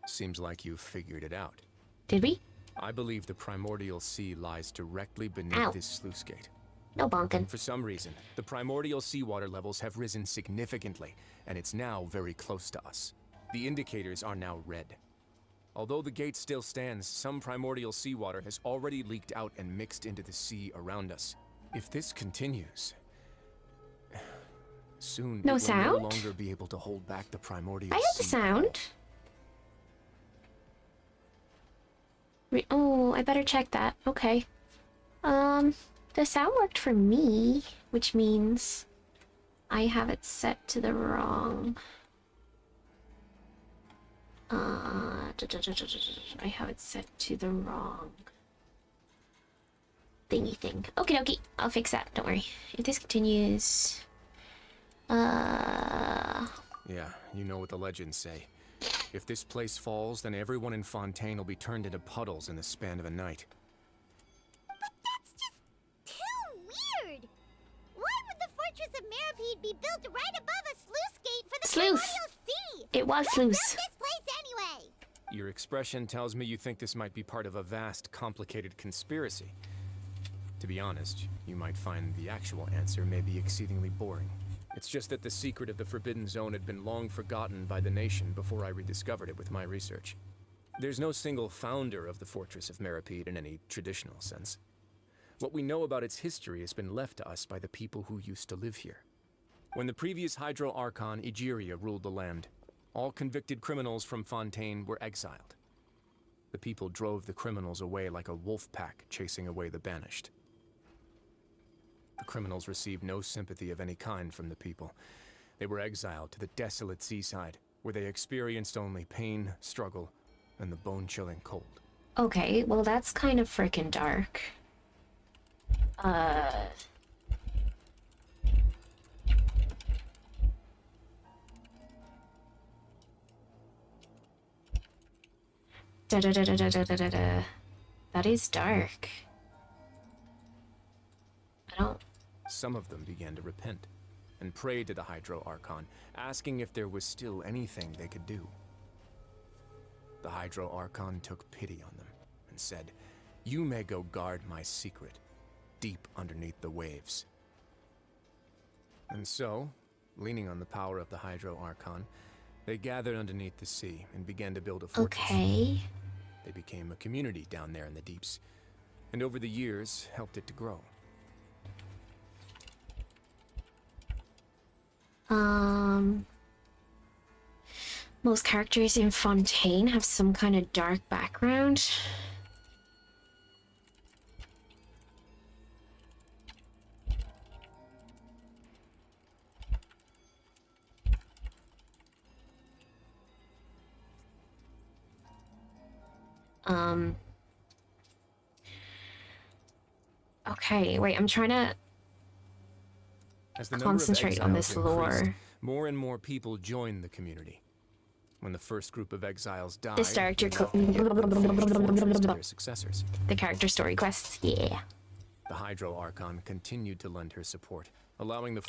Seems like you've figured it out. Did we? I believe the primordial sea lies directly beneath this sluice gate. No bunkin'. For some reason, the primordial seawater levels have risen significantly, and it's now very close to us. The indicators are now red. Although the gate still stands, some primordial seawater has already leaked out and mixed into the sea around us. If this continues, soon No it will sound? no longer be able to hold back the primordial I have the sea sound. Oh, I better check that. Okay. The sound worked for me, which means I have it set to the wrong... I have it set to the wrong thingy thing. Okie dokie, I'll fix that, don't worry. If this continues... Yeah, you know what the legends say. If this place falls, then everyone in Fontaine will be turned into puddles in the span of a night. But that's just too weird! Why would the Fortress of Meripede be built right above a sluice gate for the primordial sea? It was Who built sluice. this place anyway? Your expression tells me you think this might be part of a vast, complicated conspiracy. To be honest, you might find the actual answer may be exceedingly boring. It's just that the secret of the Forbidden Zone had been long forgotten by the nation before I rediscovered it with my research. There's no single founder of the Fortress of Meripede in any traditional sense. What we know about its history has been left to us by the people who used to live here. When the previous Hydro Archon, Egeria, ruled the land, all convicted criminals from Fontaine were exiled. The people drove the criminals away like a wolf pack chasing away the banished. The criminals received no sympathy of any kind from the people. They were exiled to the desolate seaside, where they experienced only pain, struggle, and the bone-chilling cold. Okay, well that's kind of frickin' dark. That is dark. I don't... Some of them began to repent, and prayed to the Hydro Archon, asking if there was still anything they could do. The Hydro Archon took pity on them, and said, "You may go guard my secret, deep underneath the waves." And so, leaning on the power of the Hydro Archon, they gathered underneath the sea and began to build a fortress. Okay. They became a community down there in the deeps, and over the years helped it to grow. Most characters in Fontaine have some kind of dark background. Okay, wait, I'm trying to As the number concentrate of on exiles this increased, lore. more and more people joined the community. When the first group of exiles died, This director they left the yet unfinished fortress to their successors. The character story quests, yeah. The Hydro Archon continued to lend her support, allowing the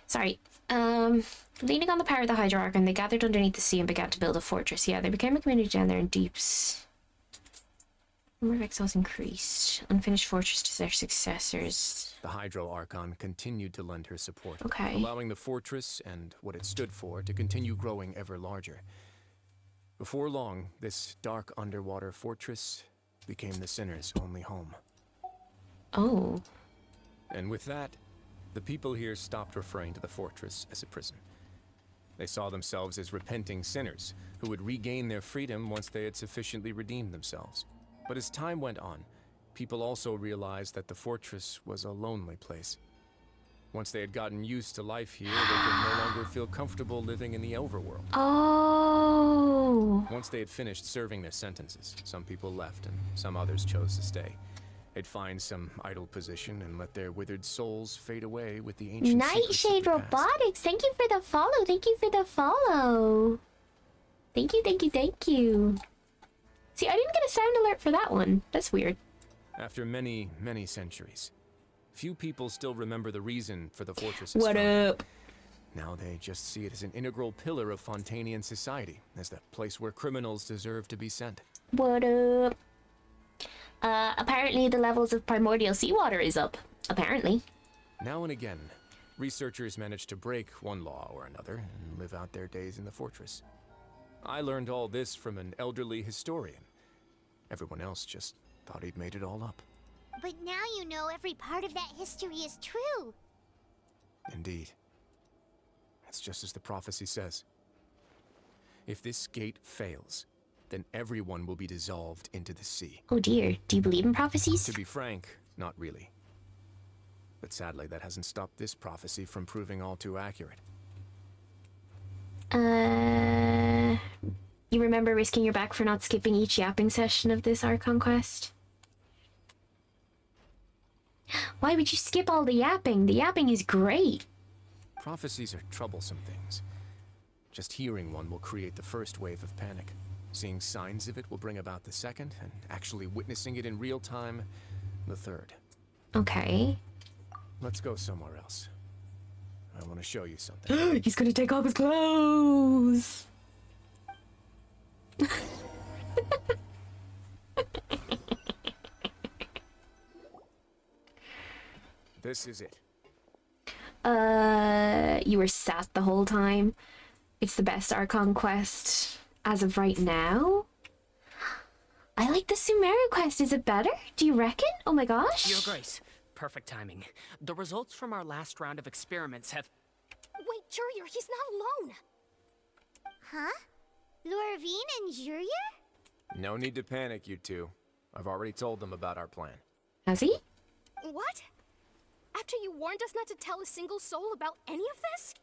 Sorry. Leaning on the power of the Hydro Archon, they gathered underneath the sea and began to build a fortress. Yeah, they became a community down there in deeps. Number of exiles increased. Unfinished fortress to their successors. The Hydro Archon continued to lend her support, Okay. allowing the fortress and what it stood for to continue growing ever larger. Before long, this dark underwater fortress became the sinner's only home. Oh. And with that, the people here stopped referring to the fortress as a prison. They saw themselves as repenting sinners who would regain their freedom once they had sufficiently redeemed themselves. But as time went on, people also realized that the fortress was a lonely place. Once they had gotten used to life here, they could no longer feel comfortable living in the overworld. Oh. Once they had finished serving their sentences, some people left and some others chose to stay. They'd find some idle position and let their withered souls fade away with the ancient Nightshade Robotics, thank you for the follow. Thank you for the follow. Thank you, thank you, thank you. See, I didn't get a sound alert for that one. That's weird. After many, many centuries, few people still remember the reason for the fortress's What founding. up? Now they just see it as an integral pillar of Fontainian society, as the place where criminals deserve to be sent. What up? Apparently the levels of primordial seawater is up. Apparently. Now and again, researchers manage to break one law or another and live out their days in the fortress. I learned all this from an elderly historian. Everyone else just thought he'd made it all up. But now you know every part of that history is true. Indeed. It's just as the prophecy says. If this gate fails, then everyone will be dissolved into the sea. Oh dear, do you believe in prophecies? To be frank, not really. But sadly, that hasn't stopped this prophecy from proving all too accurate. You remember risking your back for not skipping each yapping session of this Archon quest? Why would you skip all the yapping? The yapping is great. Prophecies are troublesome things. Just hearing one will create the first wave of panic. Seeing signs of it will bring about the second, and actually witnessing it in real time, the third. Okay. Let's go somewhere else. I want to show you something. He's gonna take off his clothes! This is it. You were sat the whole time. It's the best Archon quest as of right now. I like the Sumeru quest. Is it better? Do you reckon? Oh my gosh. Your Grace, perfect timing. The results from our last round of experiments have... Wait, Jurier, he's not alone. Huh? Lorvine and Jurier? No need to panic, you two. I've already told them about our plan. Has he? What? After you warned us not to tell a single soul about any of this?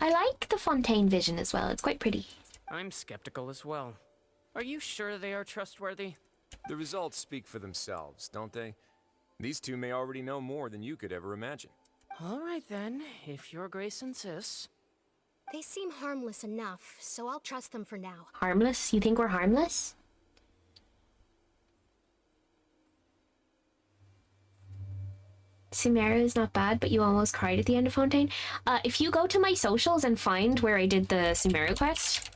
I like the Fontaine vision as well. It's quite pretty. I'm skeptical as well. Are you sure they are trustworthy? The results speak for themselves, don't they? These two may already know more than you could ever imagine. All right then, if Your Grace insists. They seem harmless enough, so I'll trust them for now. Harmless? You think we're harmless? Sumeru is not bad, but you almost cried at the end of Fontaine. If you go to my socials and find where I did the Sumeru quest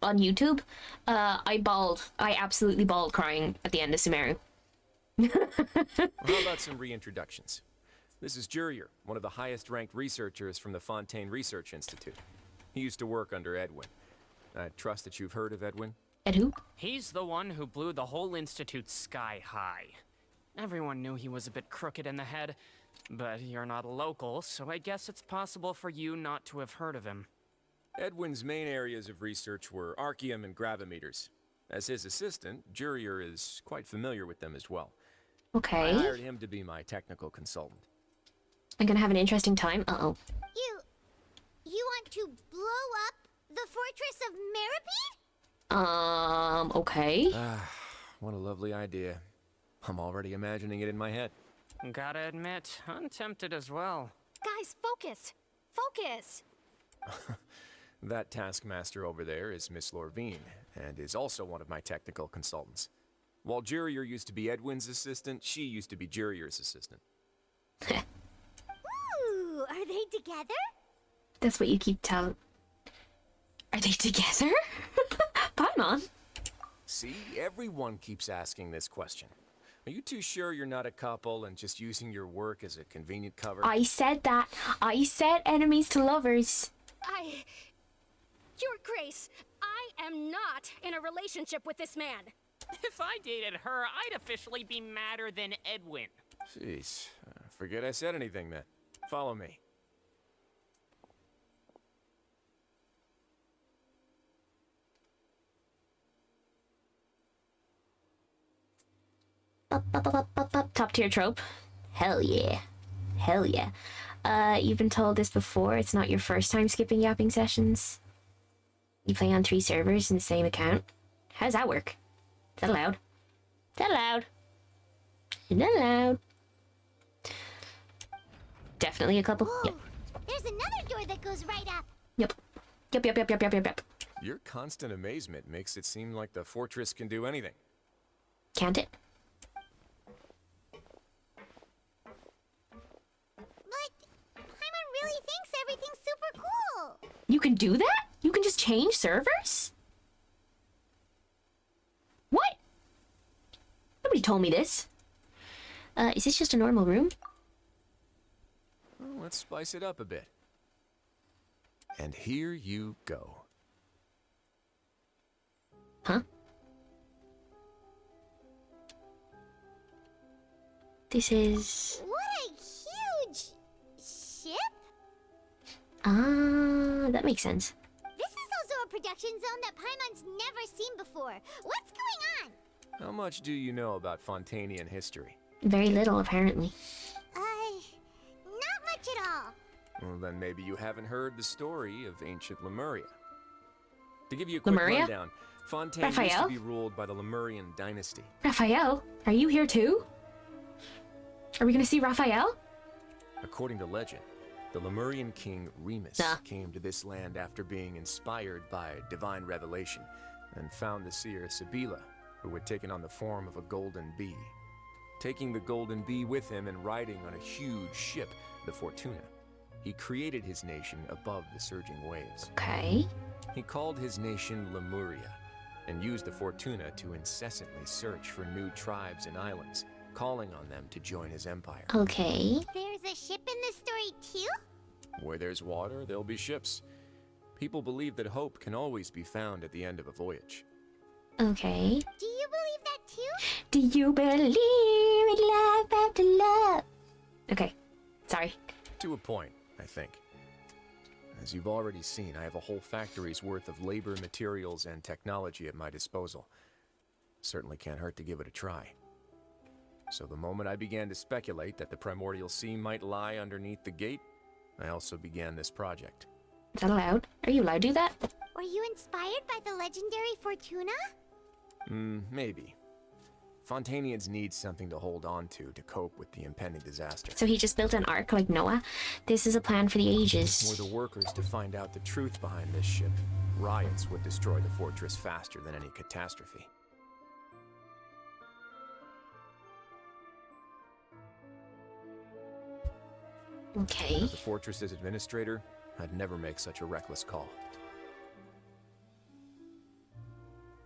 on YouTube, I bawled. I absolutely bawled crying at the end of Sumeru. How about some reintroductions? This is Jurier, one of the highest-ranked researchers from the Fontaine Research Institute. He used to work under Edwin. I trust that you've heard of Edwin? Ed who? He's the one who blew the whole institute sky high. Everyone knew he was a bit crooked in the head, but you're not a local, so I guess it's possible for you not to have heard of him. Edwin's main areas of research were archeum and gravimeters. As his assistant, Jurier is quite familiar with them as well. Okay. I hired him to be my technical consultant. I'm gonna have an interesting time. Uh-oh. You want to blow up the fortress of Meripede? Okay. What a lovely idea. I'm already imagining it in my head. Gotta admit, I'm tempted as well. Guys, focus! Focus! That taskmaster over there is Miss Lorvine, and is also one of my technical consultants. While Jurier used to be Edwin's assistant, she used to be Jurier's assistant. Ooh, are they together? That's what you keep telling. Are they together? Paimon. See, everyone keeps asking this question. Are you too sure you're not a couple and just using your work as a convenient cover? I said that. I said enemies to lovers. Your Grace, I am not in a relationship with this man. If I dated her, I'd officially be madder than Edwin. Jeez, forget I said anything then. Follow me. Top tier trope. Hell yeah. Hell yeah. You've been told this before. It's not your first time skipping yapping sessions. You play on 3 servers in the same account. How does that work? Is that allowed? Is that allowed? Is that allowed? Definitely a couple. Whoa, yep. There's another door that goes right up. Yep. Yep. Your constant amazement makes it seem like the fortress can do anything. Can't it? But Paimon really thinks everything's super cool. You can do that? You can just change servers? What? Nobody told me this. Is this just a normal room? Well, let's spice it up a bit. And here you go. Huh? This is... What a huge ship? Ah, that makes sense. This is also a production zone that Paimon's never seen before. What's going on? How much do you know about Fontainian history? Very little, apparently. Not much at all. Well, then maybe you haven't heard the story of ancient Lemuria. To give you a quick Lemuria? rundown, Fontaine used Raphael? to be ruled by the Lemurian dynasty. Raphael, are you here too? Are we gonna see Raphael? According to legend, the Lemurian king Remus came to this land after being inspired by divine revelation and found the seer Sibila, who had taken on the form of a golden bee. Taking the golden bee with him and riding on a huge ship, the Fortuna, he created his nation above the surging waves. Okay. He called his nation Lemuria and used the Fortuna to incessantly search for new tribes and islands, calling on them to join his empire. Okay. There's a ship in this story too? Where there's water, there'll be ships. People believe that hope can always be found at the end of a voyage. Okay. Do you believe that too? Do you believe in love after love? Okay. Sorry. To a point, I think. As you've already seen, I have a whole factory's worth of labor, materials, and technology at my disposal. Certainly can't hurt to give it a try. So the moment I began to speculate that the primordial sea might lie underneath the gate, I also began this project. Is that allowed? Are you allowed to do that? Were you inspired by the legendary Fortuna? Maybe. Fontainians need something to hold on to cope with the impending disaster. So he just built an ark like Noah? This is a plan for the ages. Were the workers to find out the truth behind this ship, riots would destroy the fortress faster than any catastrophe. Okay. As the fortress's administrator, I'd never make such a reckless call.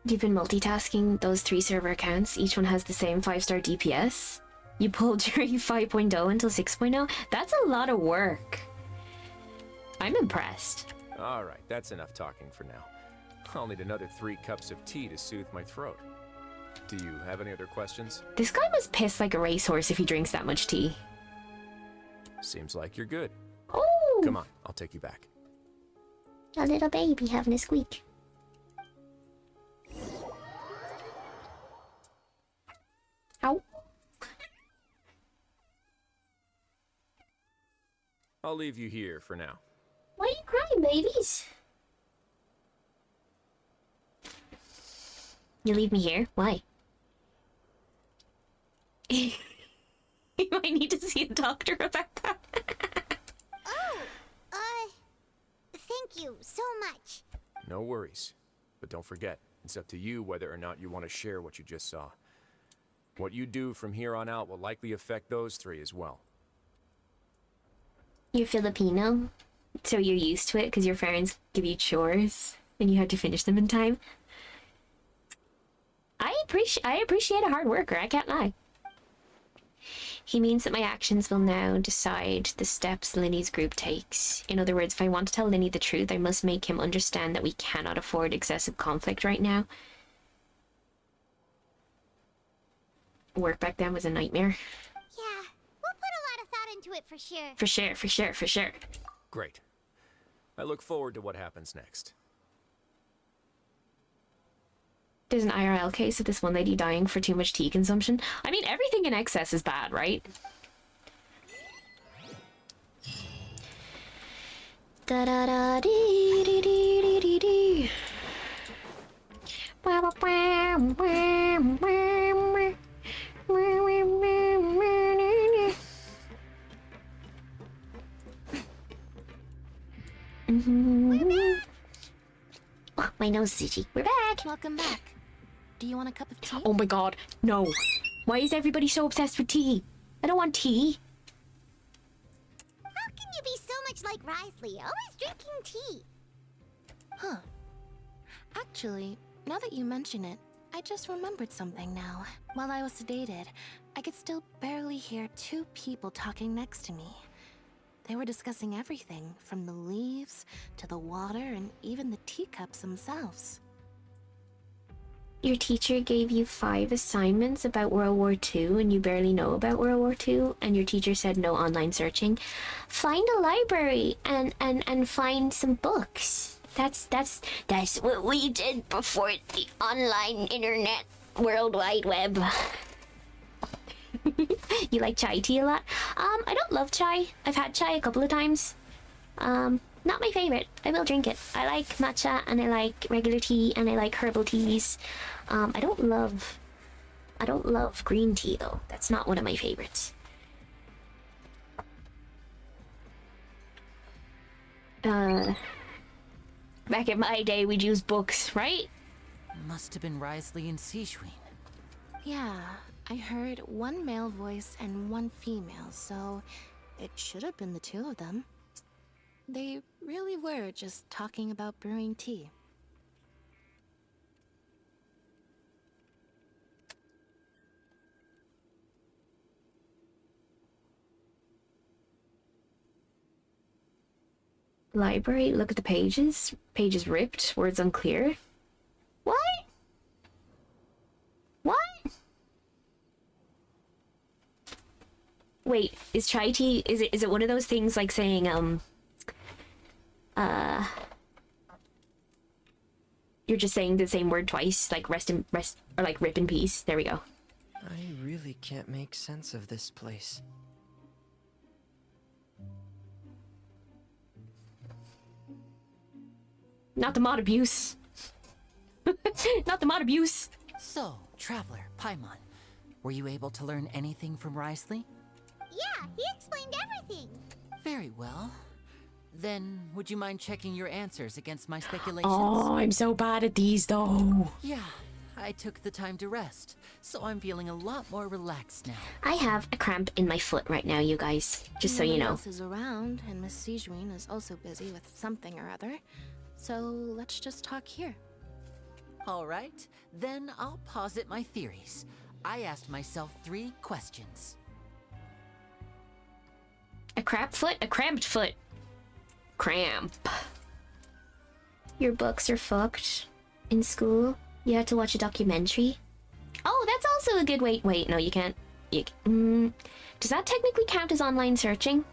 You've been multitasking those 3 server accounts. Each one has the same 5-star DPS. You pulled during 5.0 until 6.0? That's a lot of work. I'm impressed. All right, that's enough talking for now. I'll need another 3 cups of tea to soothe my throat. Do you have any other questions? This guy must piss like a racehorse if he drinks that much tea. Seems like you're good. Oh! Come on, I'll take you back. A little baby having a squeak. Ow. I'll leave you here for now. Why are you crying, babies? You leave me here? Why? You might need to see a doctor about that. Thank you so much. No worries. But don't forget, it's up to you whether or not you want to share what you just saw. What you do from here on out will likely affect those 3 as well. You're Filipino, so you're used to it because your parents give you chores and you have to finish them in time. I appreciate a hard worker, I can't lie. He means that my actions will now decide the steps Linny's group takes. In other words, if I want to tell Linny the truth, I must make him understand that we cannot afford excessive conflict right now. Work back then was a nightmare. Yeah, we'll put a lot of thought into it for sure. For sure, for sure, for sure. Great. I look forward to what happens next. There's an IRL case of this one lady dying for too much tea consumption. I mean, everything in excess is bad, right? Da da da dee dee dee dee dee dee. Oh, my nose is itchy. We're back. Welcome back. Do you want a cup of tea? Oh my god, no. Why is everybody so obsessed with tea? I don't want tea. How can you be so much like Risley, always drinking tea? Huh. Actually, now that you mention it, I just remembered something now. While I was sedated, I could still barely hear 2 people talking next to me. They were discussing everything, from the leaves to the water and even the teacups themselves. Your teacher gave you 5 assignments about World War II and you barely know about World War II, and your teacher said no online searching. Find a library and find some books. That's what we did before the online internet World Wide Web. You like chai tea a lot? I don't love chai. I've had chai a couple of times. Not my favorite. I will drink it. I like matcha and I like regular tea and I like herbal teas. I don't love green tea though. That's not one of my favorites. Back in my day we'd use books, right? Must have been Risley and Sijwin. Yeah, I heard 1 male voice and 1 female, so it should have been the 2 of them. They really were just talking about brewing tea. Library, look at the pages. Pages ripped, words unclear. What? What? Wait, is chai tea, is it one of those things like saying, you're just saying the same word twice, like rest, or like rip in peace. There we go. I really can't make sense of this place. Not the mod abuse. Not the mod abuse. So, Traveler, Paimon, were you able to learn anything from Risley? Yeah, he explained everything. Very well. Then, would you mind checking your answers against my speculations? Oh, I'm so bad at these though. Yeah, I took the time to rest, so I'm feeling a lot more relaxed now. I have a cramp in my foot right now, you guys. Just so you Nobody know. else is around, and Miss Sijwin is also busy with something or other. So let's just talk here. All right, then I'll posit my theories. I asked myself 3 questions. crab foot? A cramped foot. Cramp. Your books are fucked. In school, you had to watch a documentary. Oh, that's also a good way. Wait, no, you can't. Does that technically count as online searching?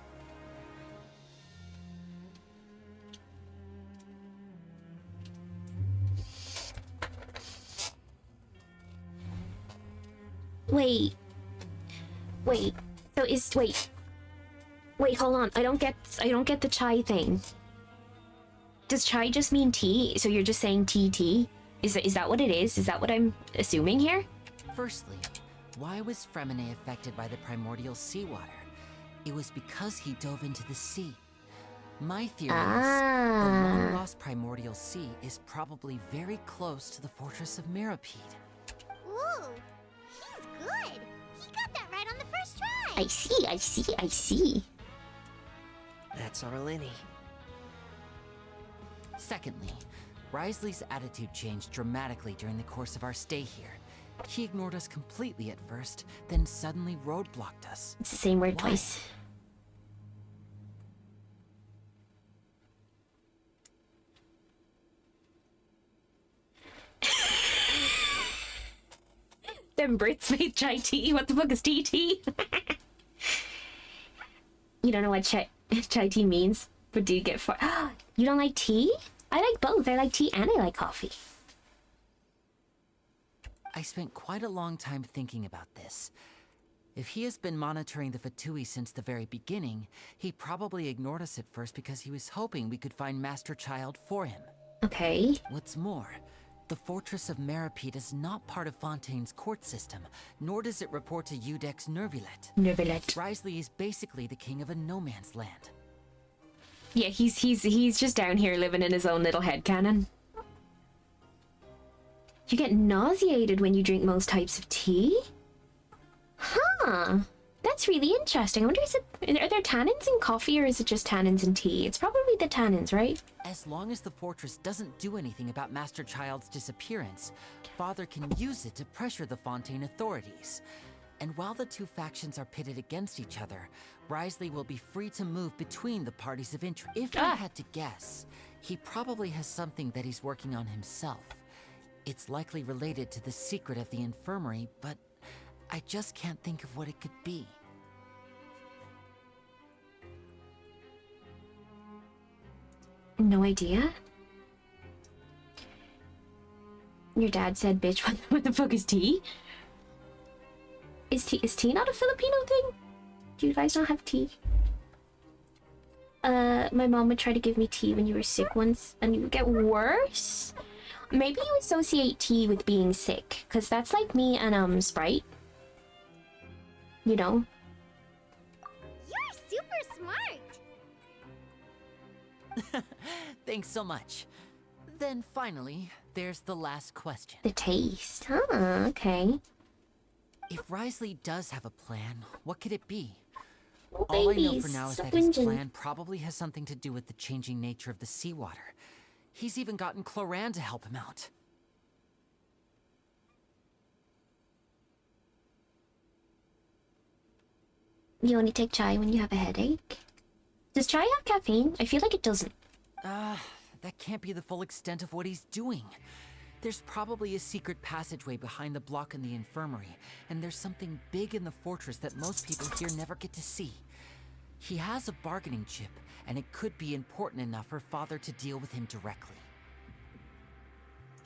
Wait. So wait, hold on. I don't get the chai thing. Does chai just mean tea? So you're just saying tea? Is that what it is? Is that what I'm assuming here? Firstly, why was Fremine affected by the primordial seawater? It was because he dove into the sea. My theory is the long-lost primordial sea is probably very close to the fortress of Mirapede. Ooh, he's good. He got that right on the first try. I see. That's our Lenny. Secondly, Risley's attitude changed dramatically during the course of our stay here. He ignored us completely at first, then suddenly roadblocked us. It's the same word twice. Them Brits made chai tea. What the fuck is tea? You don't know what chai tea means, but do you get far? You don't like tea? I like both. I like tea and I like coffee. I spent quite a long time thinking about this. If he has been monitoring the Fatui since the very beginning, he probably ignored us at first because he was hoping we could find Master Child for him. Okay. What's more, the Fortress of Mirapede is not part of Fontaine's court system, nor does it report to Udex Nervilet. Risley is basically the king of a no-man's land. Yeah, he's just down here living in his own little headcanon. You get nauseated when you drink most types of tea? Huh. That's really interesting. I wonder, are there tannins in coffee or is it just tannins in tea? It's probably the tannins, right? As long as the fortress doesn't do anything about Master Child's disappearance, Father can use it to pressure the Fontaine authorities. And while the two factions are pitted against each other, Risley will be free to move between the parties of interest. If I had to guess, he probably has something that he's working on himself. It's likely related to the secret of the infirmary, but I just can't think of what it could be. No idea. Your dad said, bitch, what the fuck is tea? Is tea not a Filipino thing? Do you guys not have tea? My mom would try to give me tea when you were sick once, and you would get worse? Maybe you associate tea with being sick, because that's like me and, Sprite. You know? You're super smart. Thanks so much. Then finally, there's the last question. The taste. Huh, okay. If Risley does have a plan, what could it be? Oh, All I know babies, for now is stop that his whinging. plan probably has something to do with the changing nature of the seawater. He's even gotten Cloran to help him out. You only take chai when you have a headache? Does chai have caffeine? I feel like it doesn't. That can't be the full extent of what he's doing. There's probably a secret passageway behind the block in the infirmary, and there's something big in the fortress that most people here never get to see. He has a bargaining chip, and it could be important enough for Father to deal with him directly.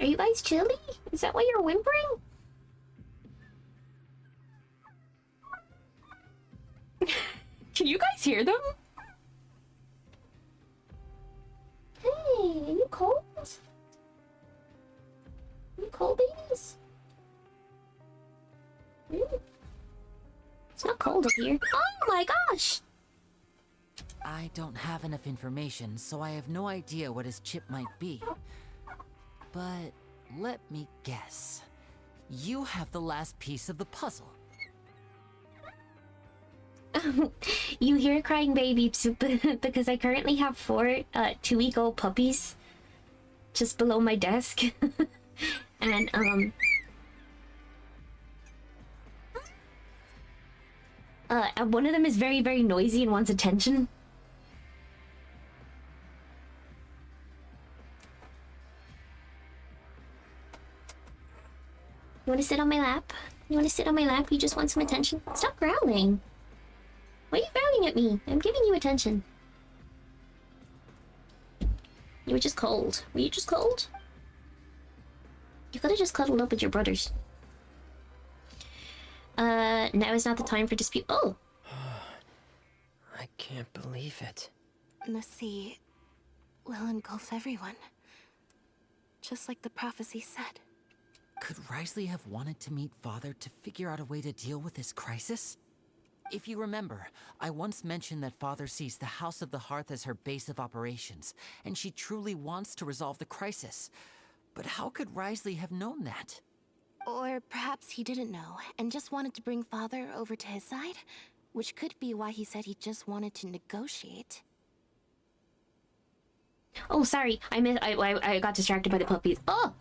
Are you guys chilly? Is that why you're whimpering? Can you guys hear them? Hey, are you cold? Are you cold, babies? It's not cold up here. Oh my gosh! I don't have enough information, so I have no idea what his chip might be. But let me guess. You have the last piece of the puzzle. You hear crying baby because I currently have 4 2-week-old puppies just below my desk. And And one of them is very, very noisy and wants attention. You want to sit on my lap? You want to sit on my lap? You just want some attention? Stop growling. Why are you growling at me? I'm giving you attention. You were just cold. Were you just cold? You could have just cuddled up with your brothers. Now is not the time for dispute. Oh! I can't believe it. The sea will engulf everyone. Just like the prophecy said. Could Risley have wanted to meet Father to figure out a way to deal with this crisis? If you remember, I once mentioned that Father sees the House of the Hearth as her base of operations, and she truly wants to resolve the crisis. But how could Risley have known that? Or perhaps he didn't know, and just wanted to bring Father over to his side? Which could be why he said he just wanted to negotiate. Oh, sorry. I got distracted by the puppies. Oh!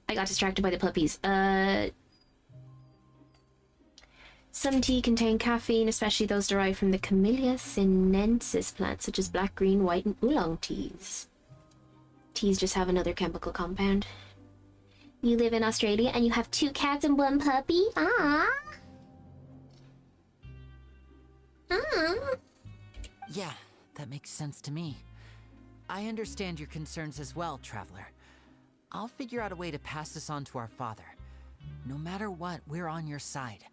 I got distracted by the puppies. Some tea contain caffeine, especially those derived from the Camellia sinensis plant, such as black, green, white, and oolong teas. Teas just have another chemical compound. You live in Australia and you have 2 cats and 1 puppy? Ah. Yeah, that makes sense to me. I understand your concerns as well, Traveler. I'll figure out a way to pass this on to our father. No matter what, we're on your side.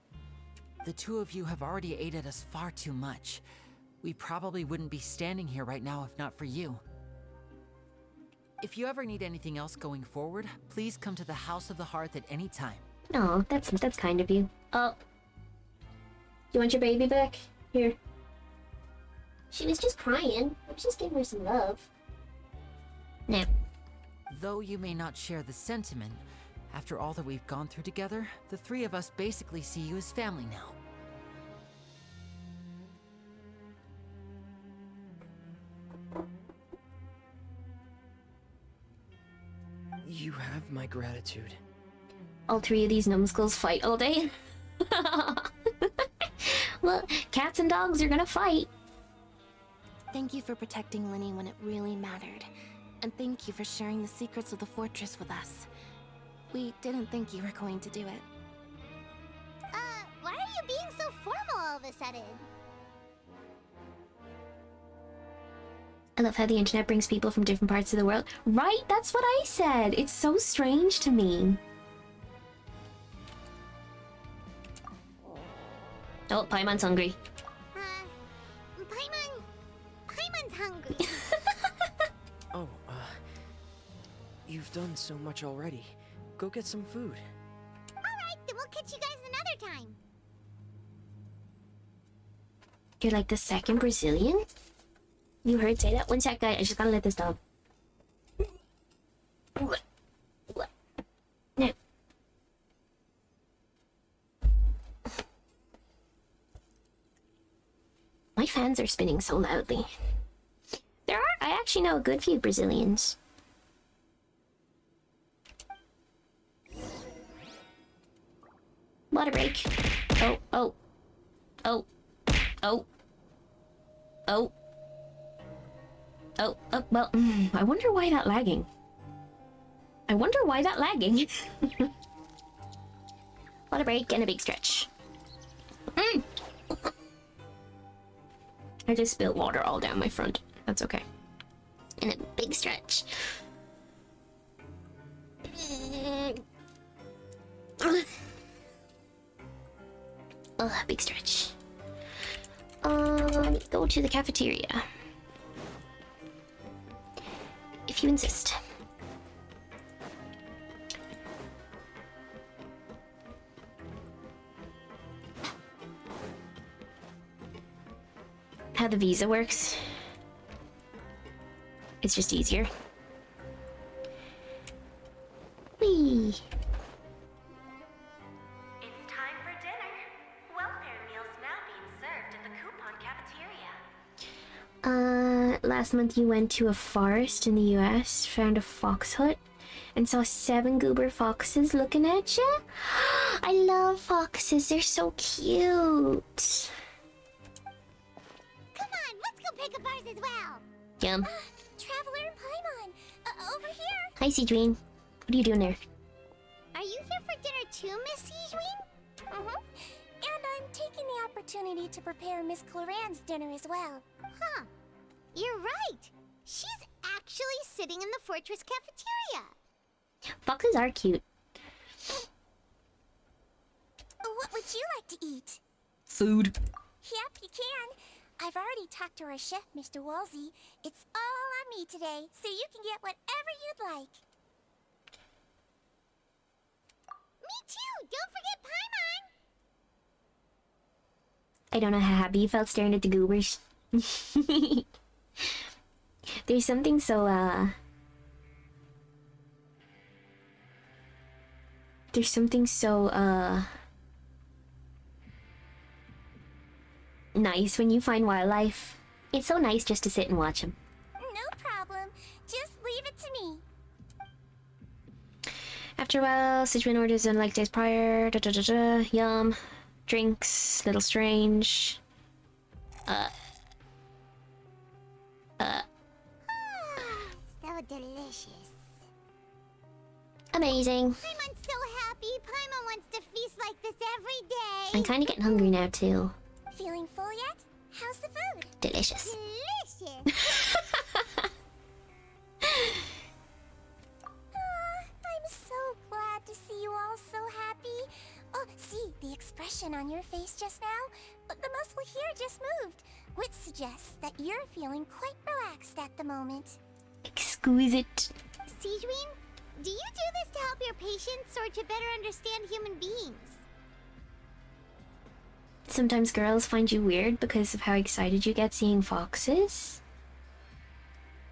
The 2 of you have already aided us far too much. We probably wouldn't be standing here right now if not for you. If you ever need anything else going forward, please come to the House of the Hearth at any time. Oh, that's kind of you. Oh. You want your baby back? Here. She was just crying. I was just giving her some love. Now. Though you may not share the sentiment, after all that we've gone through together, the 3 of us basically see you as family now. You have my gratitude. All 3 of these numbskulls fight all day. Well, cats and dogs are gonna fight. Thank you for protecting Linny when it really mattered. And thank you for sharing the secrets of the fortress with us. We didn't think you were going to do it. Why are you being so formal all of a sudden? I love how the internet brings people from different parts of the world. Right? That's what I said. It's so strange to me. Oh, Paimon's hungry. Paimon's hungry. Oh, you've done so much already. Go get some food. Alright, then we'll catch you guys another time. You're like the second Brazilian? You heard say that? One sec, guy. I just gotta let this dog. Now. My fans are spinning so loudly. I actually know a good few Brazilians. Water break. Oh, oh. Oh. Oh. Oh. Oh, well, I wonder why that lagging. I wonder why that lagging. Water break and a big stretch. I just spilled water all down my front. That's okay. And a big stretch. Big stretch. Go to the cafeteria. If you insist. How the visa works. It's just easier. Whee! It's time for dinner. Welfare meals now being served at the coupon cafeteria. Last month you went to a forest in the US, found a fox hut, and saw 7 goober foxes looking at you. I love foxes. They're so cute. Come on, let's go pick up ours as well. Yum. Traveler and Paimon, over here. Hi, Seedween. What are you doing there? Are you here for dinner too, Miss Sijween? And I'm taking the opportunity to prepare Miss Cloran's dinner as well. Huh. You're right. She's actually sitting in the fortress cafeteria. Foxes are cute. What would you like to eat? Food. Yep, you can. I've already talked to our chef, Mr. Wolsey. It's all on me today, so you can get whatever you'd like. Me too! Don't forget Paimon! I don't know how happy you felt staring at the goobers. There's something so, There's something so, nice when you find wildlife. It's so nice just to sit and watch them. No problem. Just leave it to me. After a while, Sichuan orders unlike days prior. Yum. Drinks. Little strange. So delicious. Amazing. Paimon's so happy. Paimon wants to feast like this every day. I'm kind of getting hungry now, too. Feeling full yet? How's the food? Delicious. Delicious. I'm so glad to see you all so happy. Oh, see, the expression on your face just now? The muscle here just moved, which suggests that you're feeling quite relaxed at the moment. Exquisite. Sijween, do you do this to help your patients or to better understand human beings? Sometimes girls find you weird because of how excited you get seeing foxes.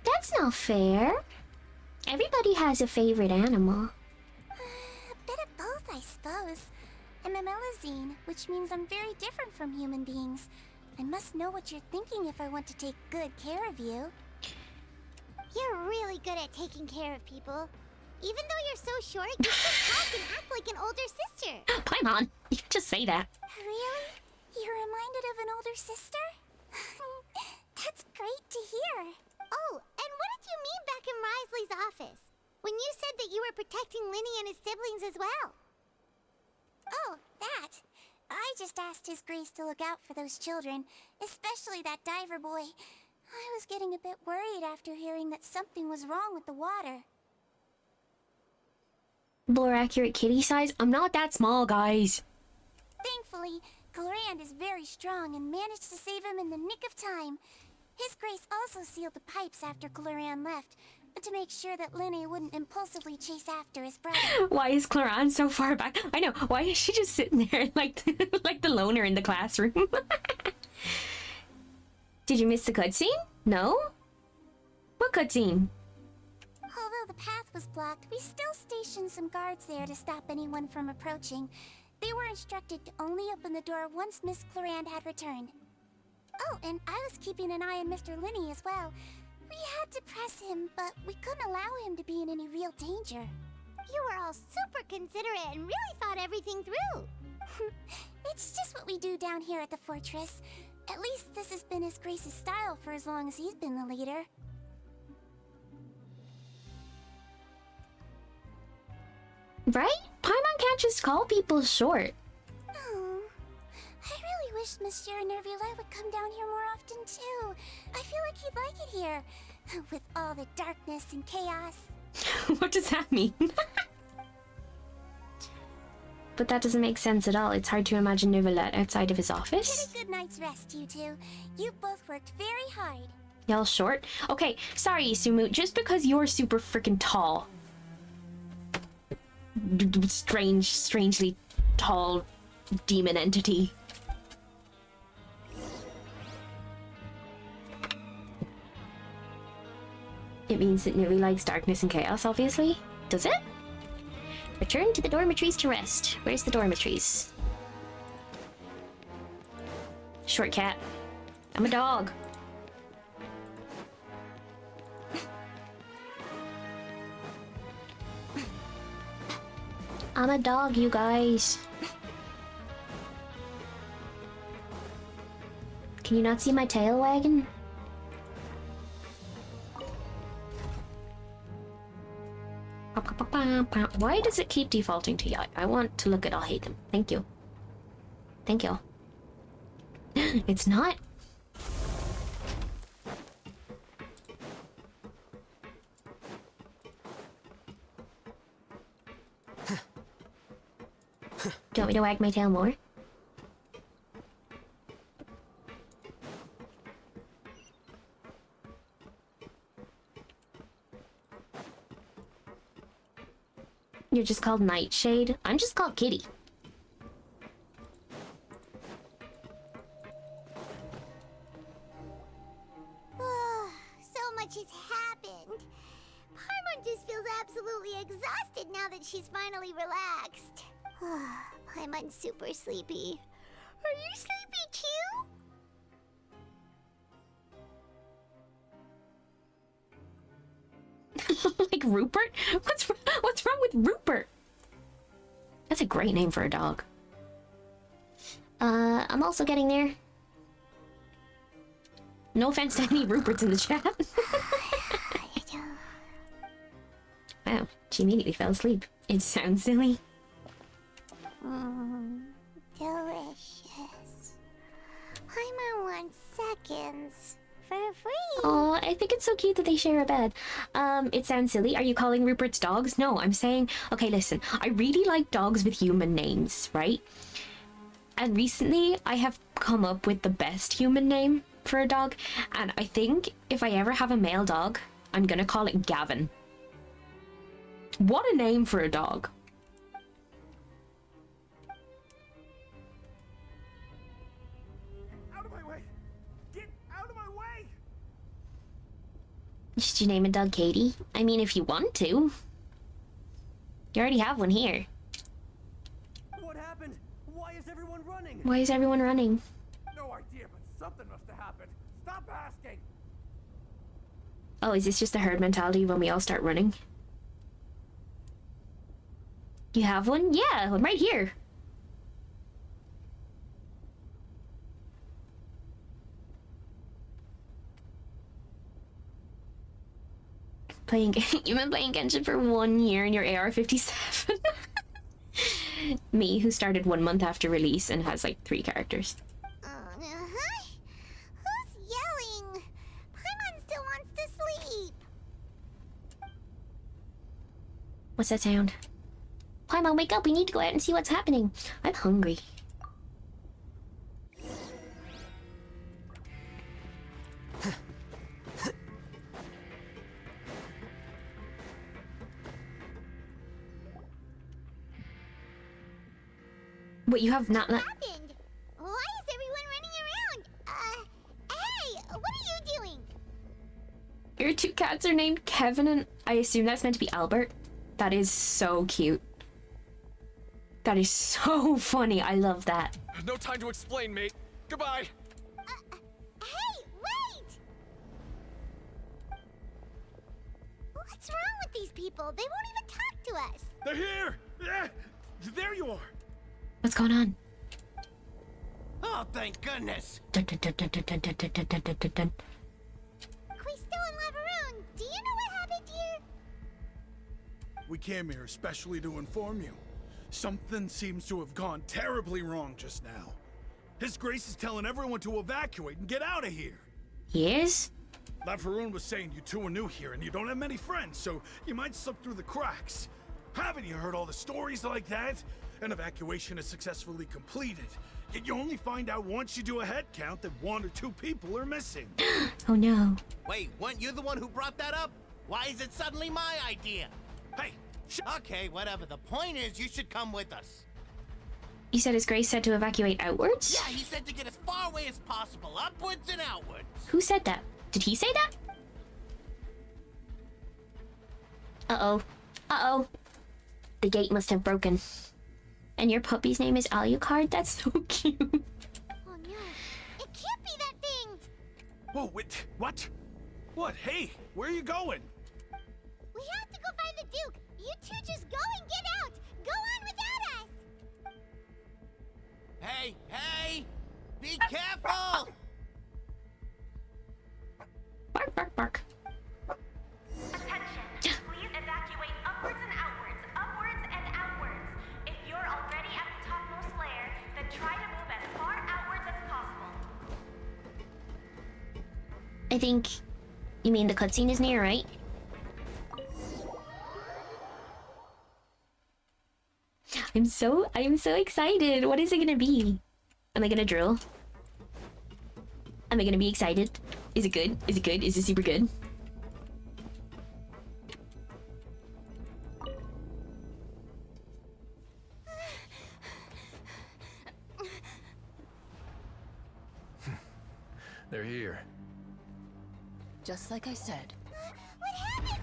That's not fair. Everybody has a favorite animal. A bit of both, I suppose. I'm a melazine, which means I'm very different from human beings. I must know what you're thinking if I want to take good care of you. You're really good at taking care of people. Even though you're so short, you still talk and act like an older sister. Paimon, you can just say that. Really? You're reminded of an older sister? That's great to hear. Oh, and what did you mean back in Risley's office? When you said that you were protecting Linny and his siblings as well? Oh, that. I just asked His Grace to look out for those children, especially that diver boy. I was getting a bit worried after hearing that something was wrong with the water. More accurate kitty size? I'm not that small, guys. Thankfully, Clorand is very strong and managed to save him in the nick of time. His Grace also sealed the pipes after Clorand left, to make sure that Linny wouldn't impulsively chase after his brother. Why is Cloran so far back? I know. Why is she just sitting there like like the loner in the classroom? Did you miss the cutscene? No? What cutscene? Although the path was blocked, we still stationed some guards there to stop anyone from approaching. They were instructed to only open the door once Miss Clorand had returned. Oh, and I was keeping an eye on Mr. Linny as well. We had to press him, but we couldn't allow him to be in any real danger. You were all super considerate and really thought everything through. It's just what we do down here at the fortress. At least this has been His Grace's style for as long as he's been the leader. Right? Paimon can't just call people short. Oh, I really wish Monsieur Nervulette would come down here more often too. I feel like he'd like it here, with all the darkness and chaos. What does that mean? But that doesn't make sense at all. It's hard to imagine Nervulette outside of his office. Get a good night's rest, you two. You both worked very hard. Y'all short? Okay, sorry, Sumu. Just because you're super freaking tall. Strangely tall demon entity. It means that Nuri likes darkness and chaos, obviously. Does it? Return to the dormitories to rest. Where's the dormitories? Short cat. I'm a dog. I'm a dog, you guys. Can you not see my tail wagging? Why does it keep defaulting to yacht? I want to look at all hate them. Thank you. Thank you. It's not. Do you want me to wag my tail more? You're just called Nightshade? I'm just called Kitty. So much has happened. Paimon just feels absolutely exhausted now that she's finally relaxed. Paimon's super sleepy. Are you sleepy too? Like Rupert? What's wrong with Rupert? That's a great name for a dog. I'm also getting there. No offense to any Ruperts in the chat. Wow, she immediately fell asleep. It sounds silly. Delicious. Paimon wants seconds. For free. Oh, I think it's so cute that they share a bed. It sounds silly. Are you calling Rupert's dogs? No, I'm saying, okay, listen, I really like dogs with human names, right? And recently, I have come up with the best human name for a dog, and I think if I ever have a male dog, I'm gonna call it Gavin. What a name for a dog. Out of my way! Get out of my way! Should you name a dog Katie? I mean, if you want to. You already have one here. What happened? Why is everyone running? Why is everyone running? No idea, but something must have happened. Stop asking. Oh, is this just a herd mentality when we all start running? You have one? Yeah, I'm right here. You've been playing Genshin for 1 year and you're AR-57. Me, who started 1 month after release and has like 3 characters. Who's yelling? Paimon still wants to sleep. What's that sound? Paimon, wake up, we need to go out and see what's happening. I'm hungry. What, you have not... What happened? Why is everyone running around? Hey, what are you doing? Your 2 cats are named Kevin and I assume that's meant to be Albert. That is so cute. That is so funny. I love that. No time to explain, mate. Goodbye. Hey, wait! What's wrong with these people? They won't even talk to us. They're here! Yeah, there you are! What's going on? Oh, thank goodness! Are we still in Laveroon? Do you know what happened here? We came here especially to inform you. Something seems to have gone terribly wrong just now. His Grace is telling everyone to evacuate and get out of here. He is? Laveroon was saying you two are new here and you don't have many friends, so you might slip through the cracks. Haven't you heard all the stories like that? An evacuation is successfully completed, yet you only find out once you do a head count that 1 or 2 people are missing. Oh no. Wait, weren't you the one who brought that up? Why is it suddenly my idea? Hey, okay, whatever. The point is, you should come with us. You said His Grace said to evacuate outwards? Yeah, he said to get as far away as possible, upwards and outwards. Who said that? Did he say that? Uh-oh. Uh-oh. The gate must have broken. And your puppy's name is Alucard? That's so cute. Oh no, it can't be that thing! Whoa, wait, what? What? Hey, where are you going? We have to go find the Duke! You two just go and get out! Go on Hey, hey! Be careful! Bark, bark, bark. Attention, please evacuate upwards and outwards, upwards and outwards. If you're already at the topmost layer, then try to move as far outwards as possible. I think you mean the cutscene is near, right? I'm so excited. What is it gonna be? Am I gonna drill? Am I gonna be excited? Is it good? Is it good? Is it super good? They're here. Just like I said. What happened?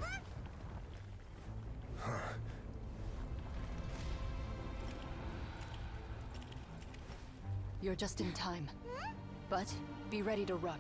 You're just in time. But be ready to run.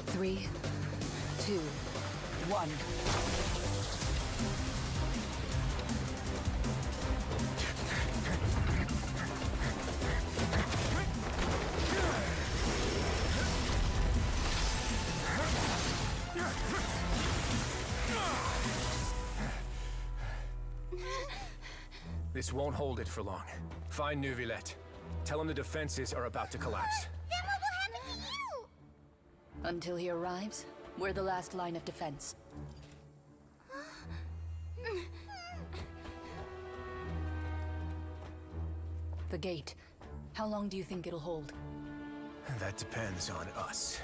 Three, two, one. This won't hold it for long. Find Neuvillette. Tell him the defenses are about to collapse. Then what will happen to you? Until he arrives, we're the last line of defense. The gate. How long do you think it'll hold? That depends on us.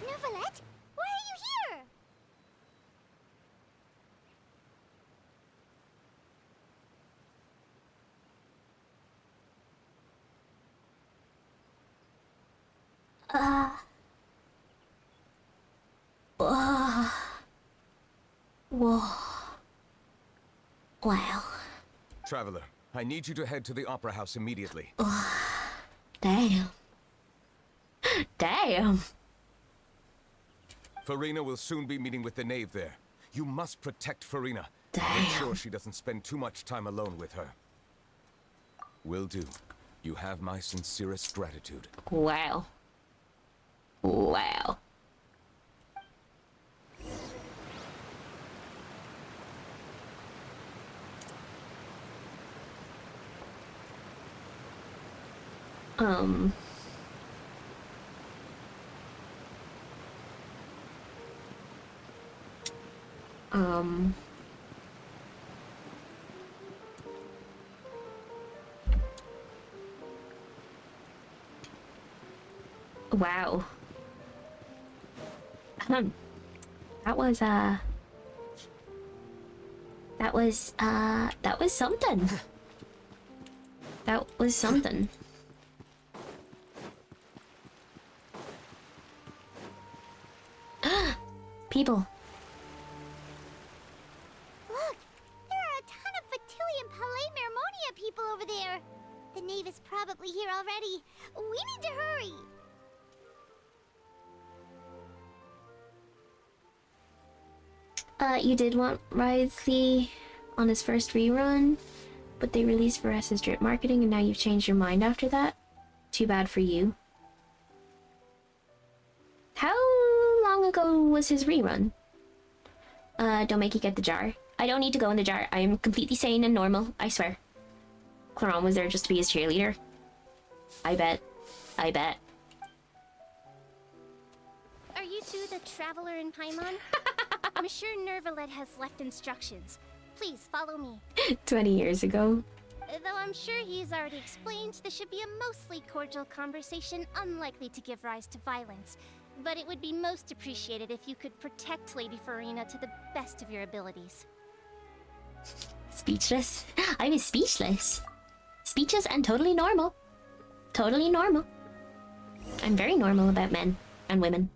Neuvillette? Why are you here? Whoa. Wow. Traveler, I need you to head to the Opera House immediately. Damn. Damn. Farina will soon be meeting with the knave there. You must protect Farina. Damn. Make sure she doesn't spend too much time alone with her. Will do. You have my sincerest gratitude. Wow. Wow. Um. Wow. That was something. That was something. People. Look, there are a ton of Fatui Palais Mermonia people over there. The knave is probably here already. We need to hurry. You did want Wriothesley on his first rerun, but they released Varessa's drip marketing and now you've changed your mind after that? Too bad for you. How long ago was his rerun? Don't make you get the jar. I don't need to go in the jar. I am completely sane and normal, I swear. Claron was there just to be his cheerleader. I bet. I bet. Are you two the traveler in Paimon? Monsieur Nervalet has left instructions. Please follow me. 20 years ago. Though I'm sure he's already explained, this should be a mostly cordial conversation, unlikely to give rise to violence. But it would be most appreciated if you could protect Lady Farina to the best of your abilities. Speechless. I was speechless. Speechless and totally normal. Totally normal. I'm very normal about men and women.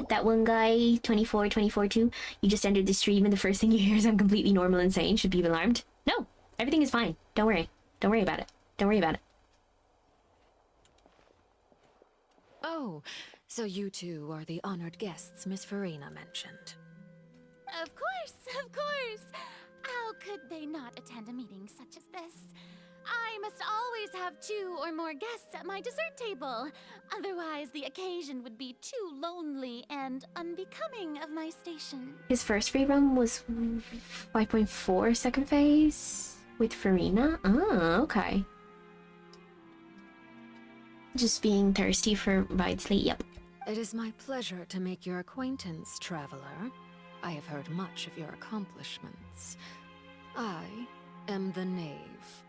That one guy, 242, you just entered the stream and the first thing you hear is I'm completely normal and sane. Should be alarmed? No, everything is fine. Don't worry. Don't worry about it. Don't worry about it. Oh, so you two are the honored guests Miss Farina mentioned. Of course, of course. How could they not attend a meeting such as this? I must always have 2 or more guests at my dessert table. Otherwise, the occasion would be too lonely and unbecoming of my station. His first free run was 5.4 second phase with Farina. Oh, okay. Just being thirsty for Ridsley, yep. It is my pleasure to make your acquaintance, traveler. I have heard much of your accomplishments. I am the Knave,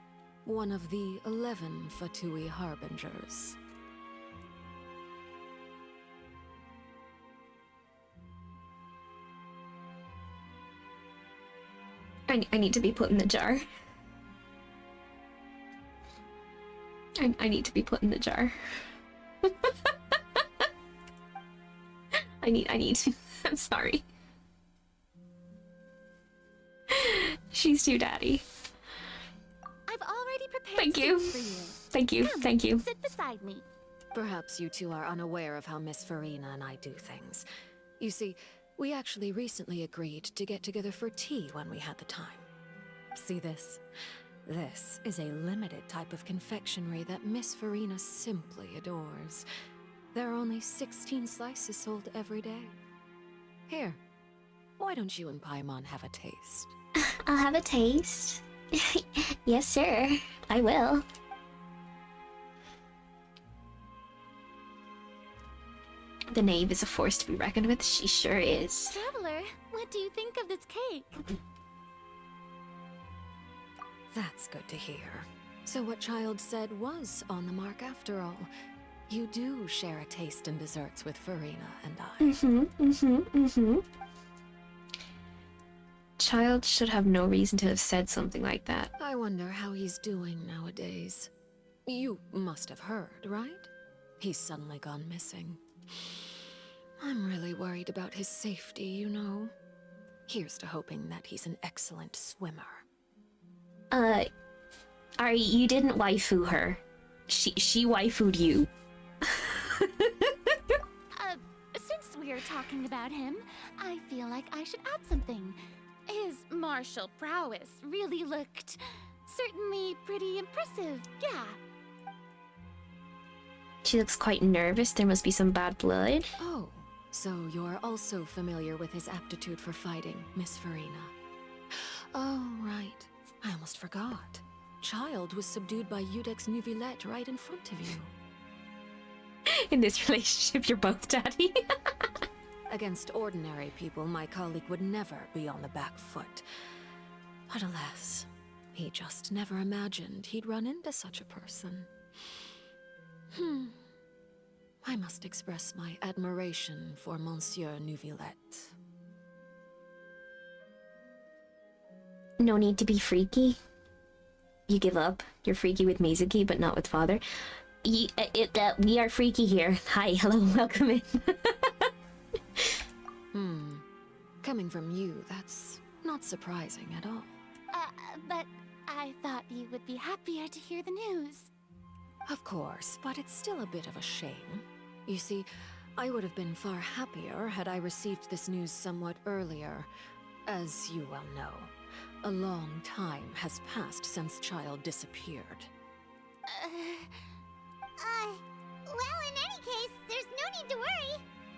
one of the 11 Fatui Harbingers. I need to be put in the jar. I need to be put in the jar. I need to. I'm sorry. She's too daddy. I've already prepared Thank you. seats for you. Thank you. Come, Thank you. sit beside me. Perhaps you two are unaware of how Miss Farina and I do things. You see, we actually recently agreed to get together for tea when we had the time. See this? This is a limited type of confectionery that Miss Farina simply adores. There are only 16 slices sold every day. Here, why don't you and Paimon have a taste? I'll have a taste. Yes, sir. I will. The Knave is a force to be reckoned with. She sure is. Traveler, what do you think of this cake? That's good to hear. So what Child said was on the mark after all. You do share a taste in desserts with Farina and I. Child should have no reason to have said something like that. I wonder how he's doing nowadays. You must have heard, right? He's suddenly gone missing. I'm really worried about his safety, you know. Here's to hoping that he's an excellent swimmer. Ari, you didn't waifu her. She waifu'd you. Since we're talking about him, I feel like I should add something. His martial prowess really looked certainly pretty impressive, yeah. She looks quite nervous. There must be some bad blood. Oh, so you're also familiar with his aptitude for fighting, Miss Farina. Oh, right. I almost forgot. Child was subdued by Udex Nuvillette right in front of you. In this relationship, you're both daddy. Against ordinary people, my colleague would never be on the back foot. But alas, he just never imagined he'd run into such a person. I must express my admiration for Monsieur Nuvillette. No need to be freaky. You give up. You're freaky with Mizuki, but not with father. We are freaky here. Hi, hello, welcome in. Coming from you, that's not surprising at all. But I thought you would be happier to hear the news. Of course, but it's still a bit of a shame. You see, I would have been far happier had I received this news somewhat earlier. As you well know, a long time has passed since Child disappeared. Well, in any case, there's no need to worry.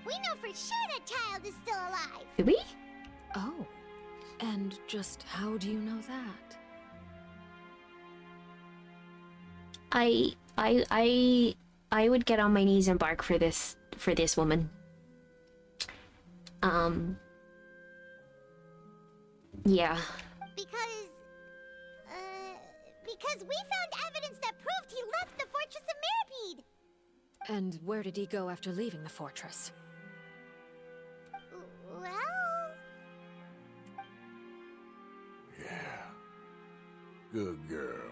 We know for sure that child is still alive. Do we? Oh. And just how do you know that? I would get on my knees and bark for this woman. Yeah. Because we found evidence that proved he left the Fortress of Mirapede. And where did he go after leaving the fortress? Well... Yeah. Good girl.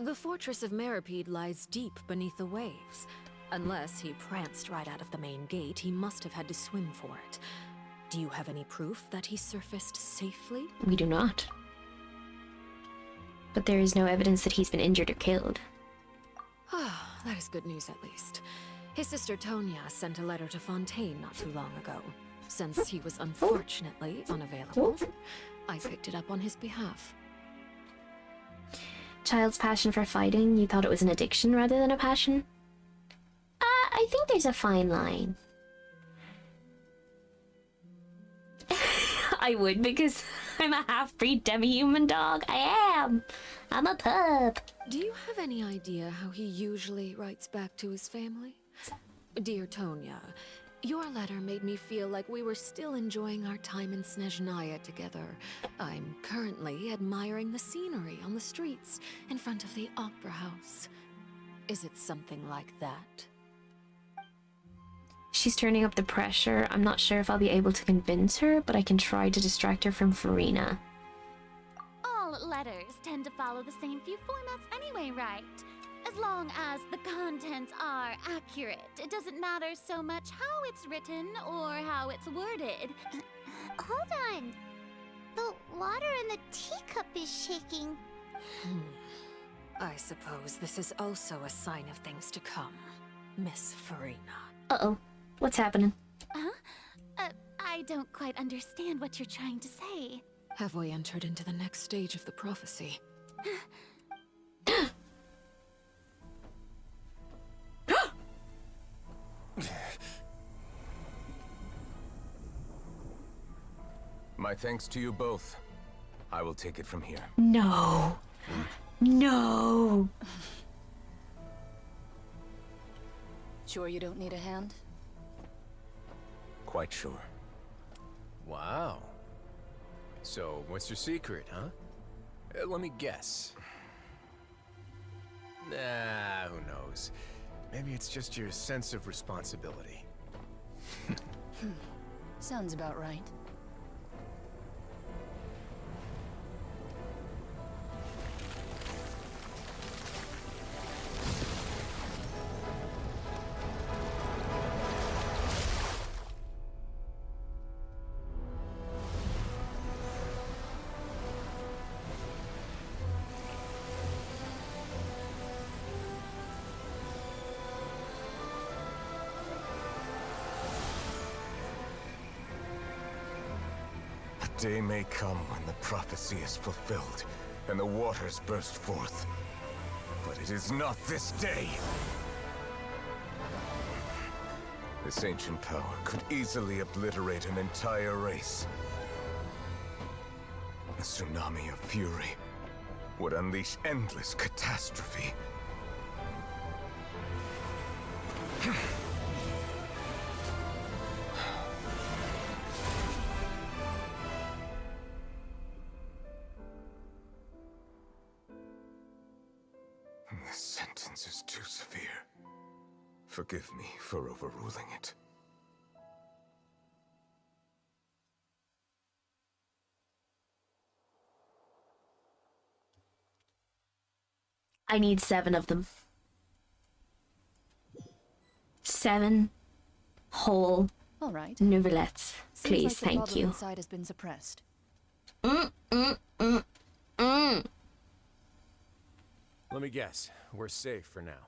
The Fortress of Mirapede lies deep beneath the waves. Unless he pranced right out of the main gate, he must have had to swim for it. Do you have any proof that he surfaced safely? We do not. But there is no evidence that he's been injured or killed. Ah, that is good news at least. His sister Tonya sent a letter to Fontaine not too long ago. Since he was unfortunately unavailable, I picked it up on his behalf. Child's passion for fighting, you thought it was an addiction rather than a passion? I think there's a fine line. I would, because I'm a half-breed demi-human dog. I am! I'm a pup! Do you have any idea how he usually writes back to his family? Dear Tonya, your letter made me feel like we were still enjoying our time in Snezhnaya together. I'm currently admiring the scenery on the streets in front of the Opera House. Is it something like that? She's turning up the pressure. I'm not sure if I'll be able to convince her, but I can try to distract her from Farina. All letters tend to follow the same few formats anyway, right? As long as the contents are accurate, it doesn't matter so much how it's written or how it's worded. Hold on. The water in the teacup is shaking. I suppose this is also a sign of things to come, Miss Farina. Uh-oh. What's happening? I don't quite understand what you're trying to say. Have we entered into the next stage of the prophecy? My thanks to you both. I will take it from here. No. No. Sure you don't need a hand? Quite sure. Wow. So, what's your secret, huh? Let me guess. Nah, who knows? Maybe it's just your sense of responsibility. Sounds about right. Day may come when the prophecy is fulfilled, and the waters burst forth. But it is not this day! This ancient power could easily obliterate an entire race. A tsunami of fury would unleash endless catastrophe. This sentence is too severe. Forgive me for overruling it. I need 7 of them. 7 whole All right. nouvellettes. Please, Seems like the thank problem you. inside has been suppressed. Let me guess. We're safe for now.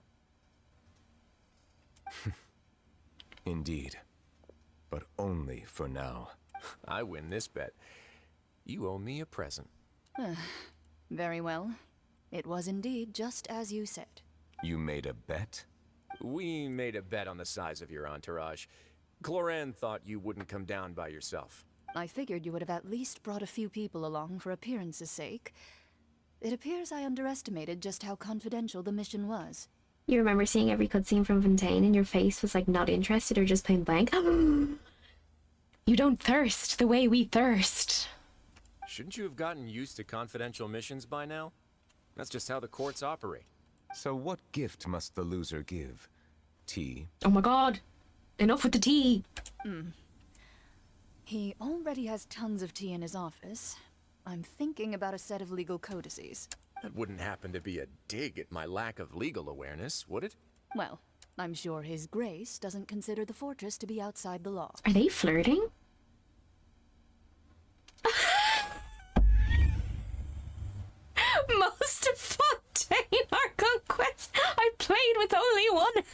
Indeed. But only for now. I win this bet. You owe me a present. Very well. It was indeed just as you said. You made a bet? We made a bet on the size of your entourage. Cloran thought you wouldn't come down by yourself. I figured you would have at least brought a few people along for appearance's sake. It appears I underestimated just how confidential the mission was. You remember seeing every cutscene from Fontaine and your face was like not interested or just plain blank? You don't thirst the way we thirst. Shouldn't you have gotten used to confidential missions by now? That's just how the courts operate. So what gift must the loser give? Tea? Oh my god! Enough with the tea! He already has tons of tea in his office. I'm thinking about a set of legal codices. That wouldn't happen to be a dig at my lack of legal awareness, would it? Well, I'm sure His Grace doesn't consider the fortress to be outside the law. Are they flirting? Most of Fontaine are conquest. I played with only one hand.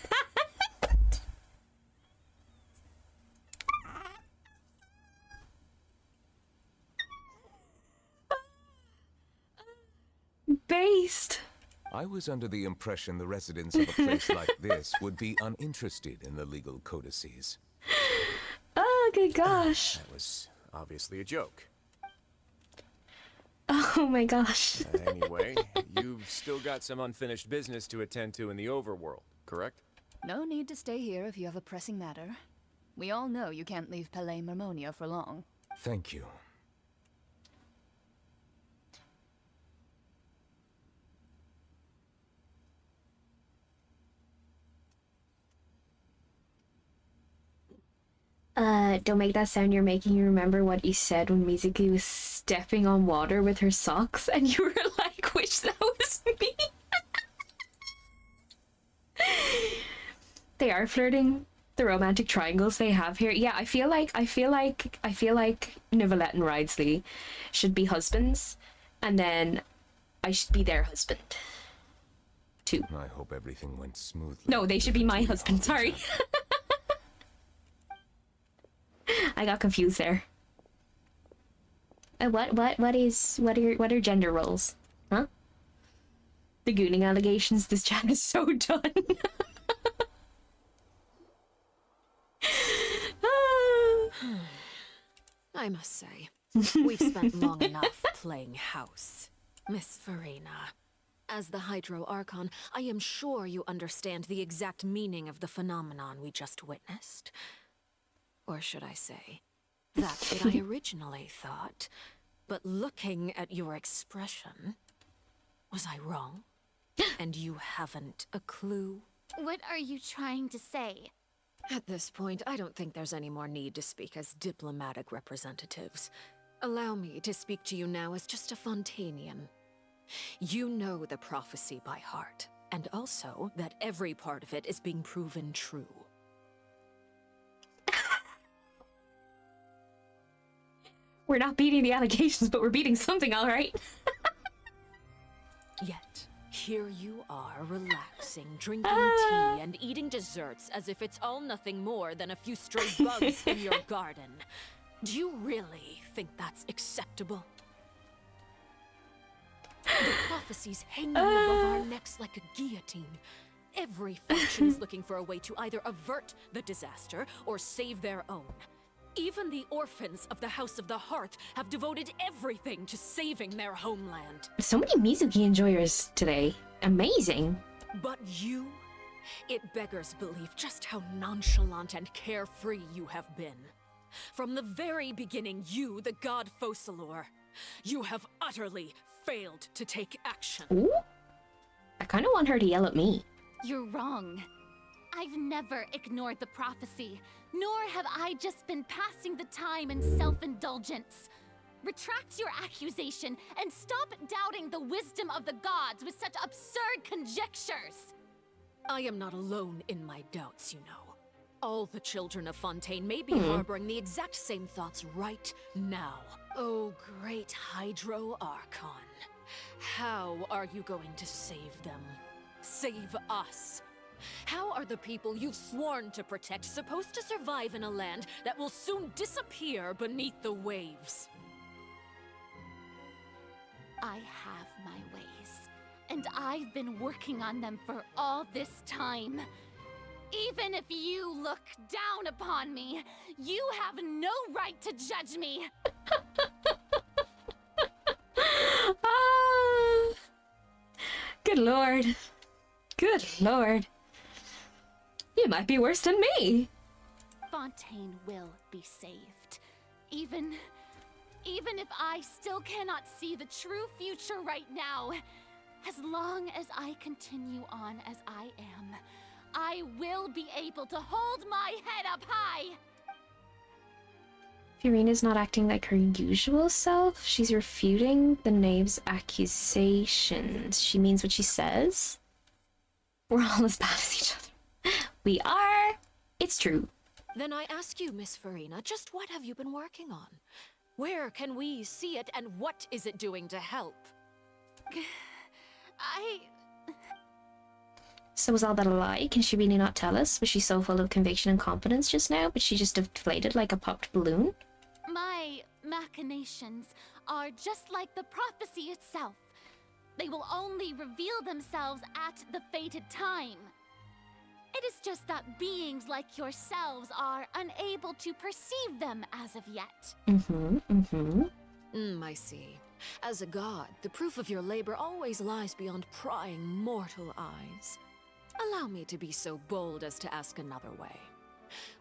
Based. I was under the impression the residents of a place like this would be uninterested in the legal codices. Oh, good gosh. That was obviously a joke. Oh my gosh. Anyway, you've still got some unfinished business to attend to in the overworld, correct? No need to stay here if you have a pressing matter. We all know you can't leave Palais Mermonia for long. Thank you. Don't make that sound. You're making you remember what you said when Mizuki was stepping on water with her socks and you were like, wish that was me. They are flirting. The romantic triangles they have here. Yeah, I feel like Nicolette and Ridesley should be husbands, and then I should be their husband. Too. I hope everything went smoothly. No, they should be my husband. Sorry. I got confused there. What are gender roles? Huh? The gooning allegations. This chat is so done. I must say, we've spent long enough playing house. Miss Farina, as the Hydro Archon, I am sure you understand the exact meaning of the phenomenon we just witnessed. Or should I say, that's what I originally thought. But looking at your expression, was I wrong? And you haven't a clue? What are you trying to say? At this point, I don't think there's any more need to speak as diplomatic representatives. Allow me to speak to you now as just a Fontainian. You know the prophecy by heart, and also that every part of it is being proven true. We're not beating the allegations, but we're beating something, all right. Yet, here you are, relaxing, drinking tea, and eating desserts as if it's all nothing more than a few stray bugs in your garden. Do you really think that's acceptable? The prophecies hanging above our necks like a guillotine. Every faction is looking for a way to either avert the disaster or save their own. Even the orphans of the House of the Hearth have devoted everything to saving their homeland. So many Mizuki enjoyers today. Amazing. But you? It beggars belief just how nonchalant and carefree you have been. From the very beginning, you, the god Focalor, you have utterly failed to take action. Ooh? I kind of want her to yell at me. You're wrong. I've never ignored the prophecy, nor have I just been passing the time in self-indulgence. Retract your accusation and stop doubting the wisdom of the gods with such absurd conjectures. I am not alone in my doubts, you know. All the children of Fontaine may be harboring the exact same thoughts right now. Oh, great Hydro Archon. How are you going to save them? Save us? How are the people you've sworn to protect supposed to survive in a land that will soon disappear beneath the waves? I have my ways, and I've been working on them for all this time. Even if you look down upon me, you have no right to judge me. Ah, good lord. Good lord. You might be worse than me. Fontaine will be saved. Even if I still cannot see the true future right now, as long as I continue on as I am, I will be able to hold my head up high! Firena's not acting like her usual self. She's refuting the knave's accusations. She means what she says. We're all as bad as each other. We are. It's true. Then I ask you, Miss Farina, just what have you been working on? Where can we see it, and what is it doing to help? So was all that a lie? Can she really not tell us? Was she so full of conviction and confidence just now, but she just deflated like a popped balloon? My machinations are just like the prophecy itself. They will only reveal themselves at the fated time. It is just that beings like yourselves are unable to perceive them as of yet. I see. As a god, the proof of your labor always lies beyond prying mortal eyes. Allow me to be so bold as to ask another way.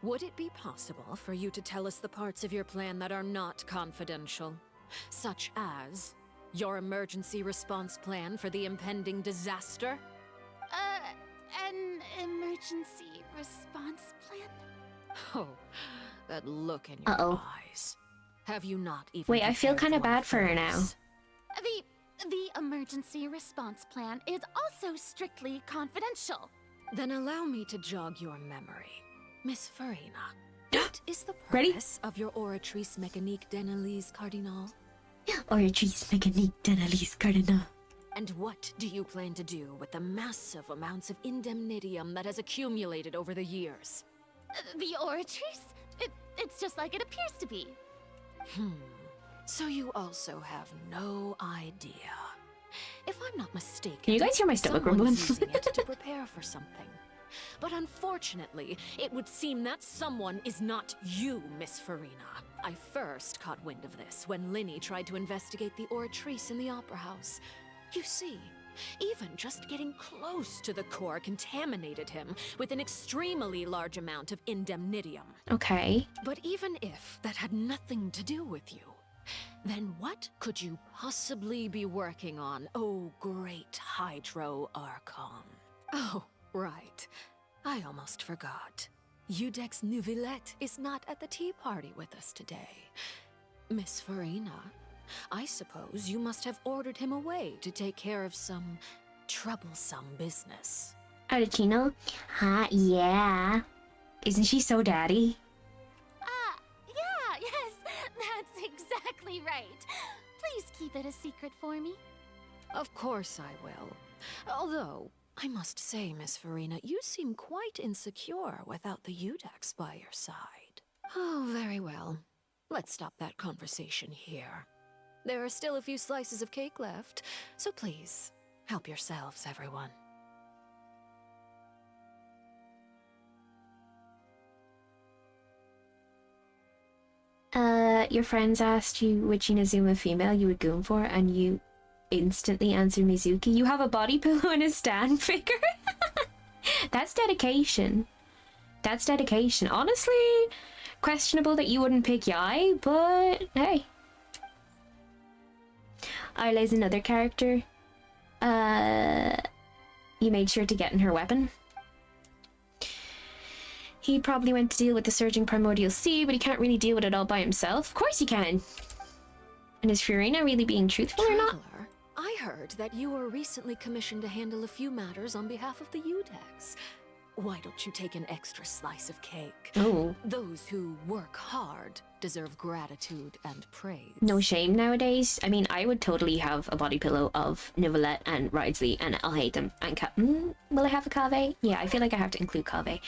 Would it be possible for you to tell us the parts of your plan that are not confidential? Such as your emergency response plan for the impending disaster? An emergency response plan? Oh, that look in your eyes. Have you not even Wait, I feel prepared kind of one bad for her now. those? The emergency response plan is also strictly confidential. Then allow me to jog your memory. Miss Farina, what is the purpose of your Oratrice Mécanique d'Analyse Cardinal? Oratrice Mécanique d'Analyse Cardinal. And what do you plan to do with the massive amounts of indemnitium that has accumulated over the years? The Oratrice? It's just like it appears to be. So you also have no idea. If I'm not mistaken, Can you guys hear my stomach someone's rumbling? using it to prepare for something. But unfortunately, it would seem that someone is not you, Miss Farina. I first caught wind of this when Linny tried to investigate the Oratrice in the Opera House. You see, even just getting close to the core contaminated him with an extremely large amount of indemnitium. Okay. But even if that had nothing to do with you, then what could you possibly be working on, oh great Hydro Archon? Oh, right. I almost forgot. Udex Neuvillette is not at the tea party with us today. Miss Farina, I suppose you must have ordered him away to take care of some troublesome business. Arlecchino? Yeah. Isn't she so daddy? Yeah, yes, that's exactly right. Please keep it a secret for me. Of course I will. Although, I must say, Miss Farina, you seem quite insecure without the Udex by your side. Oh, very well. Let's stop that conversation here. There are still a few slices of cake left, so please, help yourselves, everyone. Your friends asked you which Inazuma female you would goon for, and you instantly answered Mizuki. You have a body pillow and a stand figure? That's dedication. That's dedication. Honestly, questionable that you wouldn't pick Yai, but hey. Arle's another character. You made sure to get in her weapon. He probably went to deal with the surging primordial sea, but he can't really deal with it all by himself. Of course he can. And is Fiorina really being truthful or not? Traveler, I heard that you were recently commissioned to handle a few matters on behalf of the Udex. Why don't you take an extra slice of cake? Oh. Those who work hard deserve gratitude and praise. No shame nowadays. I mean, I would totally have a body pillow of Nivelette and Ridsley, and I'll hate them. And will I have a Kave? Yeah, I feel like I have to include Kave.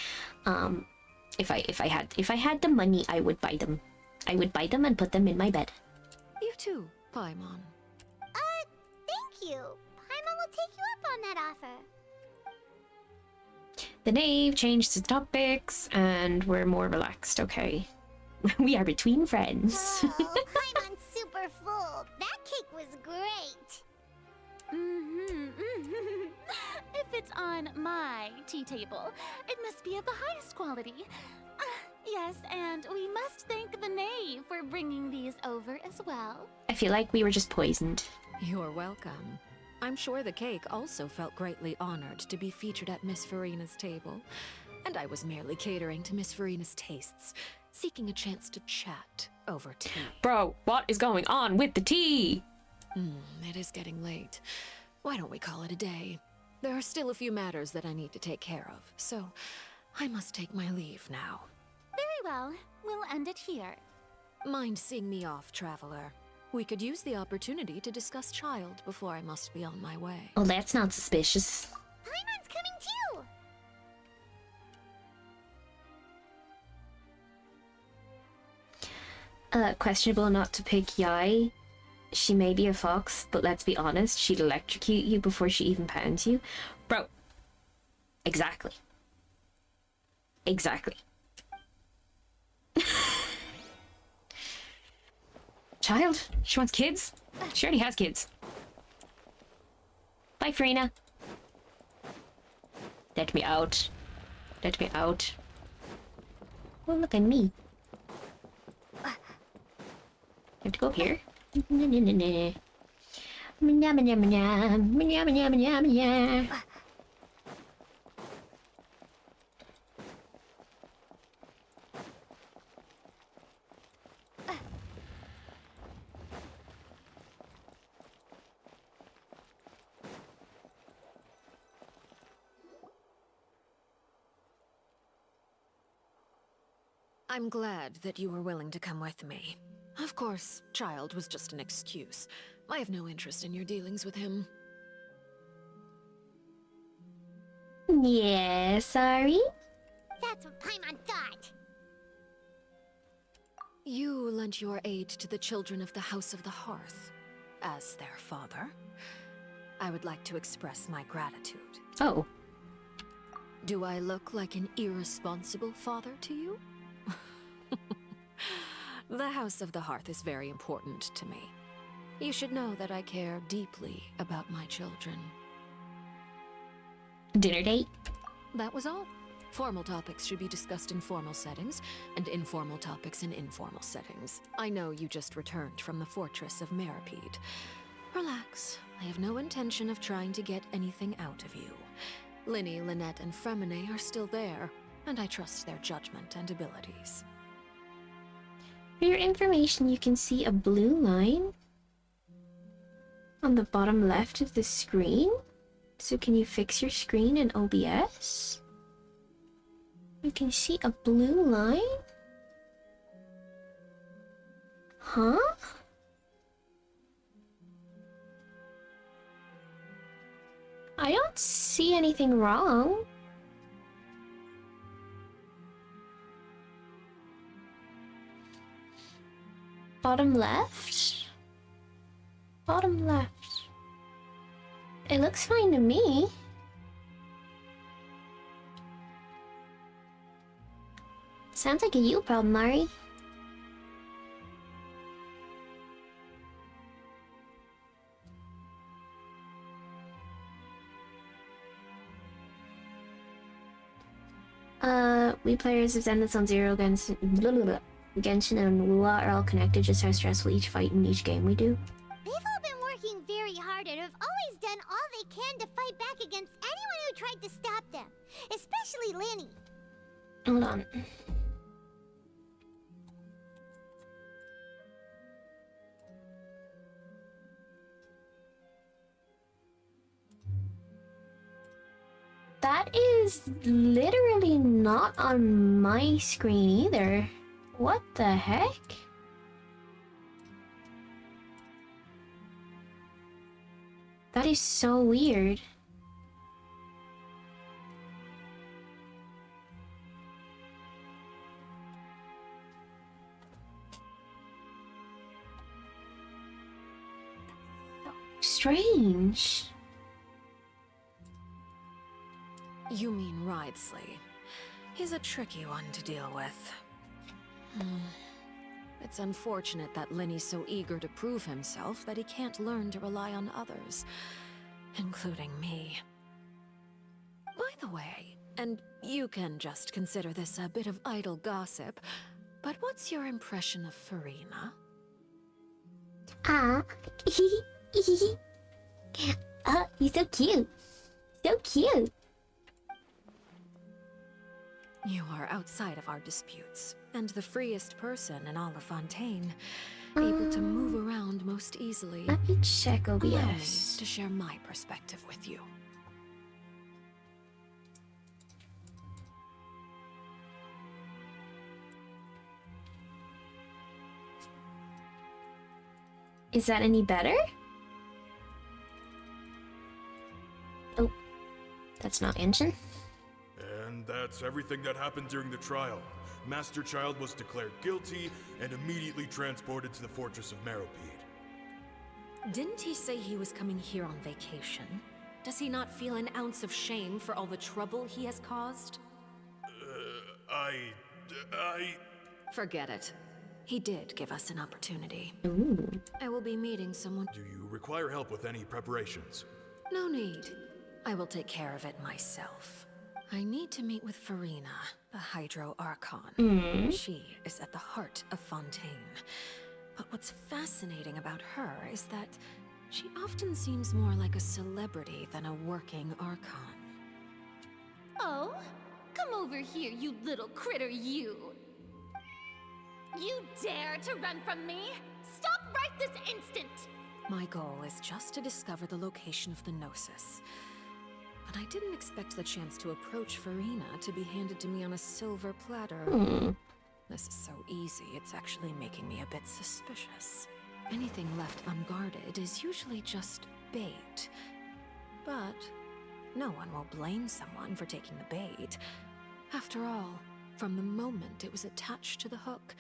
If I had the money, I would buy them. I would buy them and put them in my bed. You too, Paimon. Thank you. Paimon will take you up on that offer. The knave changed its topics, and we're more relaxed. Okay. We are between friends. Oh, Paimon's super full. That cake was great. If it's on my tea table, it must be of the highest quality. Yes, and we must thank the knave for bringing these over as well. I feel like we were just poisoned. You're welcome. I'm sure the cake also felt greatly honored to be featured at Miss Farina's table. And I was merely catering to Miss Farina's tastes, seeking a chance to chat over tea. Bro, what is going on with the tea? It is getting late. Why don't we call it a day? There are still a few matters that I need to take care of, so I must take my leave now. Very well. We'll end it here. Mind seeing me off, traveler? We could use the opportunity to discuss child before I must be on my way. Oh, that's not suspicious. Paimon's coming too. Questionable not to pick Yai. She may be a fox, but let's be honest, she'd electrocute you before she even pounds you. Bro. Exactly. Exactly. Child? She wants kids? She already has kids. Bye, Farina. Let me out. Let me out. Oh, look at me. I have to go up here. I'm glad that you were willing to come with me. Of course, child was just an excuse. I have no interest in your dealings with him. Yeah, sorry? That's what Paimon thought. You lent your aid to the children of the House of the Hearth. As their father, I would like to express my gratitude. Oh. Do I look like an irresponsible father to you? The House of the Hearth is very important to me. You should know that I care deeply about my children. Dinner date? That was all. Formal topics should be discussed in formal settings, and informal topics in informal settings. I know you just returned from the fortress of Meripede. Relax. I have no intention of trying to get anything out of you. Linny, Lynette, and Fremine are still there, and I trust their judgment and abilities. For your information, you can see a blue line on the bottom left of the screen. So can you fix your screen in OBS? You can see a blue line? Huh? I don't see anything wrong. Bottom left? Bottom left. It looks fine to me. Sounds like a you problem, Mari. We players of Zenless on Zero, Genshin and Wuwa are all connected, just how stressful each fight in each game we do. They've all been working very hard and have always done all they can to fight back against anyone who tried to stop them. Especially Linny. Hold on. That is literally not on my screen either. What the heck? That is so weird. So strange. You mean Wriothesley. He's a tricky one to deal with. It's unfortunate that Lenny's so eager to prove himself that he can't learn to rely on others, including me. By the way, and you can just consider this a bit of idle gossip, but what's your impression of Farina? He's so cute. So cute. You are outside of our disputes, and the freest person in all of Fontaine, able to move around most easily. Let me check Allow me OBS. to share my perspective with you. Is that any better? Oh, that's not engine. And that's everything that happened during the trial. Master Child was declared guilty and immediately transported to the Fortress of Meropide. Didn't he say he was coming here on vacation? Does he not feel an ounce of shame for all the trouble he has caused? Forget it. He did give us an opportunity. Ooh. I will be meeting someone. Do you require help with any preparations? No need. I will take care of it myself. I need to meet with Farina, the Hydro Archon. She is at the heart of Fontaine. But what's fascinating about her is that she often seems more like a celebrity than a working Archon. Oh, come over here, you little critter, you! You dare to run from me? Stop right this instant! My goal is just to discover the location of the Gnosis. But I didn't expect the chance to approach Farina to be handed to me on a silver platter. This is so easy, it's actually making me a bit suspicious. Anything left unguarded is usually just bait. But no one will blame someone for taking the bait. After all, from the moment it was attached to the hook,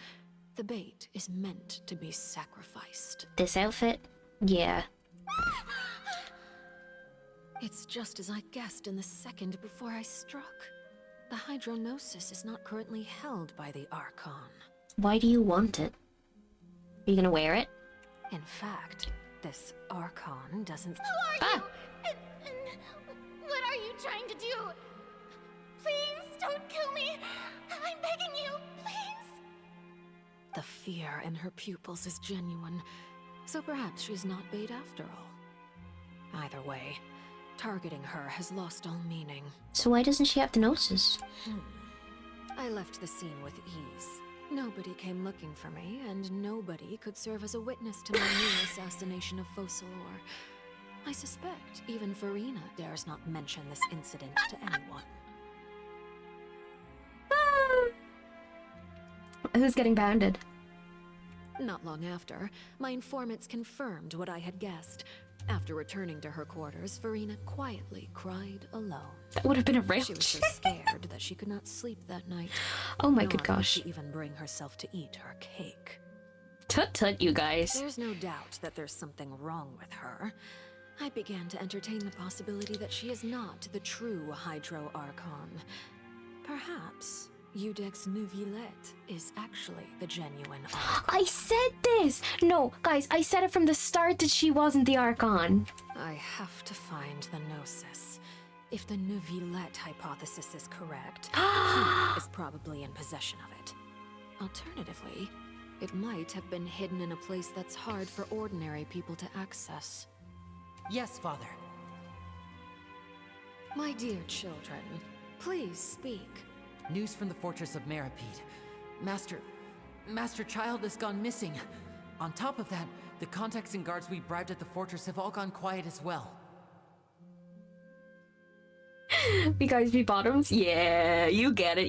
the bait is meant to be sacrificed. This outfit? Yeah. It's just as I guessed in the second before I struck. The Hydronosis is not currently held by the Archon. Why do you want it? Are you gonna wear it? In fact, this Archon doesn't... Who are you? And what are you trying to do? Please don't kill me. I'm begging you, please. The fear in her pupils is genuine, so perhaps she's not bait after all. Either way, targeting her has lost all meaning. So why doesn't she have the Gnosis? I left the scene with ease. Nobody came looking for me, and nobody could serve as a witness to my new assassination of Focalor. I suspect even Farina dares not mention this incident to anyone. Who's getting bounded? Not long after, my informants confirmed what I had guessed. After returning to her quarters, Farina quietly cried alone. That would have been a rage. She was so scared that she could not sleep that night. Oh my Nor good gosh. could she even bring herself to eat her cake. Tut tut, you guys. There's no doubt that there's something wrong with her. I began to entertain the possibility that she is not the true Hydro Archon. Perhaps Udex Neuvillette is actually the genuine Archon. I said this! No, guys, I said it from the start that she wasn't the Archon. I have to find the Gnosis. If the Neuvillette hypothesis is correct, he is probably in possession of it. Alternatively, it might have been hidden in a place that's hard for ordinary people to access. Yes, Father. My dear children, please speak. News from the Fortress of Meropide. Master Child has gone missing. On top of that, the contacts and guards we bribed at the fortress have all gone quiet as well. We guys be bottoms? Yeah, you get it,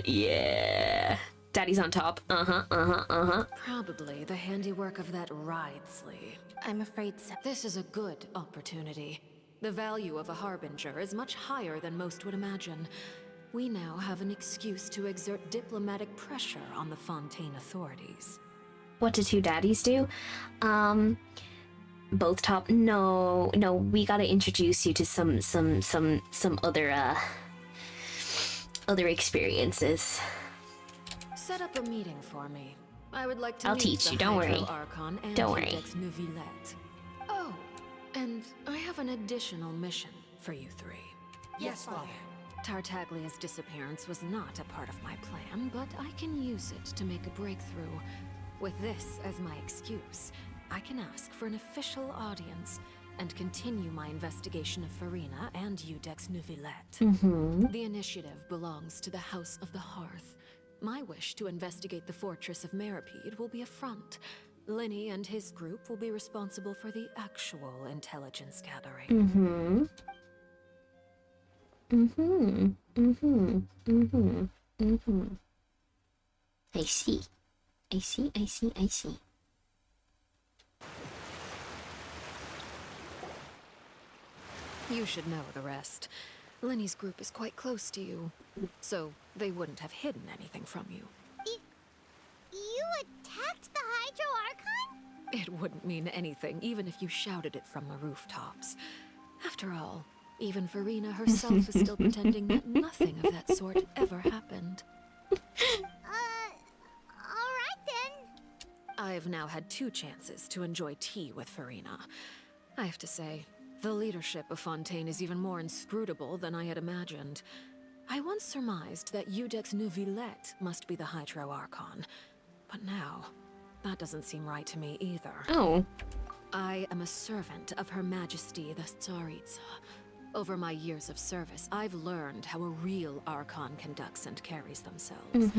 yeah. Daddy's on top. Probably the handiwork of that Wriothesley. I'm afraid so. This is a good opportunity. The value of a Harbinger is much higher than most would imagine. We now have an excuse to exert diplomatic pressure on the Fontaine authorities. What do two daddies do? Both top. No, we gotta introduce you to some other other experiences. Set up a meeting for me. I would like to I'll meet teach the you, don't worry. Hydro Archon and Don't worry. Codex Neuvillette. Oh, and I have an additional mission for you three. Yes, Father. Tartaglia's disappearance was not a part of my plan, but I can use it to make a breakthrough. With this as my excuse, I can ask for an official audience and continue my investigation of Farina and Eudex Neuvillette. The initiative belongs to the House of the Hearth. My wish to investigate the fortress of Meripede will be a front. Linny and his group will be responsible for the actual intelligence gathering. I see. I see. You should know the rest. Linny's group is quite close to you, so they wouldn't have hidden anything from you. You attacked the Hydro Archon? It wouldn't mean anything, even if you shouted it from the rooftops. After all, even Farina herself is still pretending that nothing of that sort ever happened. Alright then. I've now had 2 chances to enjoy tea with Farina. I have to say, the leadership of Fontaine is even more inscrutable than I had imagined. I once surmised that Eudex Neuvillette must be the Hydro Archon, but now, that doesn't seem right to me either. Oh. I am a servant of Her Majesty the Tsaritsa. Over my years of service, I've learned how a real Archon conducts and carries themselves.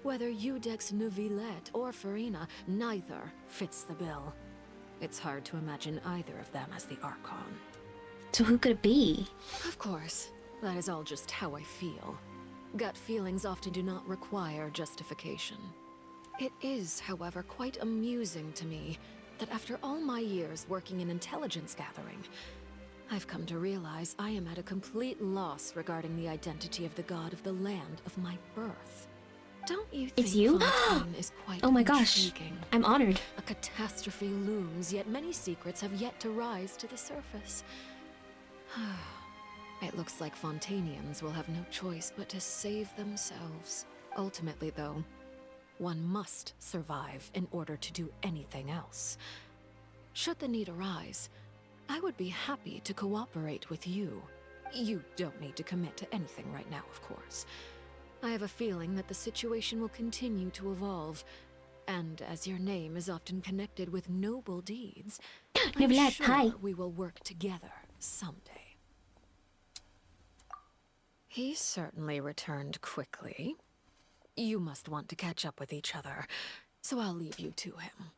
Whether Eudex Neuvillette or Farina, neither fits the bill. It's hard to imagine either of them as the Archon. So who could it be? Of course, that is all just how I feel. Gut feelings often do not require justification. It is, however, quite amusing to me that after all my years working in intelligence gathering, I've come to realize I am at a complete loss regarding the identity of the god of the land of my birth. Don't you think It's you? Fontaine is quite Oh my gosh, intriguing? I'm honored. A catastrophe looms, yet many secrets have yet to rise to the surface. It looks like Fontainians will have no choice but to save themselves. Ultimately, though, one must survive in order to do anything else. Should the need arise, I would be happy to cooperate with you. You don't need to commit to anything right now, of course. I have a feeling that the situation will continue to evolve, and as your name is often connected with noble deeds, I'm sure we will work together someday. He certainly returned quickly. You must want to catch up with each other, so I'll leave you to him.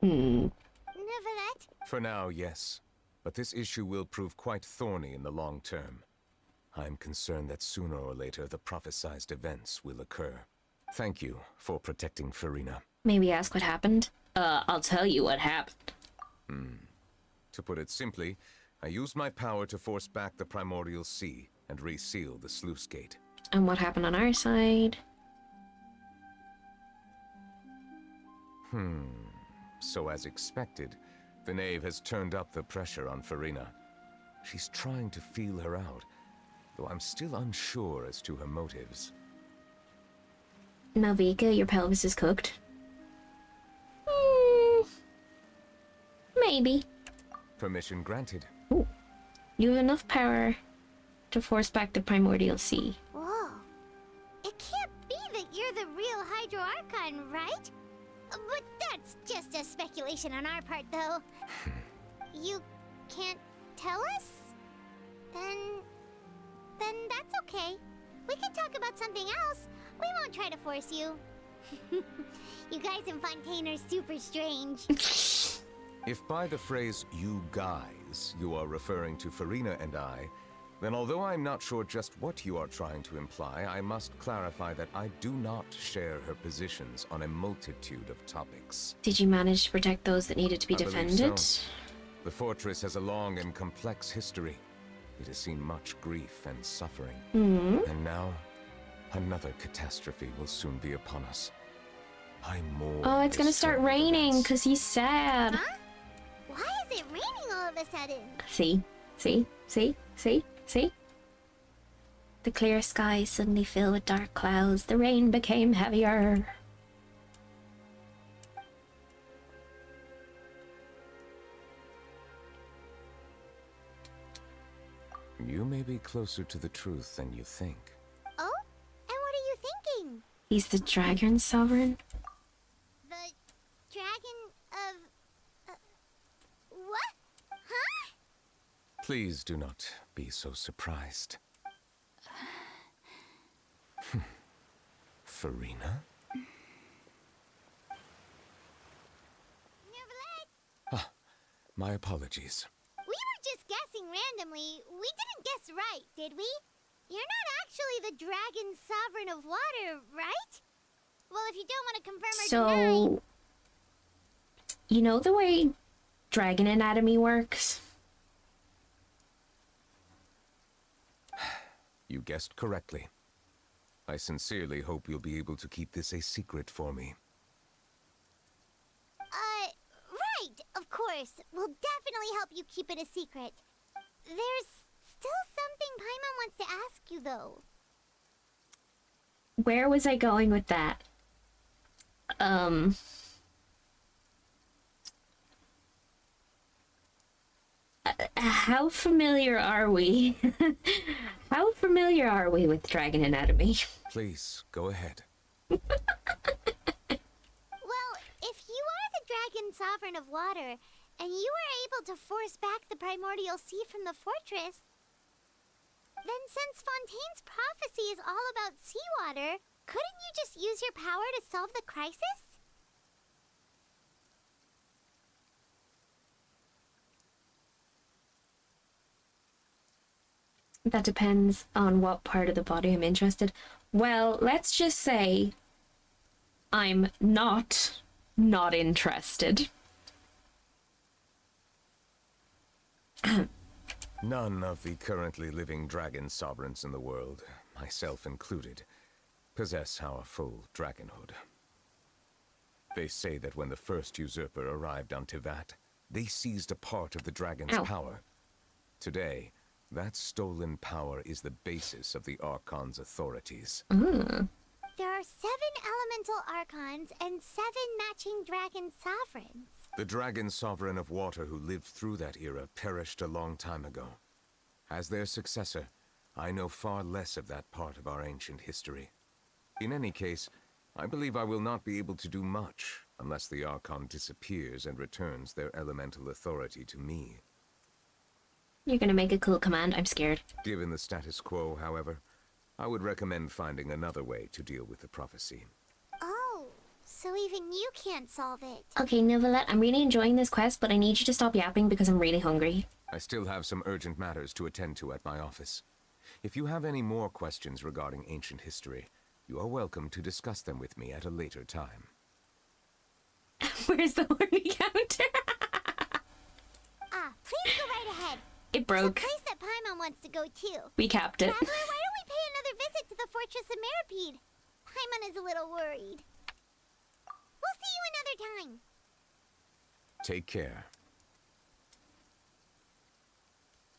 Neuvillette? For now, yes. But this issue will prove quite thorny in the long term. I'm concerned that sooner or later the prophesized events will occur. Thank you for protecting Farina. Maybe ask what happened? I'll tell you what happened. To put it simply, I used my power to force back the primordial sea and reseal the sluice gate. And what happened on our side? So as expected, the knave has turned up the pressure on Farina. She's trying to feel her out, though I'm still unsure as to her motives. Malvika, your pelvis is cooked. Maybe. Permission granted. Ooh. You have enough power to force back the primordial sea. Whoa. It can't be that you're the real Hydro Archon, right? But that's just a speculation on our part, though. You can't tell us? Then that's okay. We can talk about something else. We won't try to force you. You guys in Fontaine are super strange. If by the phrase, you guys, you are referring to Farina and I, then although I'm not sure just what you are trying to imply, I must clarify that I do not share her positions on a multitude of topics. Did you manage to protect those that needed to be I believe defended? so. The fortress has a long and complex history. It has seen much grief and suffering. And now, another catastrophe will soon be upon us. I'm more. Oh, it's gonna start raining because he's sad. Huh? Why is it raining all of a sudden? See? See? See? See? See? The clear skies suddenly filled with dark clouds. The rain became heavier. You may be closer to the truth than you think. Oh? And what are you thinking? He's the dragon sovereign? The dragon of... what? Huh? Please do not be so surprised. Farina? Ah, my apologies. We were just guessing randomly. We didn't guess right, did we? You're not actually the dragon sovereign of water, right? Well, if you don't want to confirm or deny... So, you know the way dragon anatomy works? You guessed correctly. I sincerely hope you'll be able to keep this a secret for me. Right, of course. We'll definitely help you keep it a secret. There's still something Paimon wants to ask you, though. Where was I going with that? How familiar are we? How familiar are we with dragon anatomy? Please, go ahead. Well, if you are the dragon sovereign of water, and you were able to force back the primordial sea from the fortress, then since Fontaine's prophecy is all about seawater, couldn't you just use your power to solve the crisis? That depends on what part of the body I'm interested. Well, let's just say I'm not interested. None of the currently living dragon sovereigns in the world, myself included, possess our full dragonhood. They say that when the first usurper arrived on Tivat, they seized a part of the dragon's power. Today, that stolen power is the basis of the Archon's authorities. There are 7 elemental archons and 7 matching dragon sovereigns. The dragon sovereign of water who lived through that era perished a long time ago. As their successor, I know far less of that part of our ancient history. In any case, I believe I will not be able to do much unless the Archon disappears and returns their elemental authority to me. You're gonna make a cool command, I'm scared. Given the status quo, however, I would recommend finding another way to deal with the prophecy. Oh, so even you can't solve it. Okay, Nicolette, I'm really enjoying this quest, but I need you to stop yapping because I'm really hungry. I still have some urgent matters to attend to at my office. If you have any more questions regarding ancient history, you are welcome to discuss them with me at a later time. Where's the horny counter? Please go right ahead. It broke. It's a place that Paimon wants to go too. We capped it. Traveler, why don't we pay another visit to the Fortress of Meripede? Paimon is a little worried. We'll see you another time. Take care.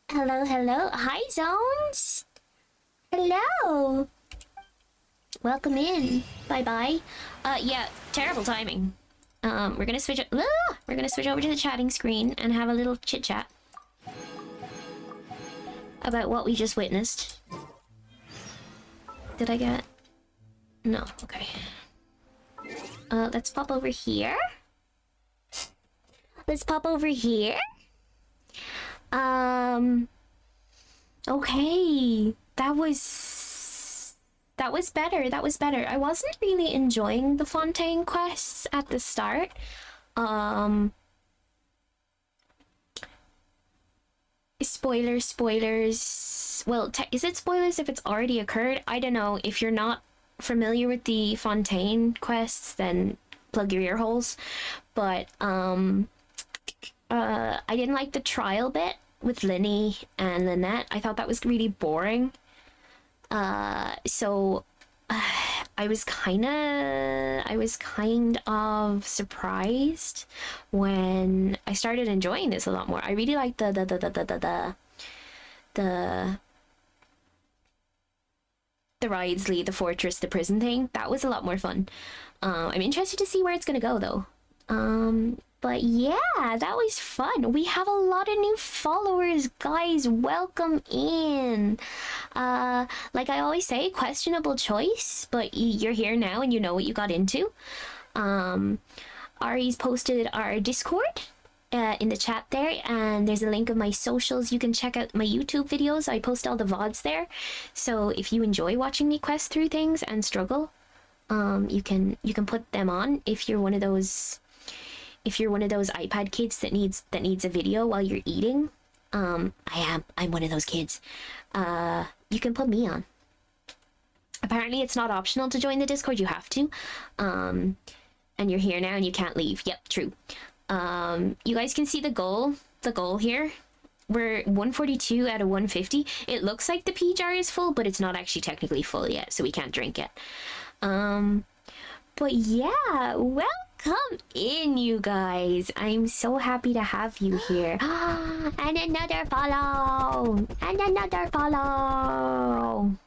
Hello, hello. Hi, Zones. Hello. Welcome in. Bye-bye. Yeah, terrible timing. We're gonna switch over to the chatting screen and have a little chit-chat about what we just witnessed. Did I get... No, okay. Let's pop over here. Let's pop over here. Okay. That was better. That was better. I wasn't really enjoying the Fontaine quests at the start. Spoilers. Well, is it spoilers if it's already occurred? I don't know. If you're not familiar with the Fontaine quests, then plug your ear holes. But, I didn't like the trial bit with Linny and Lynette. I thought that was really boring. So I was kind of surprised when I started enjoying this a lot more. I really like the the rides lead, the fortress, the prison thing. That was a lot more fun. I'm interested to see where it's gonna go though. But yeah, that was fun. We have a lot of new followers, guys. Welcome in. Like I always say, questionable choice, but you're here now and you know what you got into. Ari's posted our Discord in the chat there, and there's a link of my socials. You can check out my YouTube videos. I post all the VODs there. So if you enjoy watching me quest through things and struggle, you can put them on if you're one of those iPad kids that needs a video while you're eating. I'm one of those kids. You can put me on. Apparently it's not optional to join the Discord, you have to. And you're here now and you can't leave. Yep, true. You guys can see the goal here. We're 142 out of 150. It looks like the P jar is full, but it's not actually technically full yet, so we can't drink it. But yeah, welcome in, you guys. I'm so happy to have you here. And another follow! And another follow!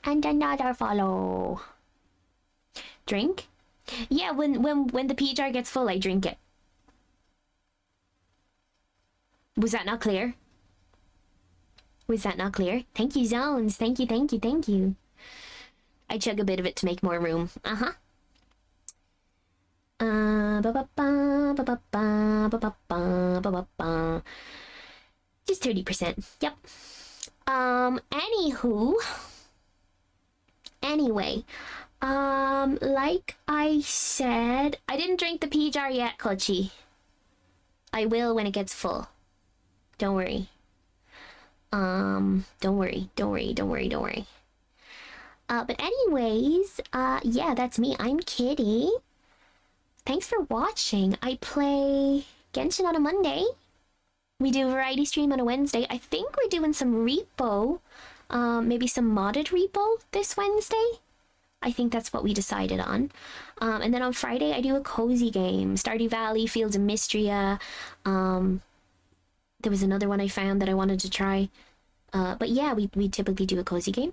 And another follow. Drink? Yeah, when the P jar gets full, I drink it. Was that not clear? Was that not clear? Thank you, Zones. Thank you, thank you, thank you. I chug a bit of it to make more room. Uh-huh. Just 30%. Yep. Anywho. Anyway. Like I said, I didn't drink the P jar yet, Clutchy. I will when it gets full. Don't worry. Don't worry. But anyways, yeah, that's me. I'm Kitty. Thanks for watching. I play Genshin on a Monday. We do a variety stream on a Wednesday. I think we're doing some repo. Maybe some modded repo this Wednesday. I think that's what we decided on. And then on Friday, I do a cozy game. Stardew Valley, Fields of Mystria. There was another one I found that I wanted to try. But yeah, we typically do a cozy game.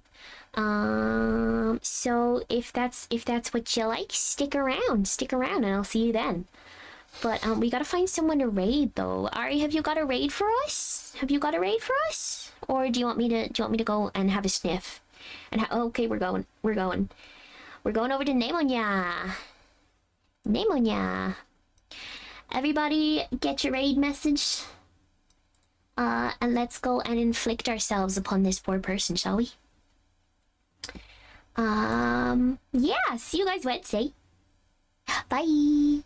So if that's what you like, stick around and I'll see you then. But we gotta find someone to raid though. Ari, have you got a raid for us? Or do you want me to go and have a sniff? And okay, we're going over to Nemonia. Everybody get your raid message. And let's go and inflict ourselves upon this poor person, shall we? Yeah, see you guys Wednesday. Bye.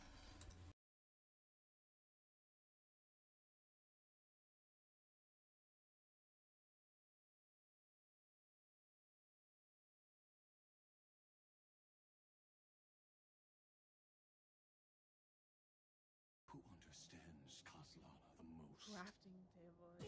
Crafting table.